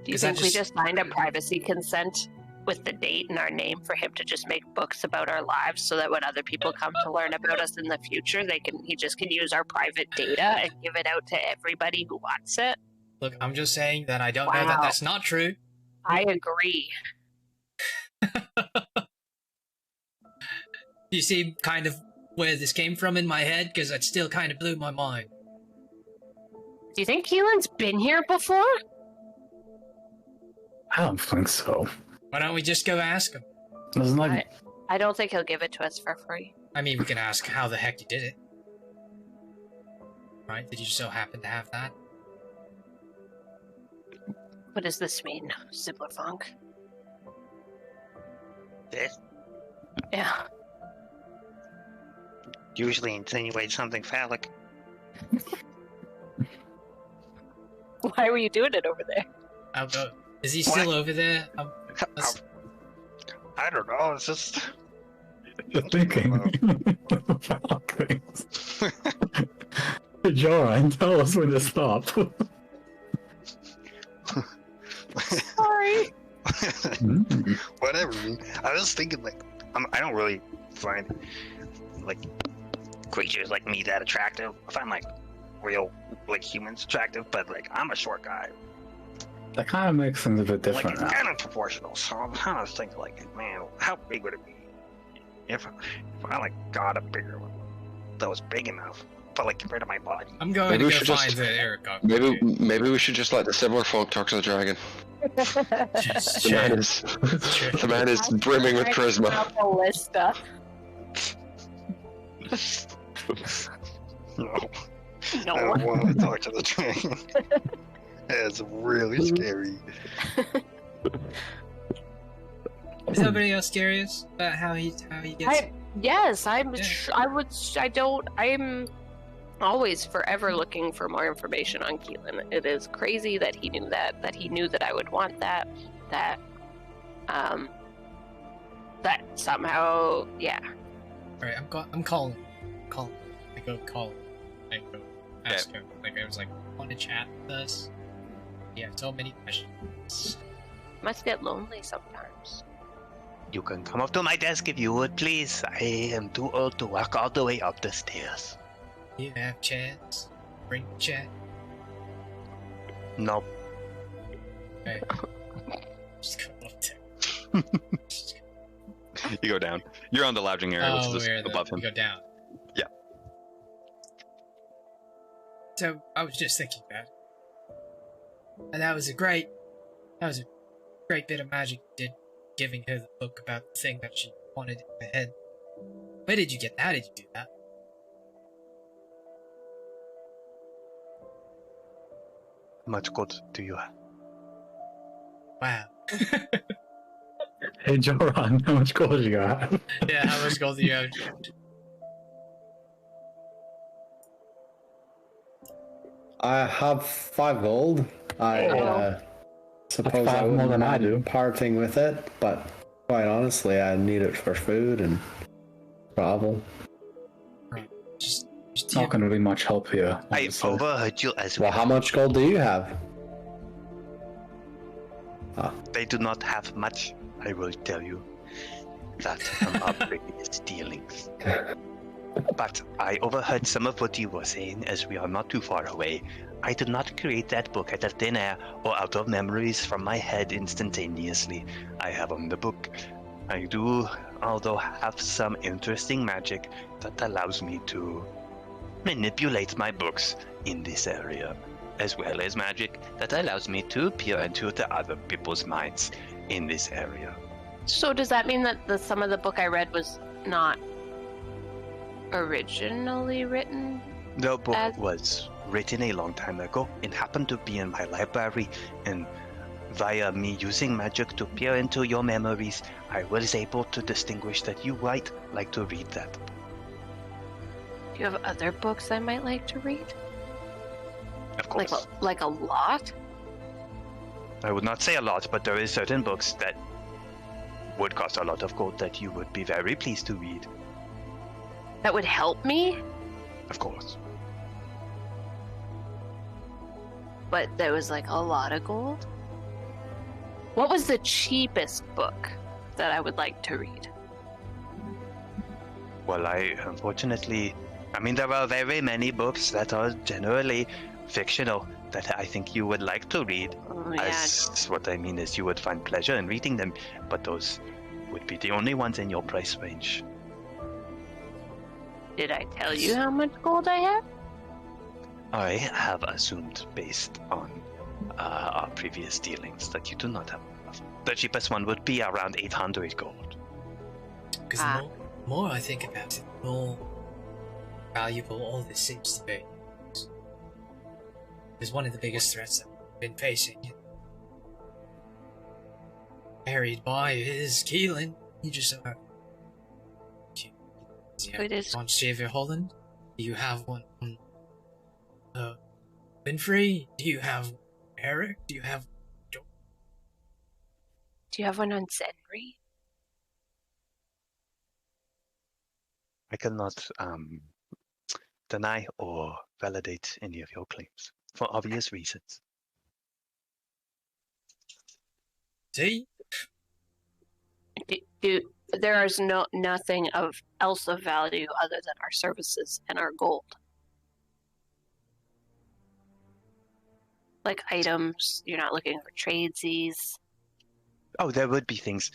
Do you think we just signed a privacy consent with the date and our name for him to just make books about our lives so that when other people come to learn about us in the future, he just can use our private data and give it out to everybody who wants it? Look, I'm just saying that I don't know that that's not true. I agree. You see kind of where this came from in my head? Because it still kind of blew my mind. Do you think Keelan's been here before? I don't think so. Why don't we just go ask him? I don't think he'll give it to us for free. I mean, we can ask how the heck you did it. Right? Did you so happen to have that? What does this mean, Zibblerfunk? This Yeah. usually insinuates something phallic. Why were you doing it over there? Is he still over there? I don't know. It's just You're thinking about things. Joran, tell us when to stop. Sorry. Whatever. I was thinking like I don't really find like creatures like me that attractive. I find like real like humans attractive, but like I'm a short guy. That kind of makes things a bit Like different it's now. kind of proportional. So I'm kind of thinking like, man, how big would it be if I like got a bigger one that was big enough, but like compared to my body? I'm going Maybe we to go should find just- the Erica. Maybe we should just let the similar folk talk to the dragon. Just The check. man is the man is brimming with charisma. Ballista. No, No I don't one. want to talk to the dragon. It's really scary. Is anybody else curious about how he gets? Yes, I'm. Yeah. I'm always forever looking for more information on Keelan. It is crazy that he knew that. That he knew that I would want that. That somehow, yeah. Alright, I'm calling. I go call him. I go ask him. Like I was like, want to chat with us? You have so many questions. Must get lonely sometimes. You can come up to my desk if you would, please. I am too old to walk all the way up the stairs. You have chairs. Bring the chair. Nope. Just go up there. You go down. You're on the lounging area, which is just above him. We go down. Yeah. So I was just thinking that, and that was a great bit of magic you did, giving her the book about the thing that she wanted in her head. Where did you get that? How did you do that? How much gold do you have? Wow. Hey, Joran, how much gold you got? Yeah, how much gold do you have? I have 5 gold. I suppose That's 5 I more wouldn't than I mind do. parting with it, but quite honestly, I need it for food and travel. Just It's not going to be much help here. I honestly. overheard you as Well, well. how much gold do you have? They do not have much, I will tell you. That from our previous dealings. But I overheard some of what you were saying as we are not too far away. I did not create that book out of thin air or out of memories from my head instantaneously. I have on the book. I do, although, have some interesting magic that allows me to manipulate my books in this area, as well as magic that allows me to peer into the other people's minds in this area. So does that mean that some of the book I read was not originally written? The book As- was written a long time ago and happened to be in my library, and via me using magic to peer into your memories, I was able to distinguish that you might like to read that. Do you have other books I might like to read? Of course. Like a lot? I would not say a lot, but there is certain books that would cost a lot of gold that you would be very pleased to read. That would help me? Of course. But there was like a lot of gold? What was the cheapest book that I would like to read? Well, unfortunately, there are very many books that are generally fictional that I think you would like to read. Oh, yeah. As what I mean is you would find pleasure in reading them, but those would be the only ones in your price range. Did I tell you how much gold I have? I have assumed, based on our previous dealings, that you do not have enough. The cheapest one would be around 800 gold. Because the more I think about it, the more valuable all this seems to be. Because one of the biggest threats that we've been facing, carried by, is Keelan. You just so happen. It is- On Xavier Holland? Do you have one on Winfrey? Do you have one on Eric? Do you have Do you have one on Zenry? I cannot deny or validate any of your claims for obvious reasons. See? There is nothing else of value other than our services and our gold. Like items, you're not looking for tradesies. Oh, there would be things.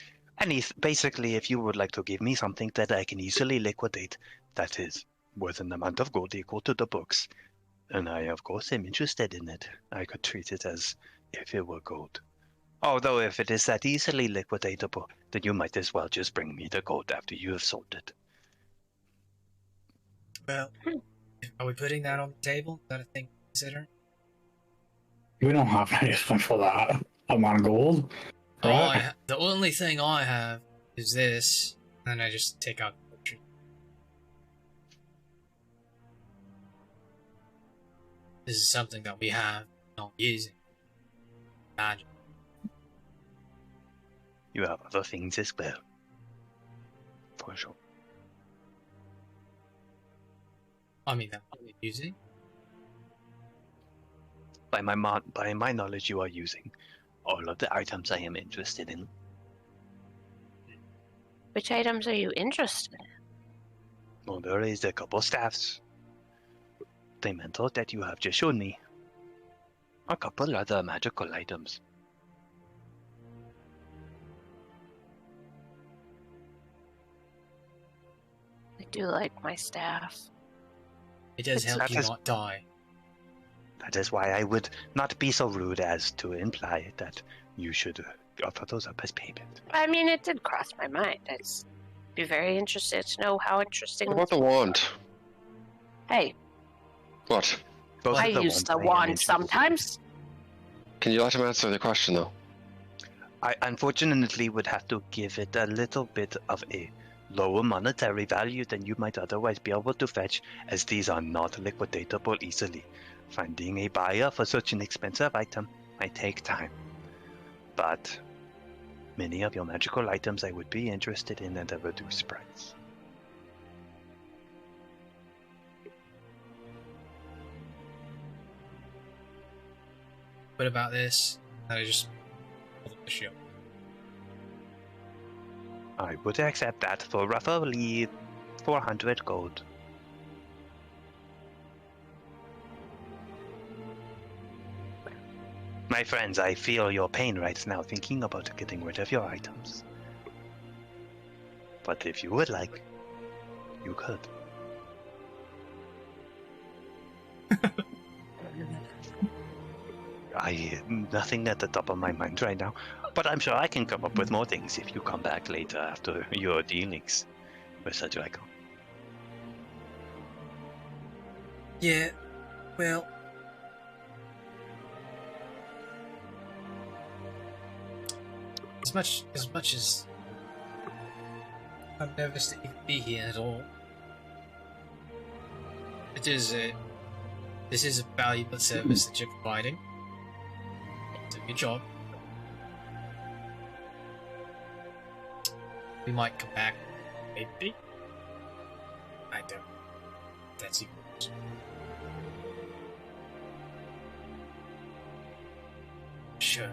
Basically, if you would like to give me something that I can easily liquidate, that is worth an amount of gold equal to the books, and I, of course, am interested in it. I could treat it as if it were gold. Although, if it is that easily liquidatable, then you might as well just bring me the gold after you have sold it. Well, are we putting that on the table? Is that a thing to consider? We don't have any for that amount of gold. Right? The only thing I have is this, and I just take out the poetry. This is something that we have not using. Magic. You have other things as well. For sure. I mean, that we're using. By my knowledge, you are using all of the items I am interested in. Which items are you interested in? Well, there is a couple staffs. The mantle that you have just shown me. A couple other magical items. I do like my staff. It does help That you is- not die. That is why I would not be so rude as to imply that you should offer those up as payment. I mean, it did cross my mind. I'd be very interested to know how interesting. What about the wand? Hey, What? Both I of the use ones the I am wand interested in. sometimes. Can you let him answer the question, though? I unfortunately would have to give it a little bit of a lower monetary value than you might otherwise be able to fetch, as these are not liquidatable easily. Finding a buyer for such an expensive item might take time. But many of your magical items I would be interested in at a reduced price. What about this? And I just hold up the shield. I would accept that for roughly 400 gold. My friends, I feel your pain right now thinking about getting rid of your items. But if you would like, you could. Nothing at the top of my mind right now, but I'm sure I can come up with more things if you come back later after your dealings with the dragon. Yeah, well... As much as I'm nervous to even be here at all, this is a valuable service that you're providing. It's a good job. We might come back, maybe. I don't. That's even worse. Sure.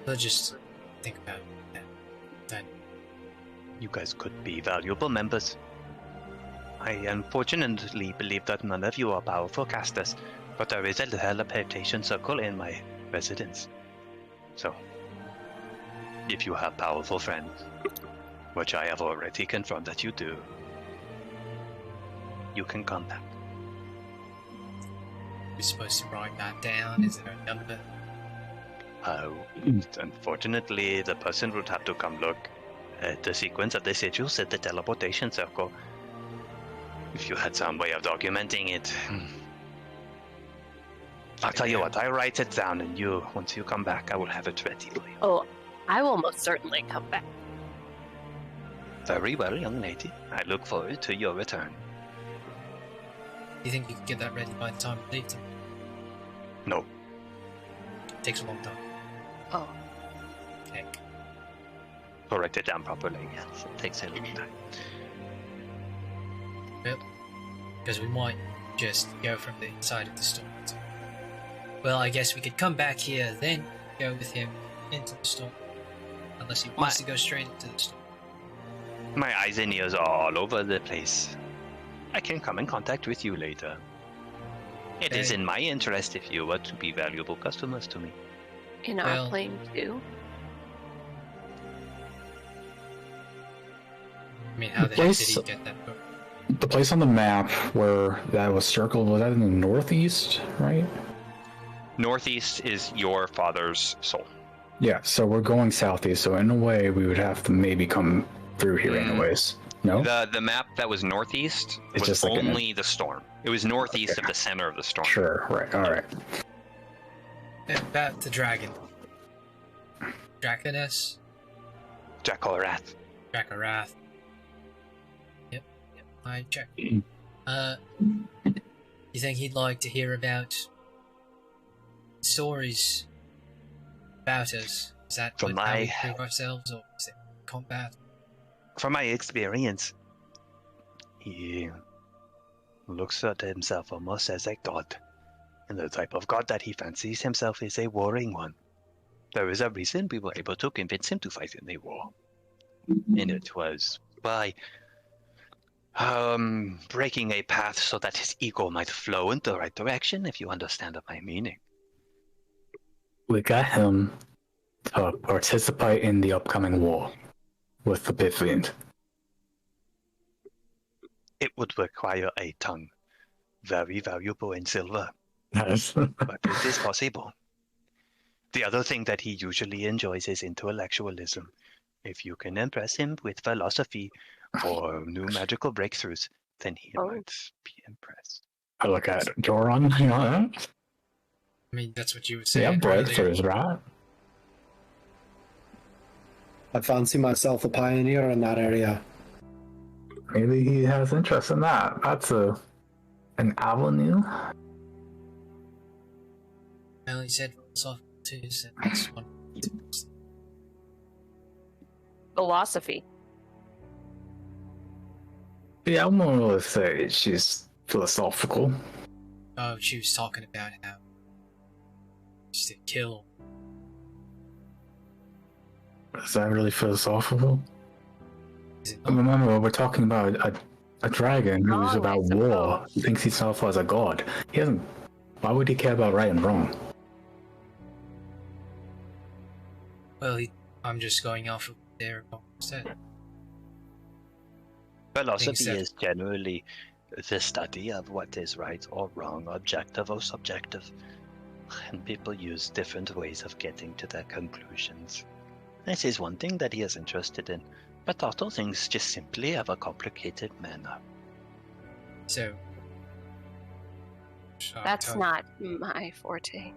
We'll just think about that. Then. You guys could be valuable members. I unfortunately believe that none of you are powerful casters, but there is a teleportation circle in my residence. So, if you have powerful friends, which I have already confirmed that you do, you can contact. We're supposed to write that down. Is there a number? Unfortunately, the person would have to come look at the sequence of the sigils at the teleportation circle. If you had some way of documenting it. I'll tell you what, I write it down, and once you come back, I will have it ready for you. Oh, I will most certainly come back. Very well, young lady. I look forward to your return. Do you think you can get that ready by the time we leave? No. It takes a long time. Oh, Okay. To write it down properly, yes. It takes a long time. Because we might just go from the inside of the storm. Well, I guess we could come back here, then go with him into the storm. Unless he wants to go straight into the storm. My eyes and ears are all over the place. I can come in contact with you later. It is in my interest if you were to be valuable customers to me. In our plane, too? I mean, how the heck did he get that book? The place on the map where that was circled, was that in the northeast, right? Northeast is your father's soul. Yeah, so we're going southeast, so in a way we would have to maybe come through here anyways. No? The map that was northeast It's was just like only the storm. It was northeast of the center of the storm. Sure, right, alright. About the dragon. Draconess? Jack-o'-rat. Dracorath. Yep, I check. You think he'd like to hear about stories about us? Is that From how we my- prove ourselves, or is it combat? From my experience, he looks at himself almost as a god. And the type of god that he fancies himself is a warring one. There is a reason we were able to convince him to fight in a war. And it was by breaking a path so that his ego might flow in the right direction, if you understand my meaning. We got him to participate in the upcoming war with the Bitfiend. It would require a tongue, very valuable in silver, Yes. but it is possible. The other thing that he usually enjoys is intellectualism. If you can impress him with philosophy or new magical breakthroughs, then he might be impressed. I look at Doron, you know that? I mean, that's what you would say. Yeah, earlier. breakthroughs, right? I fancy myself a pioneer in that area. Maybe he has interest in that. That's an avenue. Well, he said philosophical too, so that's one. Philosophy. Yeah, I'm more to say she's philosophical. Oh, she was talking about how just to kill. Is that really philosophical? Is it And not? remember, we're talking about a dragon who's Oh, about I war. suppose. He thinks himself as a god. He doesn't. Why would he care about right and wrong? Well, I'm just going off of what their said. Philosophy so. is generally the study of what is right or wrong, objective or subjective. And people use different ways of getting to their conclusions. This is one thing that he is interested in, but other things just simply have a complicated manner. So. That's not my forte.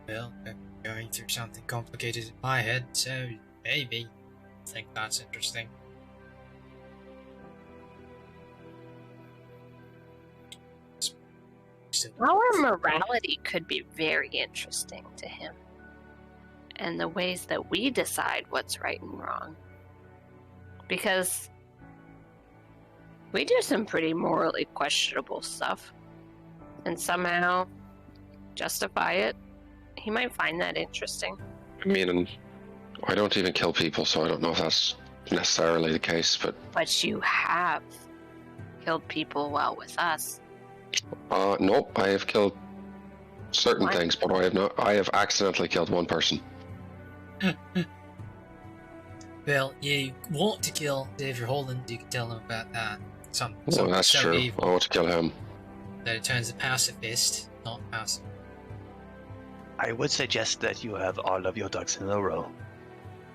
Well, I'm going through something complicated in my head, so maybe I think that's interesting. Still, Our morality could be very interesting to him. And the ways that we decide what's right and wrong. Because we do some pretty morally questionable stuff. And somehow justify it. He might find that interesting. I mean, I don't even kill people, so I don't know if that's necessarily the case, but But you have killed people while with us. nope, I have killed certain What? things, but I have accidentally killed one person. well, you want to kill David Holland, you can tell him about that. Oh, Something that's so true. evil I want to kill him. that it turns a pacifist, not passive. I would suggest that you have all of your ducks in a row.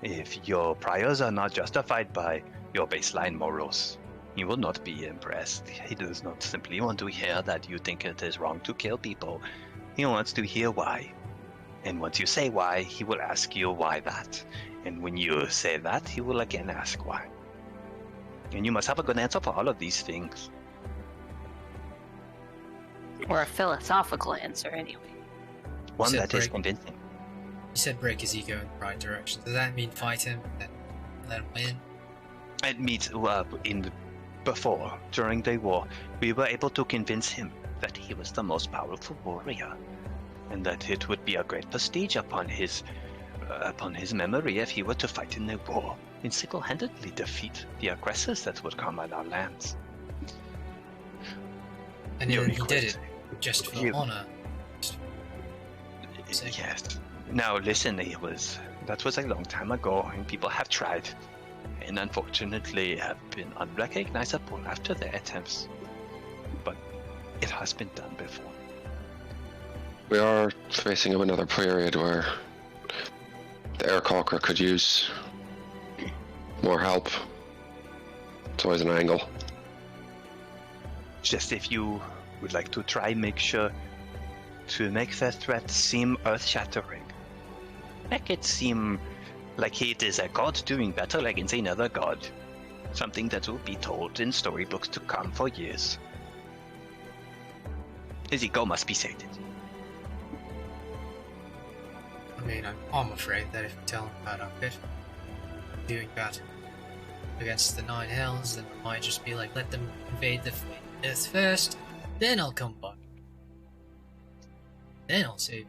If your priors are not justified by your baseline morals, he will not be impressed. He does not simply want to hear that you think it is wrong to kill people. He wants to hear why. And once you say why, he will ask you why that. And when you say that, he will again ask why. And you must have a good answer for all of these things. Or a philosophical answer, anyway. One Said that is break. convincing. You said break his ego in the right direction. Does that mean fight him and let him win? It means before, during the war, we were able to convince him that he was the most powerful warrior, and that it would be a great prestige upon his memory if he were to fight in the war and single-handedly defeat the aggressors that would come on our lands. And he did it just for honor. Yes. Now listen, that was a long time ago, and people have tried, and unfortunately have been unrecognizable after their attempts. But it has been done before. We are facing another period where the Aircaulker could use more help. It's always an angle. Just if you would like to try, make sure to make the threat seem earth-shattering. Make it seem like it is a god doing battle against another god. Something that will be told in storybooks to come for years. His ego must be sated. I mean, I'm afraid that if we tell him about our pit doing battle against the Nine Hells, then it might just be like, let them invade the Earth first, then I'll come back. Then I'll save.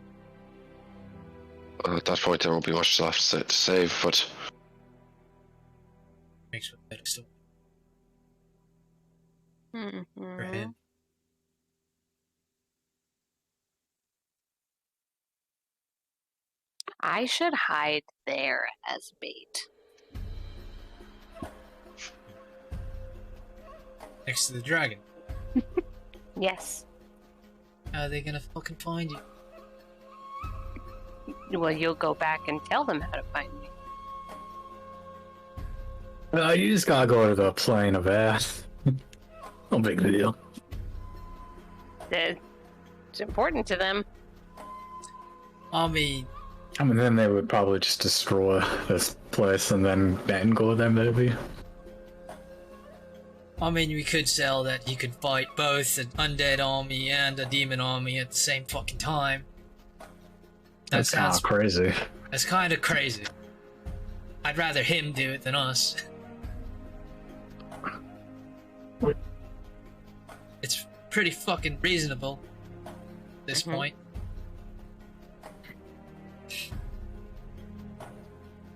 At that point, there won't be much left to save, but Makes for a better story for Mm-hmm. him. I should hide there as bait. Next to the dragon. Yes. How are they gonna fucking find you? Well, you'll go back and tell them how to find me. You just gotta go to the plane of air. No big deal. It's important to them. I mean, Then they would probably just destroy this place and then go there, maybe. we could sell that you could fight both an undead army and a demon army at the same fucking time. That's kind of crazy. That's kind of crazy. I'd rather him do it than us. It's pretty fucking reasonable at this point.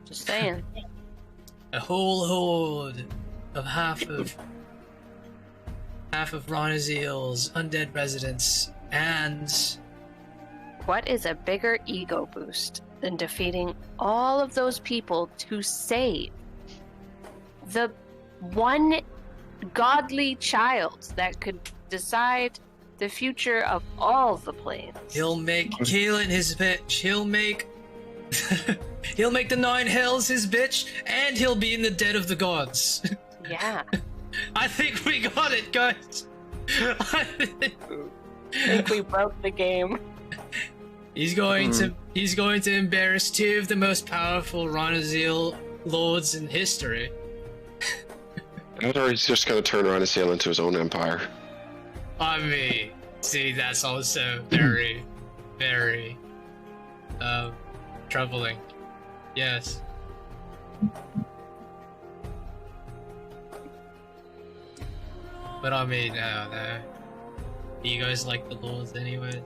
Just saying. A whole horde of half of Ronazil's undead residents, and What is a bigger ego boost than defeating all of those people to save the one godly child that could decide the future of all the planes? he'll make Keelan his bitch. He'll make he'll make the Nine Hells his bitch, and he'll be in the dead of the gods. Yeah. I think we got it, guys. I think we broke the game. He's going to embarrass two of the most powerful Ronazil lords in history. or he's just gonna turn around and sail into his own empire. I mean, see, that's also very, very troubling. Yes. But I mean, I don't know. Do you guys like the lords anyway?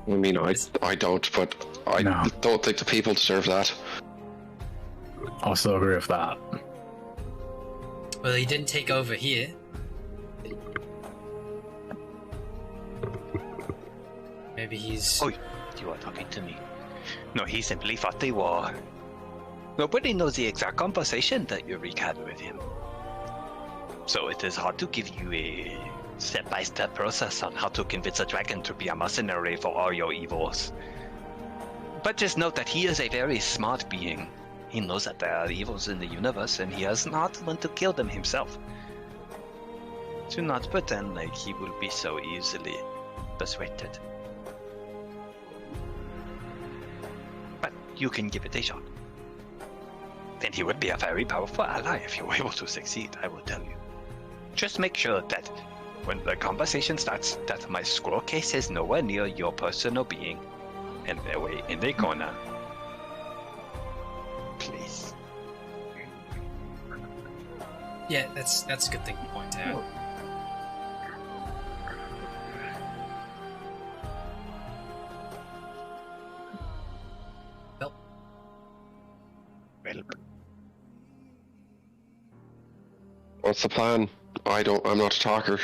I mean, I don't, but I don't think the people deserve that. Also agree with that. Well, he didn't take over here. Maybe he's... Oh, you are talking to me. No, he simply fought the war. Nobody knows the exact conversation that Eureka had with him. So it is hard to give you a step-by-step process on how to convince a dragon to be a mercenary for all your evils. But just note that he is a very smart being. He knows that there are evils in the universe, and he has not learned to kill them himself. Do not pretend like he will be so easily persuaded. But you can give it a shot. And he would be a very powerful ally if you were able to succeed, I will tell you. Just make sure that when the conversation starts, that my scroll case is nowhere near your personal being, and away in the corner. Please. Yeah, that's a good thing to point out. Well, What's the plan? I'm not a talker.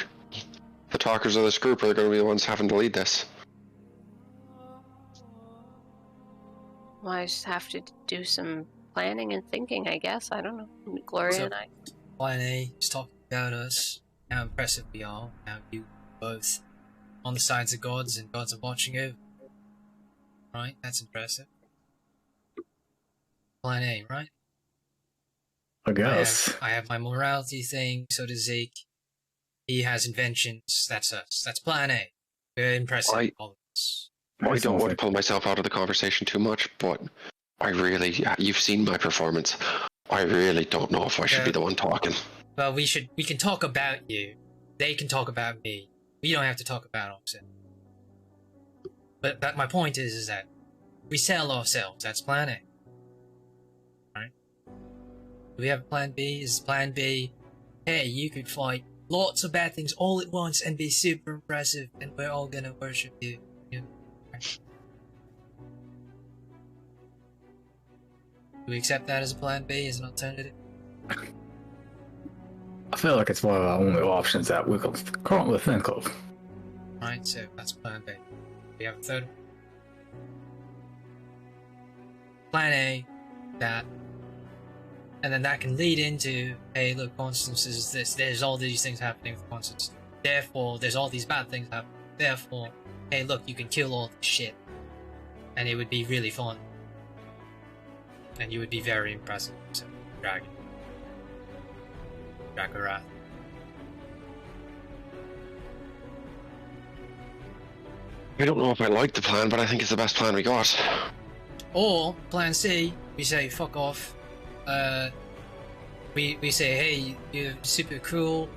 The talkers of this group are going to be the ones having to lead this. Well, I just have to do some planning and thinking, I guess. I don't know. Gloria So- and I. Plan A is talking about us, how impressive we are, how you both on the sides of gods and gods are watching over. Right? That's impressive. Plan A, right? I guess. I have my morality thing, so does Zeke. He has inventions, that's us. That's plan A. We're impressive, all of us. I don't want to pull myself out of the conversation too much, but you've seen my performance. I really don't know if I should be the one talking. Well, we can talk about you. They can talk about me. We don't have to talk about ourselves. But my point is that we sell ourselves. That's plan A. Right? Do we have a plan B? Is plan B, hey, you could fight lots of bad things all at once and be super impressive, and we're all gonna worship you. Right? Do we accept that as a plan B, as an alternative? I feel like it's one of our only options that we can currently think of. Right, so that's plan B. We have a third one. Plan A, that. And then that can lead into, hey, look, Constance is this. There's all these things happening with Constance. Therefore, there's all these bad things happening. Therefore, hey, look, you can kill all this shit. And it would be really fun. And you would be very impressive. So, Dragon. Dragorath. I don't know if I like the plan, but I think it's the best plan we got. Or, plan C, we say, fuck off. We say, hey, you're super cool.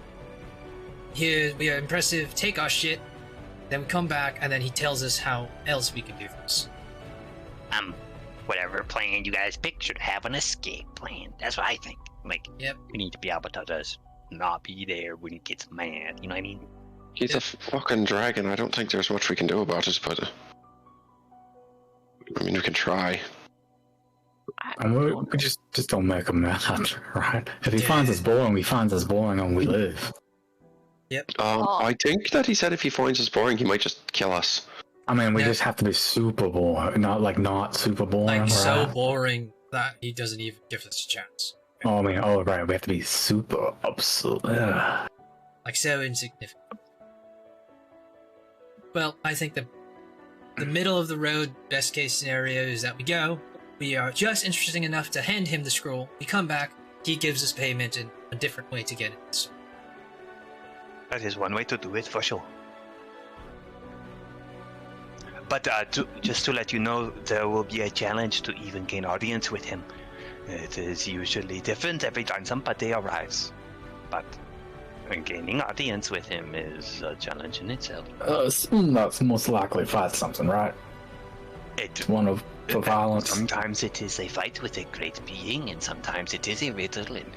Here, we are impressive. Take our shit. Then we come back, and then he tells us how else we can do this. Whatever plan you guys pick should have an escape plan. That's what I think. Like, Yep. we need to be able to just not be there when he gets mad. You know what I mean? He's a fucking dragon. I don't think there's much we can do about it, but I mean, we can try. And we just don't make him mad, right? If he finds us boring, we find us boring and we live. Yep. I think that he said if he finds us boring, he might just kill us. I mean, we Yeah. just have to be super boring, not super boring. Like, so right? boring that he doesn't even give us a chance. Oh, I mean, right, we have to be super absolute. Like, so insignificant. Well, I think the middle of the road best case scenario is that we are just interesting enough to hand him the scroll, we come back, he gives us payment in a different way to get it. That is one way to do it for sure. But just to let you know, there will be a challenge to even gain audience with him. It is usually different every time somebody arrives. But gaining audience with him is a challenge in itself. That's most likely fight something, right? It, One of for violence. Sometimes it is a fight with a great being, and sometimes it is a riddle, and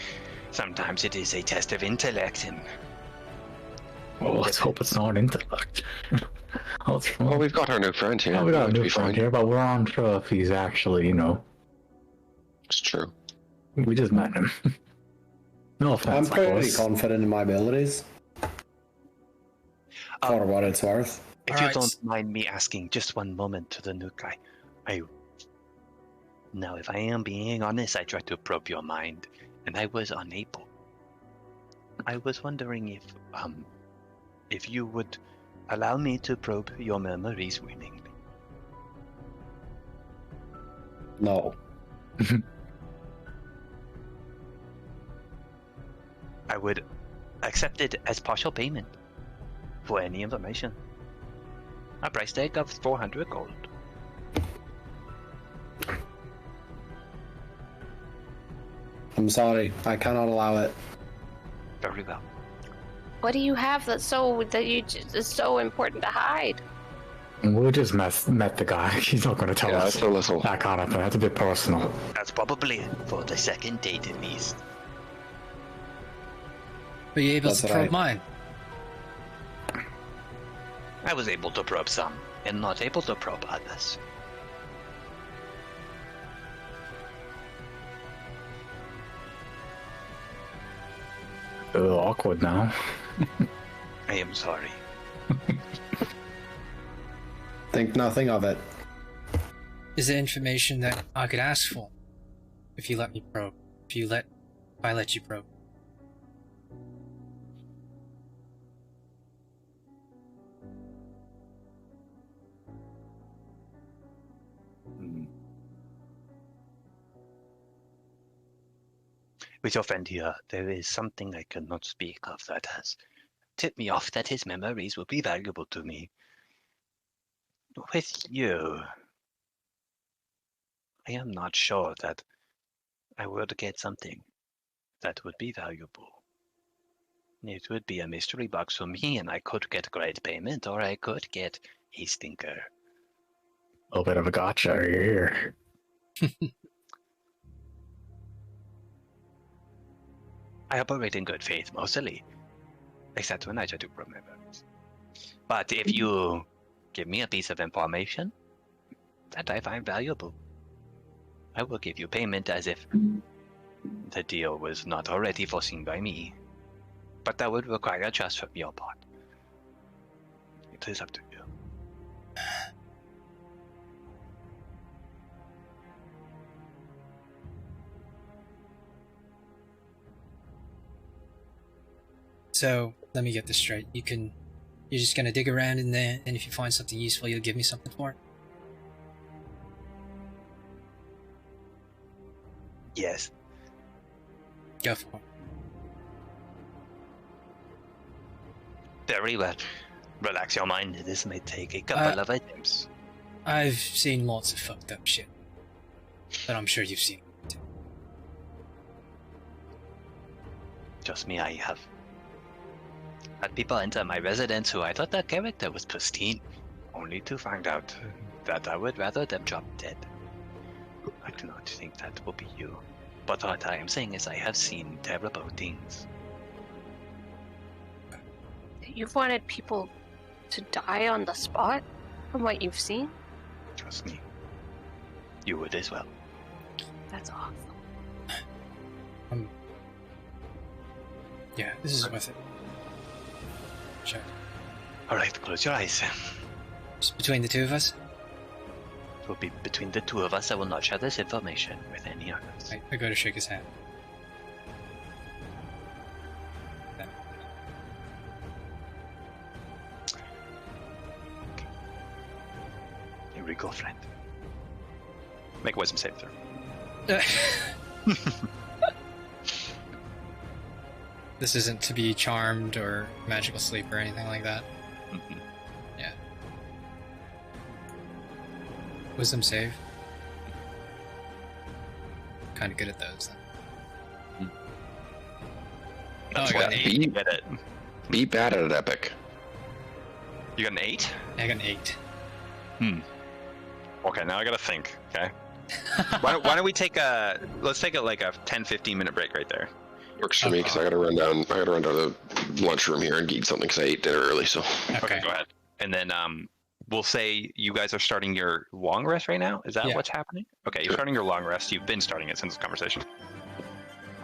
sometimes it is a test of intellect, and Well, let's hope it's not intellect. Well, we've got our new friend here. Oh, we got a It'll new be friend fine. here, but we're unsure if he's actually, It's true. we just met him. No I'm offense, of pretty course. confident in my abilities. For what it's worth. if Alright. you don't mind me asking just one moment to the new guy, Now, if I am being honest, I tried to probe your mind, and I was unable. I was wondering if you would allow me to probe your memories willingly. No. I would accept it as partial payment for any information. A price tag of 400 gold. I'm sorry. I cannot allow it. Very well. What do you have that's so important to hide? We just met the guy. He's not going to tell Yeah, us it's a little. that kind of thing. That's a bit personal. That's probably for the second date at least. Were you able That's to what probe I- mine? I was able to probe some, and not able to probe others. A little awkward now. I am sorry. Think nothing of it. Is there information that I could ask for if you let me probe? If I let you probe? With your friend here, there is something I cannot speak of that has tipped me off that his memories will be valuable to me. With you, I am not sure that I would get something that would be valuable. It would be a mystery box for me, and I could get great payment, or I could get a stinker. A little bit of a gotcha here. I operate in good faith mostly, except when I try to remember. But if you give me a piece of information that I find valuable, I will give you payment as if the deal was not already foreseen by me. But that would require trust from your part. It is up to you. So, let me get this straight. You're just gonna dig around in there, and if you find something useful, you'll give me something for it? Yes. Go for it. Very well. Relax your mind. This may take a couple of attempts. I've seen lots of fucked up shit. But I'm sure you've seen it too. Trust me, I have had people enter my residence who I thought their character was pristine, only to find out that I would rather them drop dead. I do not think that will be you. But what I am saying is I have seen terrible things. You've wanted people to die on the spot from what you've seen? Trust me. You would as well. That's awful. Yeah, this is worth it. Sure. Alright, close your eyes. Just between the two of us? It will be between the two of us. I will not share this information with any others. I go to shake his hand. Here we go, friend. Make a wisdom save throw. This isn't to be charmed or magical sleep or anything like that. Mm-hmm. Yeah. Wisdom save. Kind of good at those. Then. Oh, I got an 8. Be, You get it. be bad at it, Epic. You got an 8? I got an 8. Okay, now I gotta think. Okay. why don't we take let's take like a 10-15 minute break right there. Works for me because I gotta run down. I gotta run down to the lunchroom here and eat something because I ate dinner early. So Okay, go ahead. And then we'll say you guys are starting your long rest right now. Is that Yeah. what's happening? Okay, you're Sure. starting your long rest. You've been starting it since the conversation.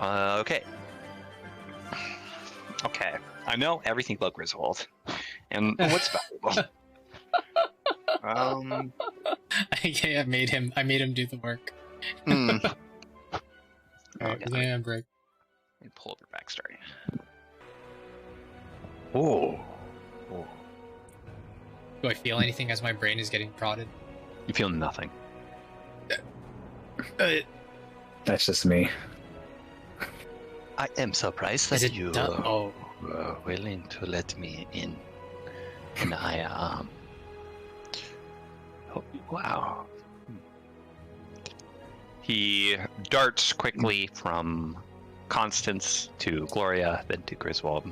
Okay. Okay. I know everything about Griswold, and what's valuable. Yeah, I made him do the work. hmm. Alright, Okay. we're gonna break. Let me pull up your backstory. Do I feel anything as my brain is getting prodded? You feel nothing. That's just me. I am surprised Is that it you done? Oh, were willing to let me in. And I, oh, wow. He darts quickly from Constance to Gloria, then to Griswold.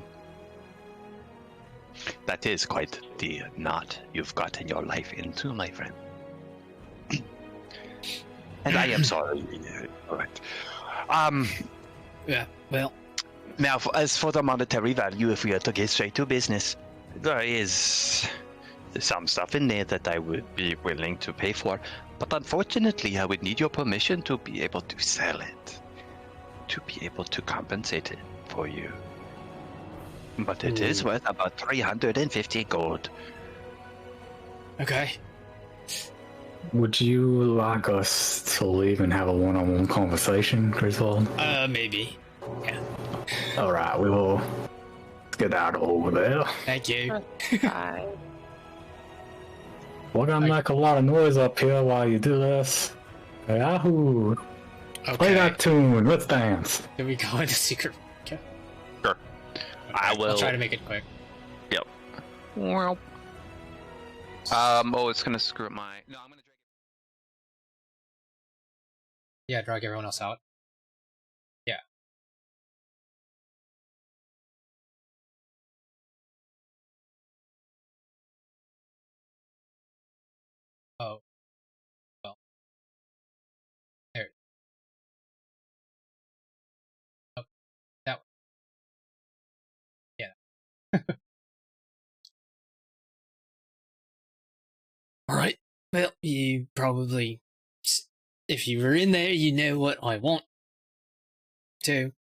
That is quite the knot you've gotten your life into, my friend. And I am sorry. All right. yeah. Well, Now, as for the monetary value, if we are to get straight to business, there is some stuff in there that I would be willing to pay for. But unfortunately, I would need your permission to be able to sell it, to be able to compensate it for you. But it is worth about 350 gold. Okay. Would you like us to leave and have a one-on-one conversation, Griswold? Maybe. Yeah. All right, we will get out over there. Thank you. Bye. We're gonna make a lot of noise up here while you do this. Yahoo! Play Okay. that tune. Let's dance. Can we go into secret? Okay. Sure. Okay, I will. I'll try to make it quick. Yep. Oh, it's gonna screw up my. No, I'm gonna drag Yeah, drag everyone else out. Yeah. Oh. Well. There. Oh, that one. Yeah. All right. Well, you probably, if you were in there, you know what I want to.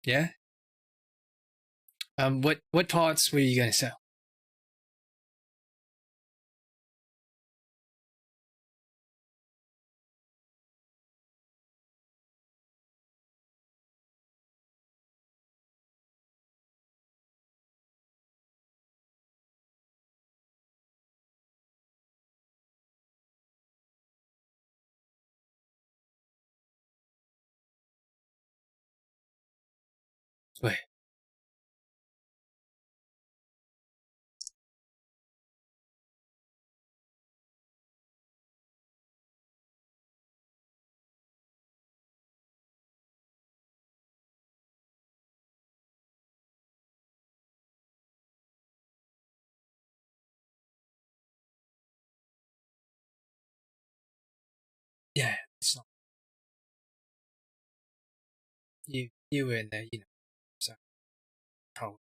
Yeah. What parts were you gonna sell? Wait. Yeah, it's not you were in there, you know. So probably.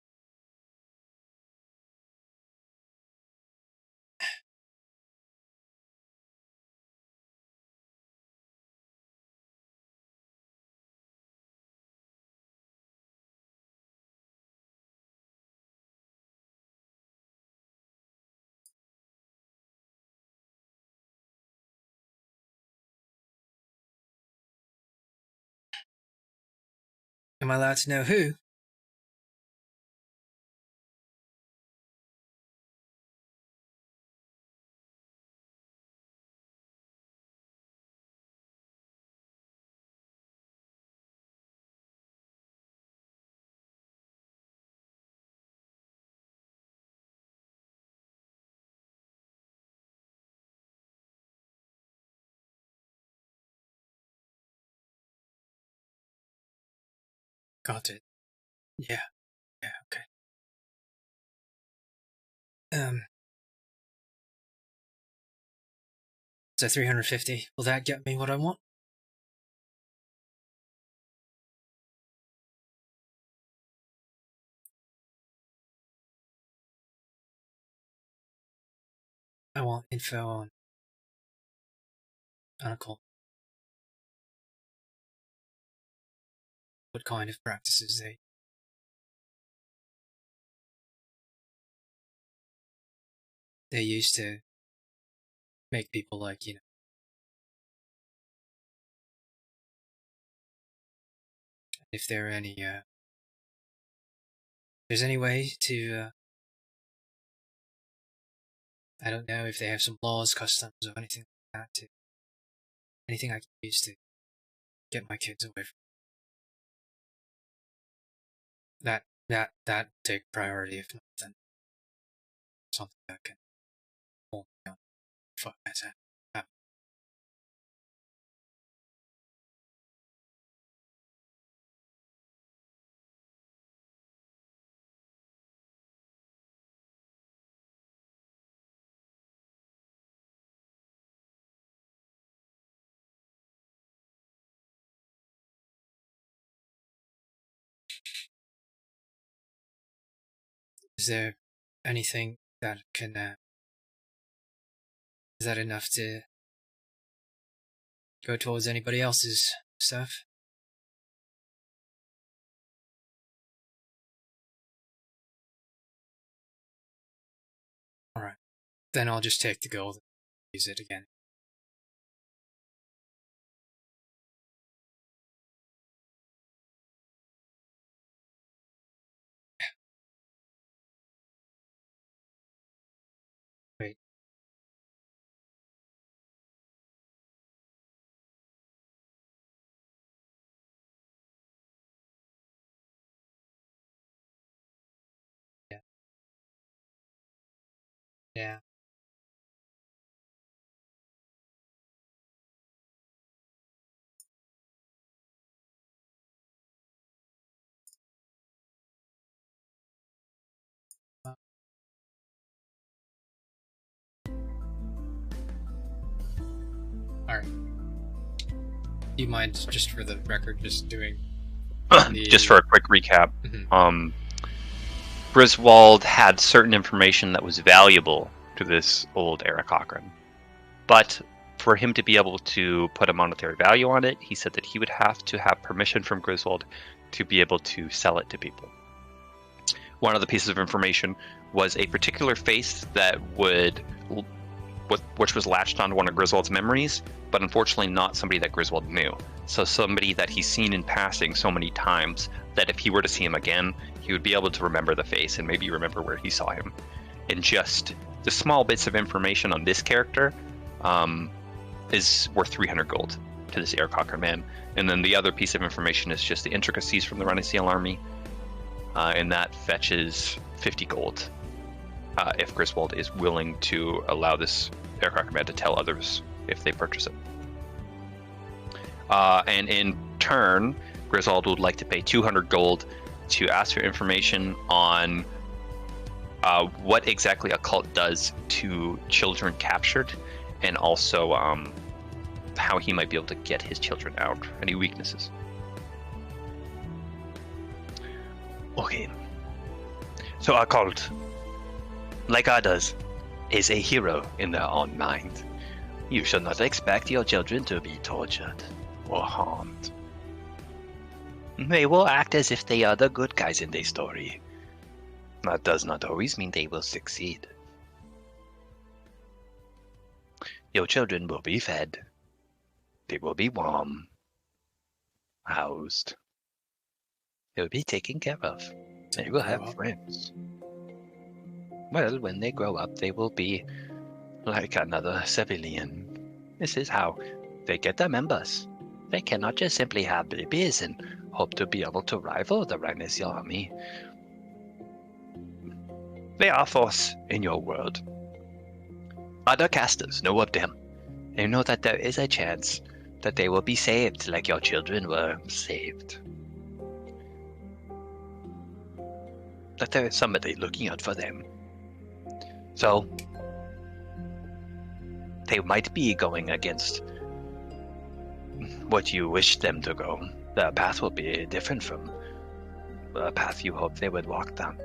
Am I allowed to know who? Got it. Yeah. Yeah. Okay. So 350. Will that get me what I want? I want info on Uncle. What kind of practices they use to make people like, you know. If there are any there's any way to I don't know if they have some laws, customs, or anything like that to anything I can use to get my kids away from that take priority, if not then something that can hold me on. Fuck that. Is there anything that can, is that enough to go towards anybody else's stuff? Alright. Then I'll just take the gold and use it again. Wait. Yeah. Yeah. Alright. Do you mind, just for the record, just doing Just for a quick recap, Mhm. Griswold had certain information that was valuable to this old Eric Cochran, but for him to be able to put a monetary value on it, he said that he would have to have permission from Griswold to be able to sell it to people. One of the pieces of information was a particular face that which was latched onto one of Griswold's memories, but unfortunately not somebody that Griswold knew. So somebody that he's seen in passing so many times that if he were to see him again, he would be able to remember the face and maybe remember where he saw him. And just the small bits of information on this character is worth 300 gold to this Eric Cochran man. And then the other piece of information is just the intricacies from the Renaissance army, and that fetches 50 gold. If Griswold is willing to allow this Eric Cochran man to tell others if they purchase it. And in turn, Griswold would like to pay 200 gold to ask for information on what exactly a cult does to children captured, and also how he might be able to get his children out, any weaknesses. Okay. So our cult, like others, is a hero in their own mind. You should not expect your children to be tortured or harmed. They will act as if they are the good guys in their story. That does not always mean they will succeed. Your children will be fed. They will be warm, housed. They will be taken care of. They will have friends. Well, when they grow up, they will be like another civilian. This is how they get their members. They cannot just simply have babies and hope to be able to rival the Renaissance army. They are a force in your world. Other casters know of them. They know that there is a chance that they will be saved like your children were saved. That there is somebody looking out for them. So, they might be going against what you wish them to go. The path will be different from the path you hope they would walk down.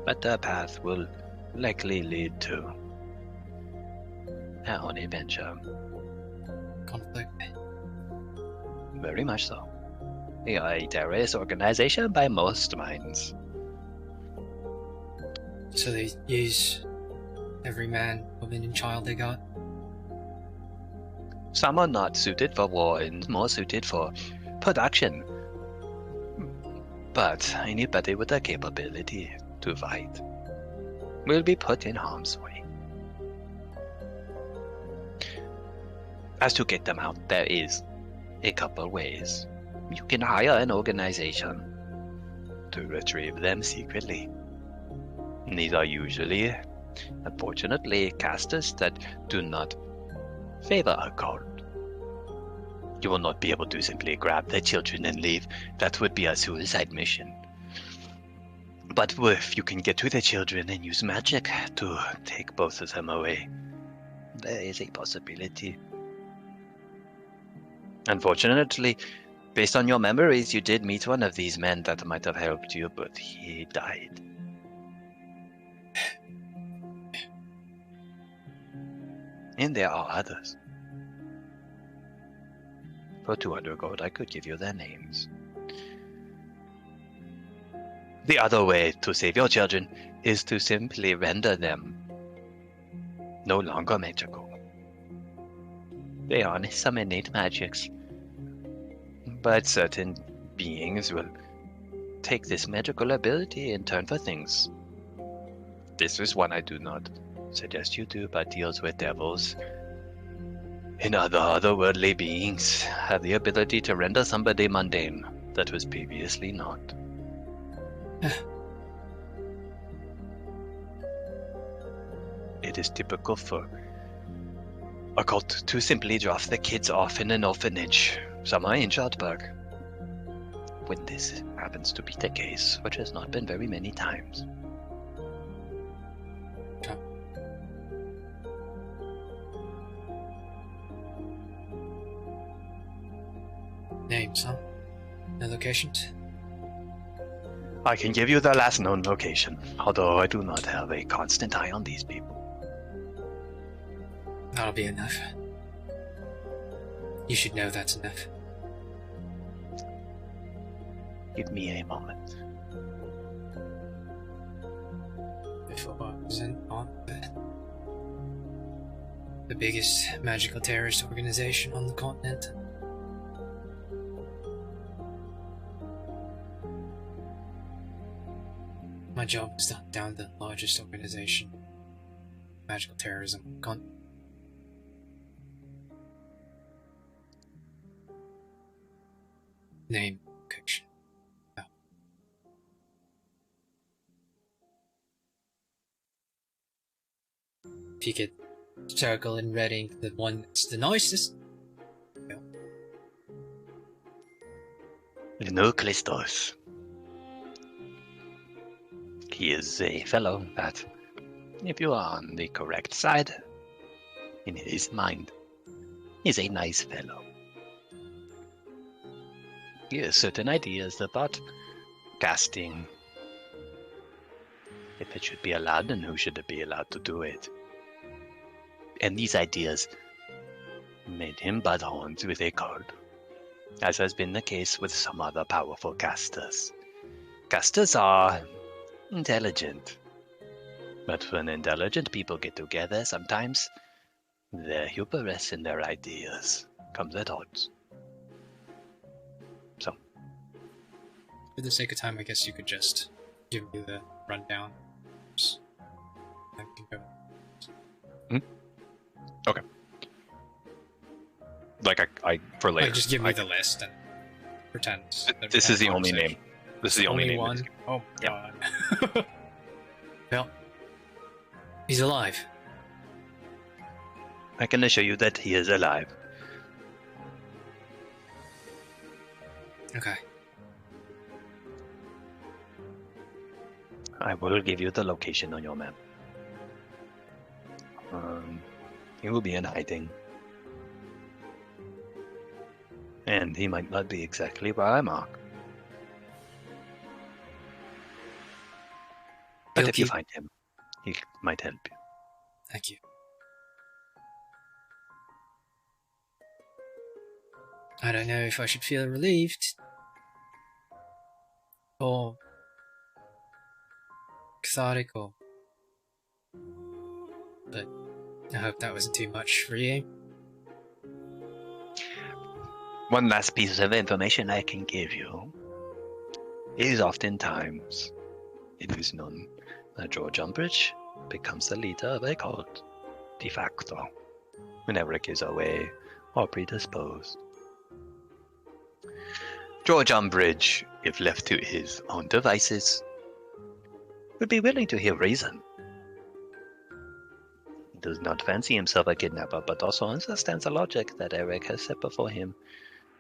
But the path will likely lead to their own adventure. Conflict. Very much so. They are a terrorist organization by most minds. So they use every man, woman, and child they got? Some are not suited for war and more suited for production. But anybody with the capability to fight will be put in harm's way. As to get them out, there is a couple ways. You can hire an organization to retrieve them secretly. These are usually, unfortunately, casters that do not favor a cult. You will not be able to simply grab their children and leave. That would be a suicide mission. But if you can get to the children and use magic to take both of them away, there is a possibility. Unfortunately, based on your memories, you did meet one of these men that might have helped you, but he died. And there are others. For 200 gold, I could give you their names. The other way to save your children is to simply render them no longer magical. They are some innate magics, but certain beings will take this magical ability and turn for things. This is one I do not suggest you do, but deals with devils and otherworldly beings. Have the ability to render somebody mundane that was previously not. It is typical for a cult to simply drop the kids off in an orphanage somewhere in Chartberg. When this happens to be the case, which has not been very many times. Names, huh? No locations? I can give you the last known location, although I do not have a constant eye on these people. That'll be enough. You should know that's enough. Give me a moment. Before I was on the biggest magical terrorist organization on the continent. My job is to hunt down the largest organization, magical terrorism on the continent. Name, location. Oh. If you could circle in red ink the one that's the nicest. No. No Christos. He is a fellow that, if you are on the correct side, in his mind, is a nice fellow. He has certain ideas about casting. If it should be allowed, and who should be allowed to do it. And these ideas made him butt horns with a card, as has been the case with some other powerful casters. Casters are intelligent, but when intelligent people get together, sometimes their hubris and their ideas comes at odds. So, For the sake of time, I guess you could just give me the rundown. I can go. Okay. Like I for later. Like, just give me the list and pretend. that This we is had the a only name. conversation. This is the only name. one. Oh Yep. god. Well, he's alive. I can assure you that he is alive. Okay. I will give you the location on your map. He will be in hiding. And he might not be exactly where I mark. But He'll if you keep- find him, he might help you. Thank you. I don't know if I should feel relieved or cathartic, or but I hope that wasn't too much for you. One last piece of information I can give you is oftentimes it is known that George Umbridge becomes the leader of a cult de facto whenever it is away or predisposed. George Umbridge, if left to his own devices, would be willing to hear reason. He does not fancy himself a kidnapper, but also understands the logic that Eric has set before him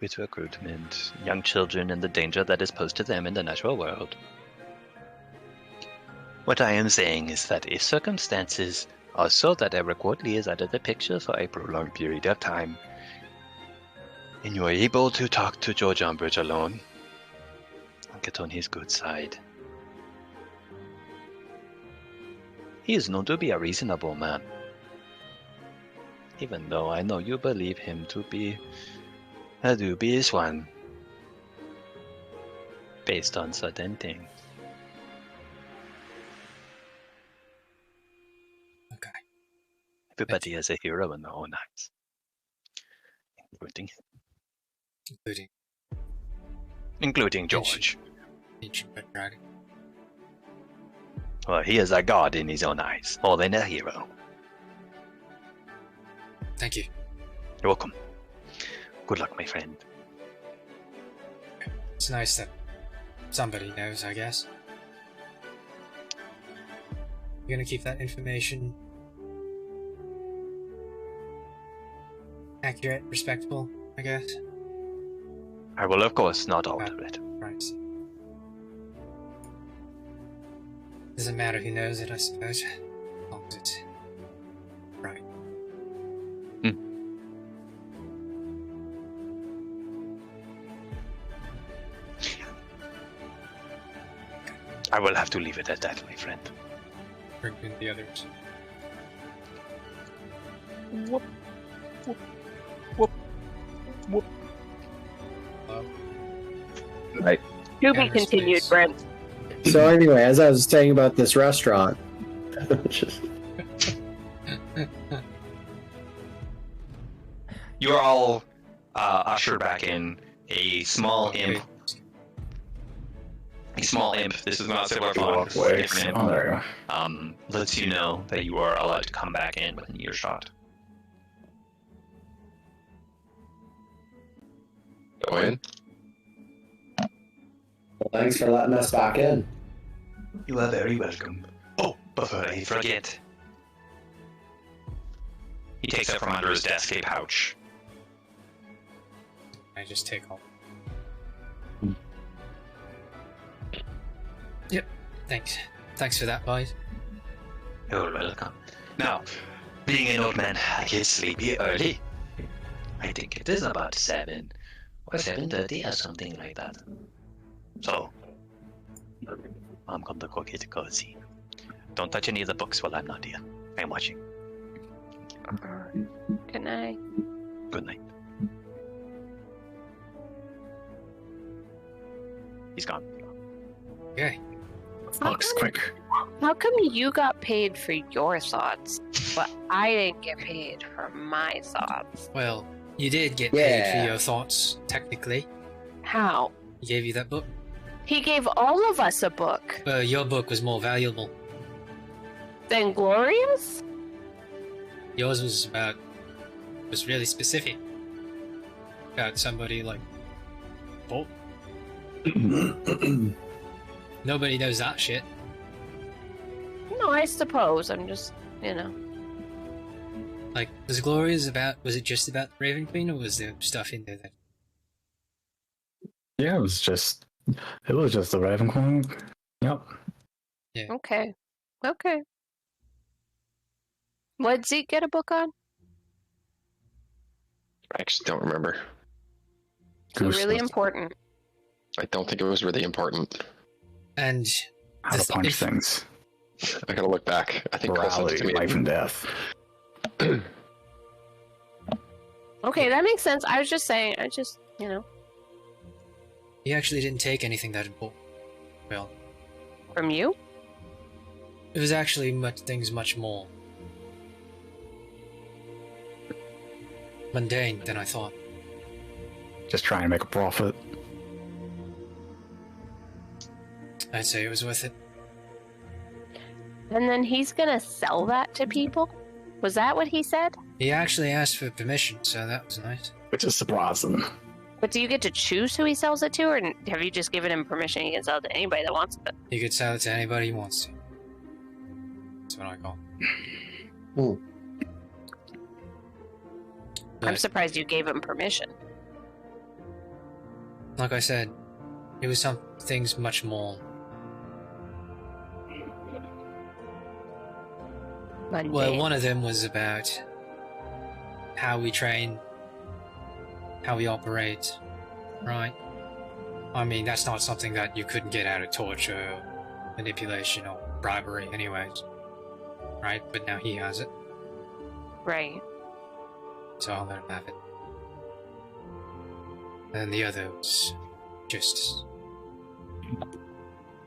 with recruitment, young children, and the danger that is posed to them in the natural world. What I am saying is that if circumstances are so that Eric Woodley is out of the picture for a prolonged period of time, and you are able to talk to George Umbridge alone, and get on his good side. He is known to be a reasonable man. Even though I know you believe him to be a dubious one. Based on certain things. Okay. Everybody is a hero in their own eyes. Including George. Ancient Red Dragon. Well, he is a god in his own eyes, more than a hero. Thank you. You're welcome. Good luck, my friend. It's nice that somebody knows, I guess. You're gonna keep that information accurate, respectable, I guess. I will, of course, not alter it. Right. Doesn't matter who knows it, I suppose. As long as it's right. I will have to leave it at that, my friend. Bring in the others. Whoop. Whoop. Whoop. Whoop. Right. To be continued, Brent. So anyway, as I was saying about this restaurant, You're all ushered back in. A small imp. A small imp. This is not similar fun. This is a different imp. Oh, there you go. Lets you know that you are allowed to come back in within earshot. Go in. well, thanks for letting us back in. You are very welcome. Oh, before I forget. He takes up from under his desk a pouch. I just take all. Yep. Thanks. Thanks for that, boys. You're welcome. Now, being an old man, I get sleepy early. I think it is about 7 or 7:30 or something like that. So, I'm going to go get cozy. Don't touch any of the books while I'm not here. I'm watching. Good night. Good night. He's gone. Okay. Looks quick. How come you got paid for your thoughts, but I didn't get paid for my thoughts? Well, you did get paid Yeah. for your thoughts, technically. How? He gave you that book. He gave all of us a book. Your book was more valuable. Then Glorious? Yours was really specific. About somebody like Bolt. Nobody knows that shit. No, I suppose. I'm just, you know. Like, was it just about the Raven Queen, or was there stuff in there that... Yeah, it was just the Raven Queen. Yep. Okay. Okay. What did Zeke get a book on? I actually don't remember. So really Goose. important. I don't think it was really important. And How to punch things. I gotta look back. I think Cole sent it to Morality, me. life and death. Okay, that makes sense. I was just saying, you know, he actually didn't take anything that important. Well, from you? it was actually much more mundane than I thought. Just trying to make a profit. I'd say it was worth it. And then he's gonna sell that to people? Was that what he said? He actually asked for permission, so that was nice. Which is surprising. But do you get to choose who he sells it to, or have you just given him permission he can sell it to anybody that wants it? He could sell it to anybody he wants to. That's what I call it. Ooh. I'm But, surprised you gave him permission. like I said, it was some things much more... Mundane. Well, one of them was about how we train, how we operate, right? I mean, that's not something that you couldn't get out of torture, manipulation, or bribery anyways, right? But now he has it. Right. so I'll let him have it. And the other was just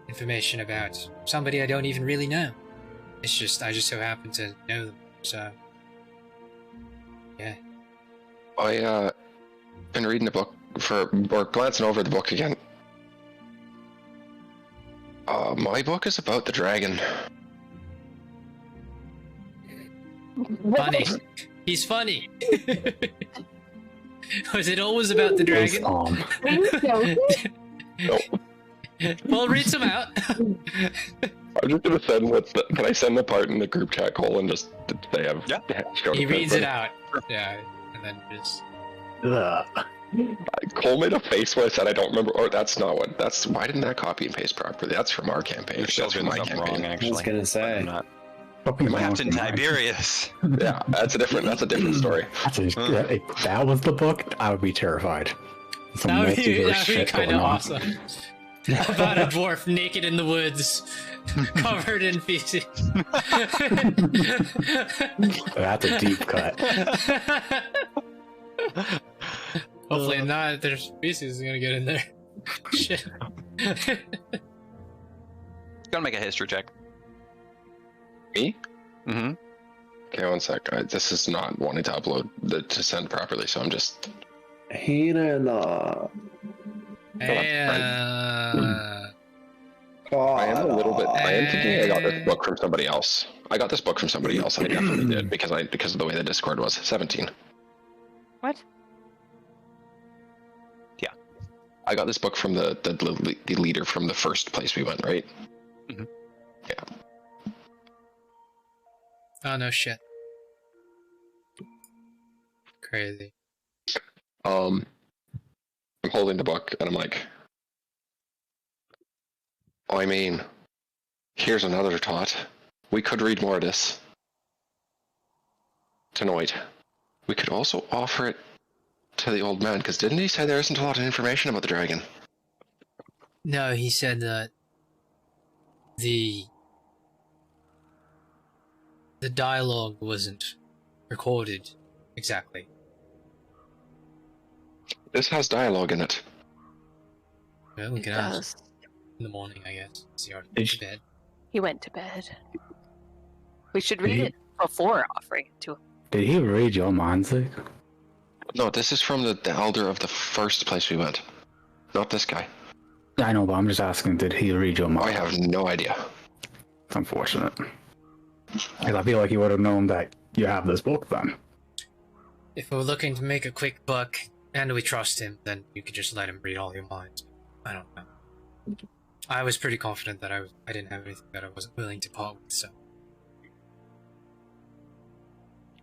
information about somebody I don't even really know. It's just, I just so happen to know them, so... Yeah. I, been reading the book or glancing over the book again. My book is about the dragon. Funny. He's funny. Was it always about the dragon? Well, read some out. I'm just gonna send can I send the part in the group chat call and just say I've He reads it out. Yeah, and then just... Cole made a face when I said I don't remember, or that's not what, why didn't that copy and paste properly? That's from our campaign. That's from my campaign. Wrong, actually. I was gonna say. Captain Tiberius. Yeah, that's a different story. If that was the book, I would be terrified. Some That would be multiverse shit kind going of on. awesome. About a dwarf naked in the woods, covered in feces. That's a deep cut. Hopefully not. There's feces gonna get in there. Shit. Gotta make a history check. Me? Mm-hmm. Okay, one sec. This is not wanting to upload to send properly, so I'm just. I am a little bit. I am thinking I got this book from somebody else. I got this book from somebody else, and I definitely did because of the way the Discord was. 17. What? Yeah, I got this book from the leader from the first place we went, right? Mhm. Yeah. Oh no shit. Crazy. I'm holding the book and I'm like, I mean, here's another thought. We could read more of this tonight. We could also offer it to the old man, because didn't he say there isn't a lot of information about the dragon? No, he said that the dialogue wasn't recorded exactly. This has dialogue in it. Well, we It can ask does. in the morning, I guess. See our Did you- bed. He went to bed. We should read it before offering it to him. Did he read your mind, Zeke? No, this is from the elder of the first place we went. Not this guy. I know, but I'm just asking, did he read your mind? I have no idea. It's unfortunate. Because I feel like he would have known that you have this book then. If we're looking to make a quick buck and we trust him, then you could just let him read all your minds. I don't know. I was pretty confident that I didn't have anything that I wasn't willing to part with, so.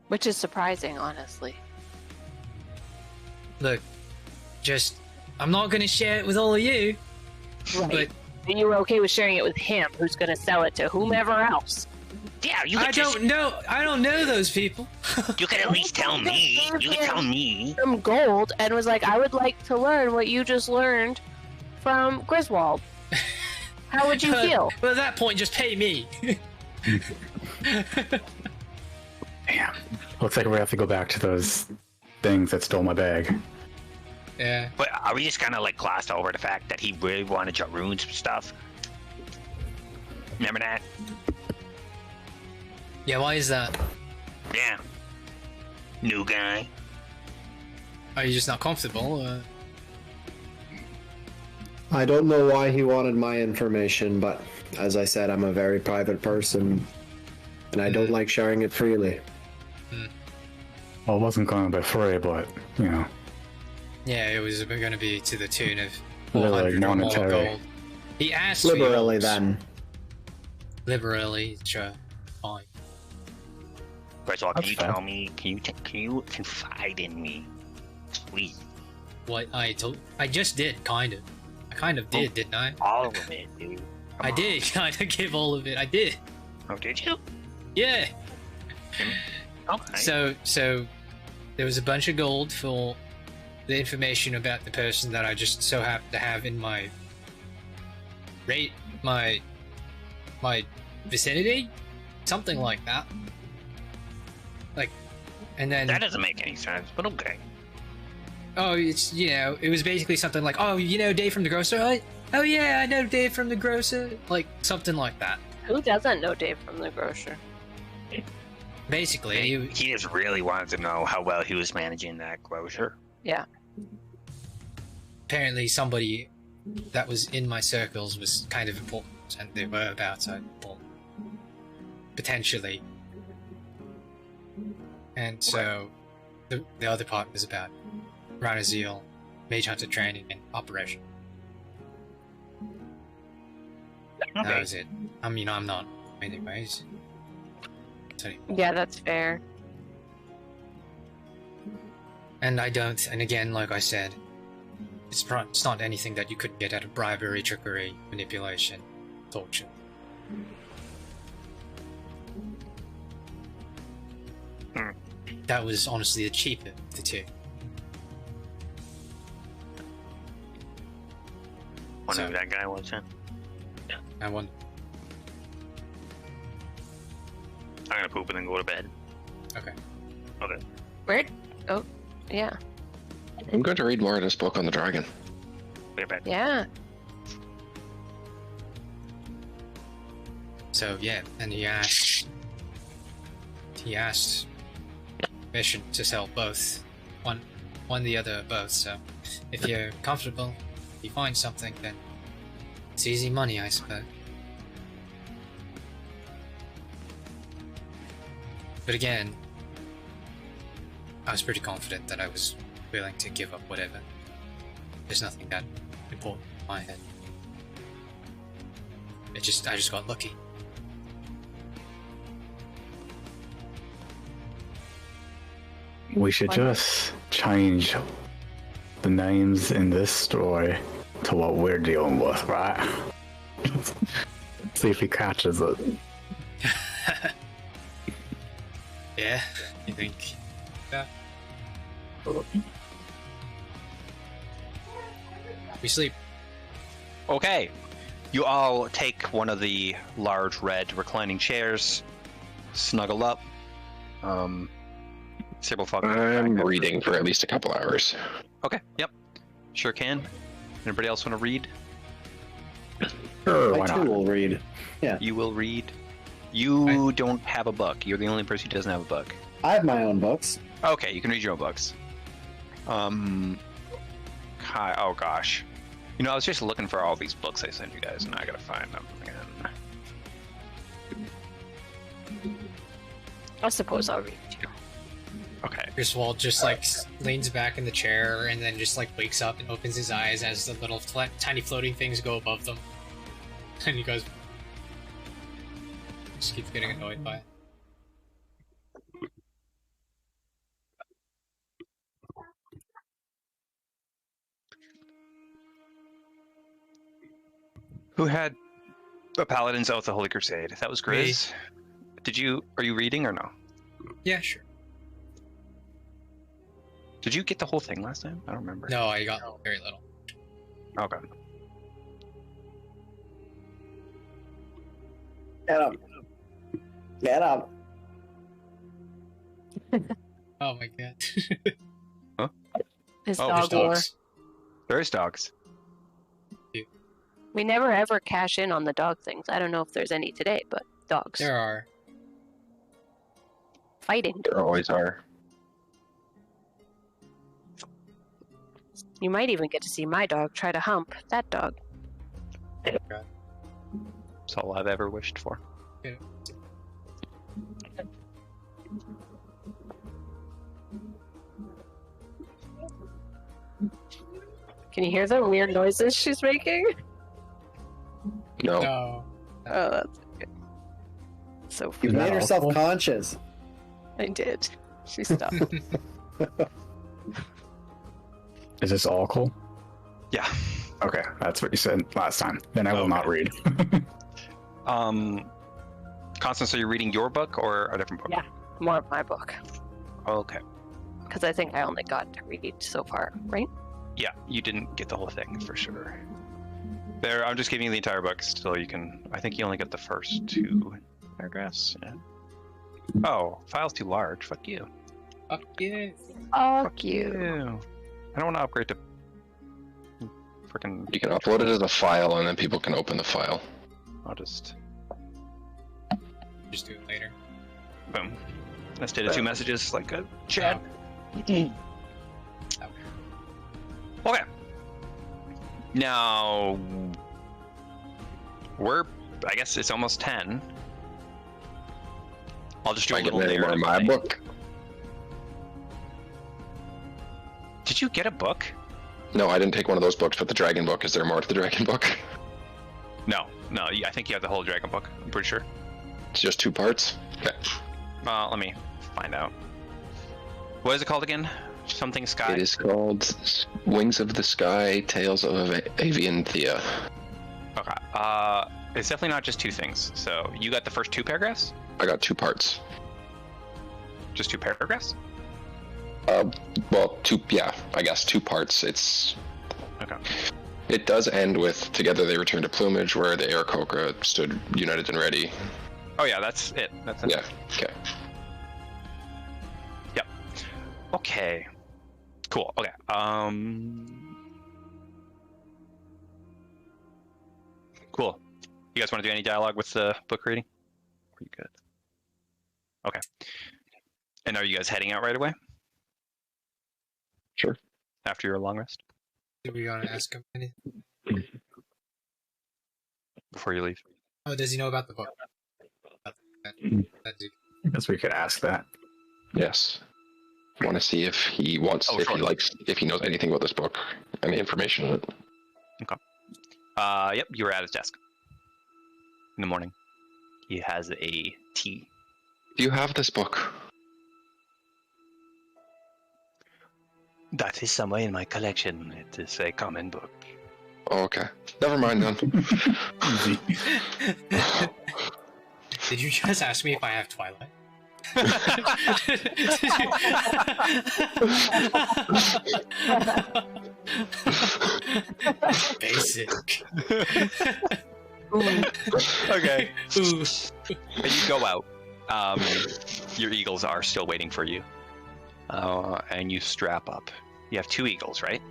Which is surprising, honestly. Look, I'm not gonna share it with all of you, Right. but And you were okay with sharing it with him, who's going to sell it to whomever else. Yeah, you I could just, don't know those people. you could at least tell me. You could tell me. Some gold and was like, I would like to learn what you just learned from Griswold. How would you feel? Well, at that point, just pay me. Damn. Looks like we have to go back to those things that stole my bag. Yeah. But are we just gonna like gloss over the fact that he really wanted Jaroon's stuff? Remember that? Yeah, why is that? Yeah. New guy. Are you just not comfortable? I don't know why he wanted my information, but as I said, I'm a very private person, and I don't like sharing it freely. Well, it wasn't going to be free, but, you know. Yeah, it was going to be to the tune of Literally 400 or more monetary. gold. He asked for Liberally, yours. then. Liberally, sure. Fine. Griswold, can That's you fair. tell me? Can you confide in me, please? What I just did, kind of. I kind of did, didn't I? All of it, dude. I did kind of give all of it. I did. Oh, did you? Yeah. Okay. So there was a bunch of gold for the information about the person that I just so happened to have in my my vicinity, something like that. Like And then That doesn't make any sense, but okay. oh, it's it was basically something like, oh, Dave from the grocer. Oh yeah, I know Dave from the grocer. Like something like that. Who doesn't know Dave from the grocer? Basically, He just really wanted to know how well he was managing that grocer. Yeah. apparently somebody that was in my circles was kind of important, and they were about to potentially. And so the other part was about Rhino Zeal, Mage Hunter training, and operation. Okay. That was it. I mean, I'm not anyways. So, Yeah, that's fair. and I don't, and again, like I said, it's not anything that you couldn't get out of bribery, trickery, manipulation, torture. That was honestly the cheaper of the two. Wonder So- who that guy was, huh? I wonder. I'm gonna poop and then go to bed. Okay. Okay. Where? Oh, yeah. I'm going to read more of this book on the dragon. Go to bed. Yeah. So yeah, and he asked permission to sell both, one the other, both. So if you're comfortable, if you find something, then it's easy money, I suppose. But again, I was pretty confident that I was willing to give up whatever. There's nothing that important in my head. I just got lucky. We should just change the names in this story to what we're dealing with, right? See if he catches it. Yeah, you think? Yeah. We sleep. Okay. You all take one of the large red reclining chairs, snuggle up. Sybil Fogg. I'm reading for at least a couple hours. Okay, yep. Sure can. Anybody else want to read? Sure, I why too not? will read. Yeah, You will read. You don't have a book. You're the only person who doesn't have a book. I have my own books. Okay, you can read your own books. Oh gosh. I was just looking for all these books I sent you guys, and I gotta find them again. I suppose I'll read you. Okay. Griswold just leans back in the chair and then just wakes up and opens his eyes as the little tiny floating things go above them. And he goes, just keeps getting annoyed by it. Who had a Paladin's Oath, the Holy Crusade? That was Grizz. Are you reading or no? Yeah, sure. Did you get the whole thing last time? I don't remember. No, I got very little. Okay. Get up. Get up. Oh my god. His Oh, dog there's lore. dogs. There's dogs. We never ever cash in on the dog things. I don't know if there's any today, but dogs. There are. Fighting. There always are. You might even get to see my dog try to hump that dog. That's all I've ever wished for. Can you hear the weird noises she's making? No. No. Oh, that's good. So You funny. Isn't made that her awful? self-conscious. I did. She stopped. Is this all cool? Yeah. Okay, that's what you said last time. Then I will not read. Constance, are you reading your book or a different book? Yeah. More of my book. Okay. Because I think I only got to read so far, right? Yeah, you didn't get the whole thing for sure. I'm just giving you the entire book, so you can. I think you only got the first 2 paragraphs. Yeah. Oh, file's too large. Fuck you. Fuck yeah. Fuck you. Ew. I don't want to upgrade to freaking. You can upload it as a file, and then people can open the file. I'll just Just do it later. boom. Let's data 2 messages like a chat. Okay. Now I guess it's almost 10. I'll just do I a get little any more in my narrative thing. book? Did you get a book? No, I didn't take one of those books, but the dragon book. Is there more to the dragon book? No. I think you have the whole dragon book. I'm pretty sure. It's just 2 parts? Okay. Let me find out. What is it called again? Something Sky? It is called Wings of the Sky, Tales of Avian Thea. Okay. It's definitely not just 2 things. So you got the first 2 paragraphs? I got 2 parts. Just 2 paragraphs? Well, 2, yeah, I guess 2 parts. It's... Okay. It does end with, together they return to plumage, where the Aarakocra stood united and ready. Oh yeah, that's it. That's it. Yeah, okay. Yep. Okay. Cool. Okay. Cool. You guys want to do any dialogue with the book reading? Are you good? Okay. And are you guys heading out right away? Sure. After your long rest? Do we gotta ask him anything? Before you leave? Oh, does he know about the book? I guess we could ask that. Yes. I want to see if he wants, Oh, if sure. he likes, if he knows anything about this book, any information on it. Yep, you were at his desk. In the morning. He has a tea. Do you have this book? That is somewhere in my collection. It is a common book. Oh, okay. Never mind then. Easy. Did you just ask me if I have Twilight? Basic. Okay. Ooh. And you go out. Your eagles are still waiting for you. And you strap up. You have 2 eagles, right?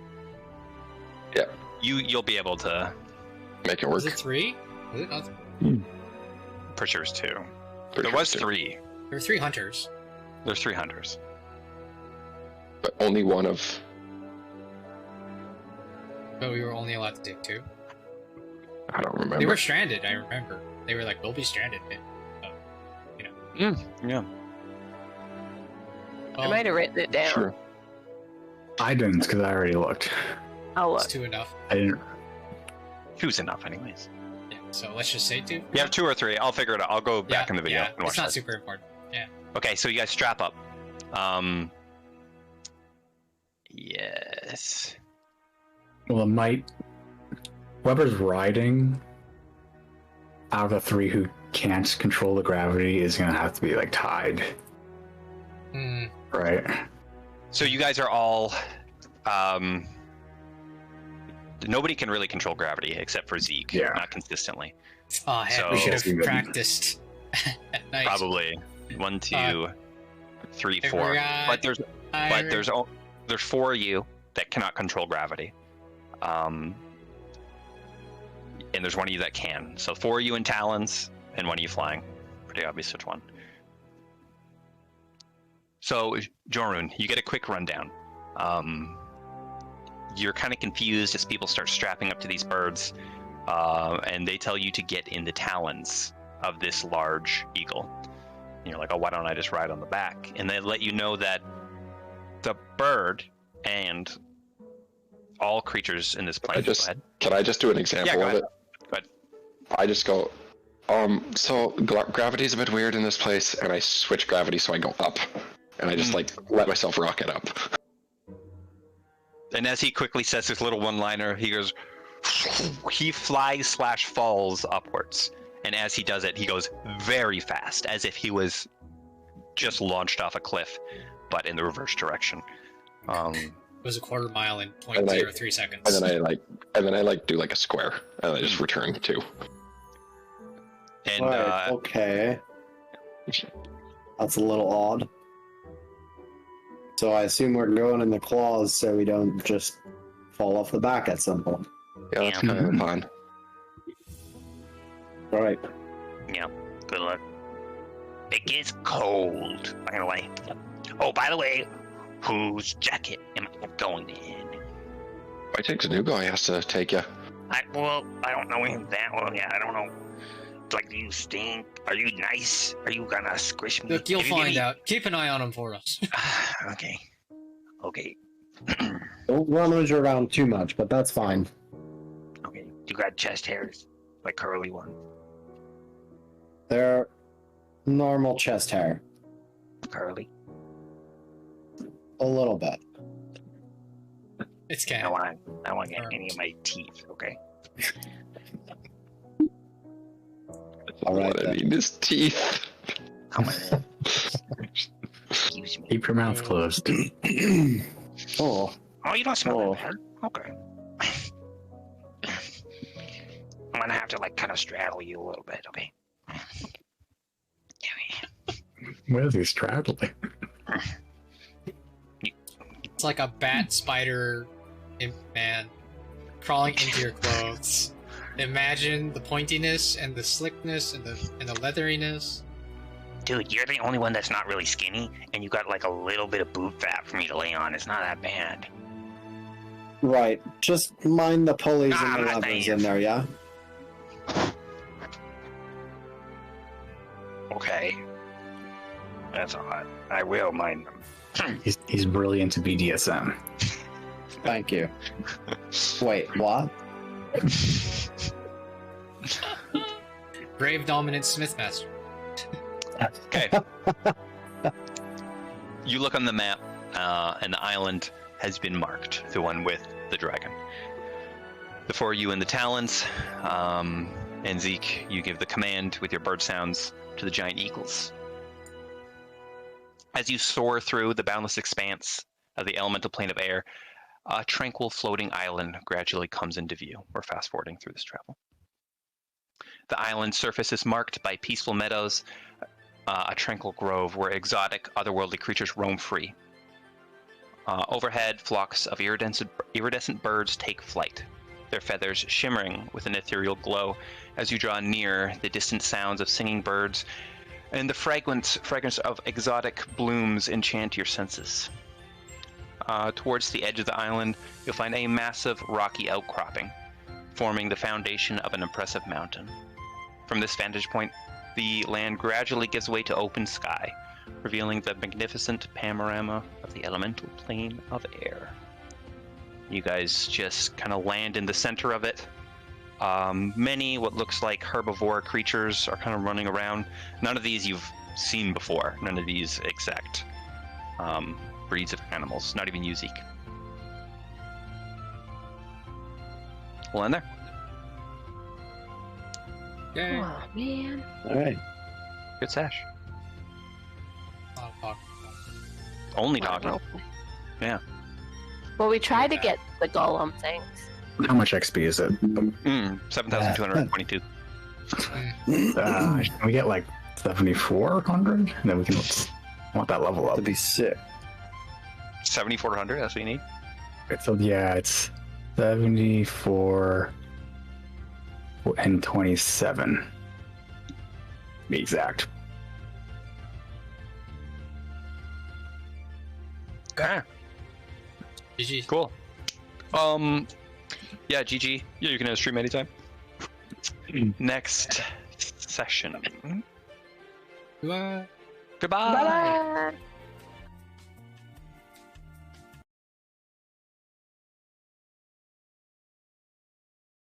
Yeah. You'll be able to. Make it work. Was it 3? Was it not? Pretty sure it's 2. Pretty There sure was it's 3. There were 3 hunters. There's 3 hunters. But only one of... But we were only allowed to take 2. I don't remember. They were stranded, I remember. They were like, we'll be stranded. Yeah. I might have written it down. Sure. I didn't, because I already looked. I'll It's look. 2 enough. I didn't. 2's enough, anyways. Yeah, so let's just say 2. You have 2 or 3. I'll figure it out. I'll go back in the video Yeah, and watch it's not that. super important. Yeah. Okay, so you guys strap up. Yes. Well, it might. Whoever's riding out of the 3 who can't control the gravity is gonna have to be like tied, Hmm. right? So you guys are all. Nobody can really control gravity except for Zeke. Yeah. Not consistently. Oh, heck, So- we should have Yes, practiced at night. Probably 1, 2, 3, 4. forgot. But there's 4 of you that cannot control gravity. And there's 1 of you that can. So 4 of you in talons and 1 of you flying. Pretty obvious which one. So Jorun, you get a quick rundown. You're kind of confused as people start strapping up to these birds, and they tell you to get in the talons of this large eagle. And you're like, oh, why don't I just ride on the back? And they let you know that the bird and all creatures in this plane. Go ahead. Can I just do an example go of ahead. it? Go ahead. I just go, so gravity's a bit weird in this place, and I switch gravity so I go up. And I just, let myself rocket up. And as he quickly says his little one-liner, he goes, he flies/falls upwards. And as he does it, he goes very fast, as if he was just launched off a cliff, but in the reverse direction. It was a quarter mile in And I- 0.03 seconds. And then I do like a square, and I just return too. And Alright, okay. That's a little odd. So I assume we're going in the claws so we don't just fall off the back at some point. Yeah, that's kind of the plan. All right. Yeah, good luck. It gets cold, by the way. Oh, by the way, whose jacket am I going in? I think the new guy has to take you. I don't know him that well yet. I don't know. Like, do you stink? Are you nice? Are you gonna squish me? Look, you'll find out. Keep an eye on him for us. Okay. Okay. Don't rummage around too much, but that's fine. Okay. You got chest hairs, like curly one. They're normal chest hair. Curly. A little bit. It's I cat. don't want to get any of my teeth. Okay. All right, What I then. mean is teeth. How am Excuse me. Keep your mouth closed. Oh, Oh, you don't smell Oh. that bad. Okay. I'm gonna have to like kind of straddle you a little bit. Okay. Where is he straddling? It's like a bat spider imp man crawling into your clothes. Imagine the pointiness and the slickness and the leatheriness. Dude, you're the only one that's not really skinny, and you got like a little bit of boob fat for me to lay on. It's not that bad. right. Just mind the pulleys Ah, and the I'm not levers naive. in there, yeah? Okay. That's alright. I will mind them. He's really into BDSM. Thank you. Wait, what? Brave dominant Smithmaster. Okay. You look on the map, and the island has been marked, the one with the dragon. Before you and the Talons, and Zeke, you give the command with your bird sounds to the giant eagles. As you soar through the boundless expanse of the elemental plane of air, a tranquil floating island gradually comes into view. We're fast forwarding through this travel. The island surface is marked by peaceful meadows, a tranquil grove where exotic, otherworldly creatures roam free. Overhead, flocks of iridescent birds take flight, their feathers shimmering with an ethereal glow as you draw near. The distant sounds of singing birds and the fragrance of exotic blooms enchant your senses. Towards the edge of the island, you'll find a massive rocky outcropping, forming the foundation of an impressive mountain. From this vantage point, the land gradually gives way to open sky, revealing the magnificent panorama of the elemental plane of air. You guys just kind of land in the center of it. Many what looks like herbivore creatures are kind of running around. None of these you've seen before. None of these exact breeds of animals. Not even you, Zeke. We'll end there. Yay. Oh, man. All right. Good sash. Talk. Only talking. Yeah. Well, we tried to get the golem things. How much XP is it? 7,222. Can we get like 7,400? And then we can want that level up. That'd be sick. 7,400, that's what you need? So yeah, it's 74 and 27. To be exact. Okay. GG. Cool. Yeah, GG. Yeah, you can have stream anytime. Next session. Goodbye. Goodbye. Bye-bye.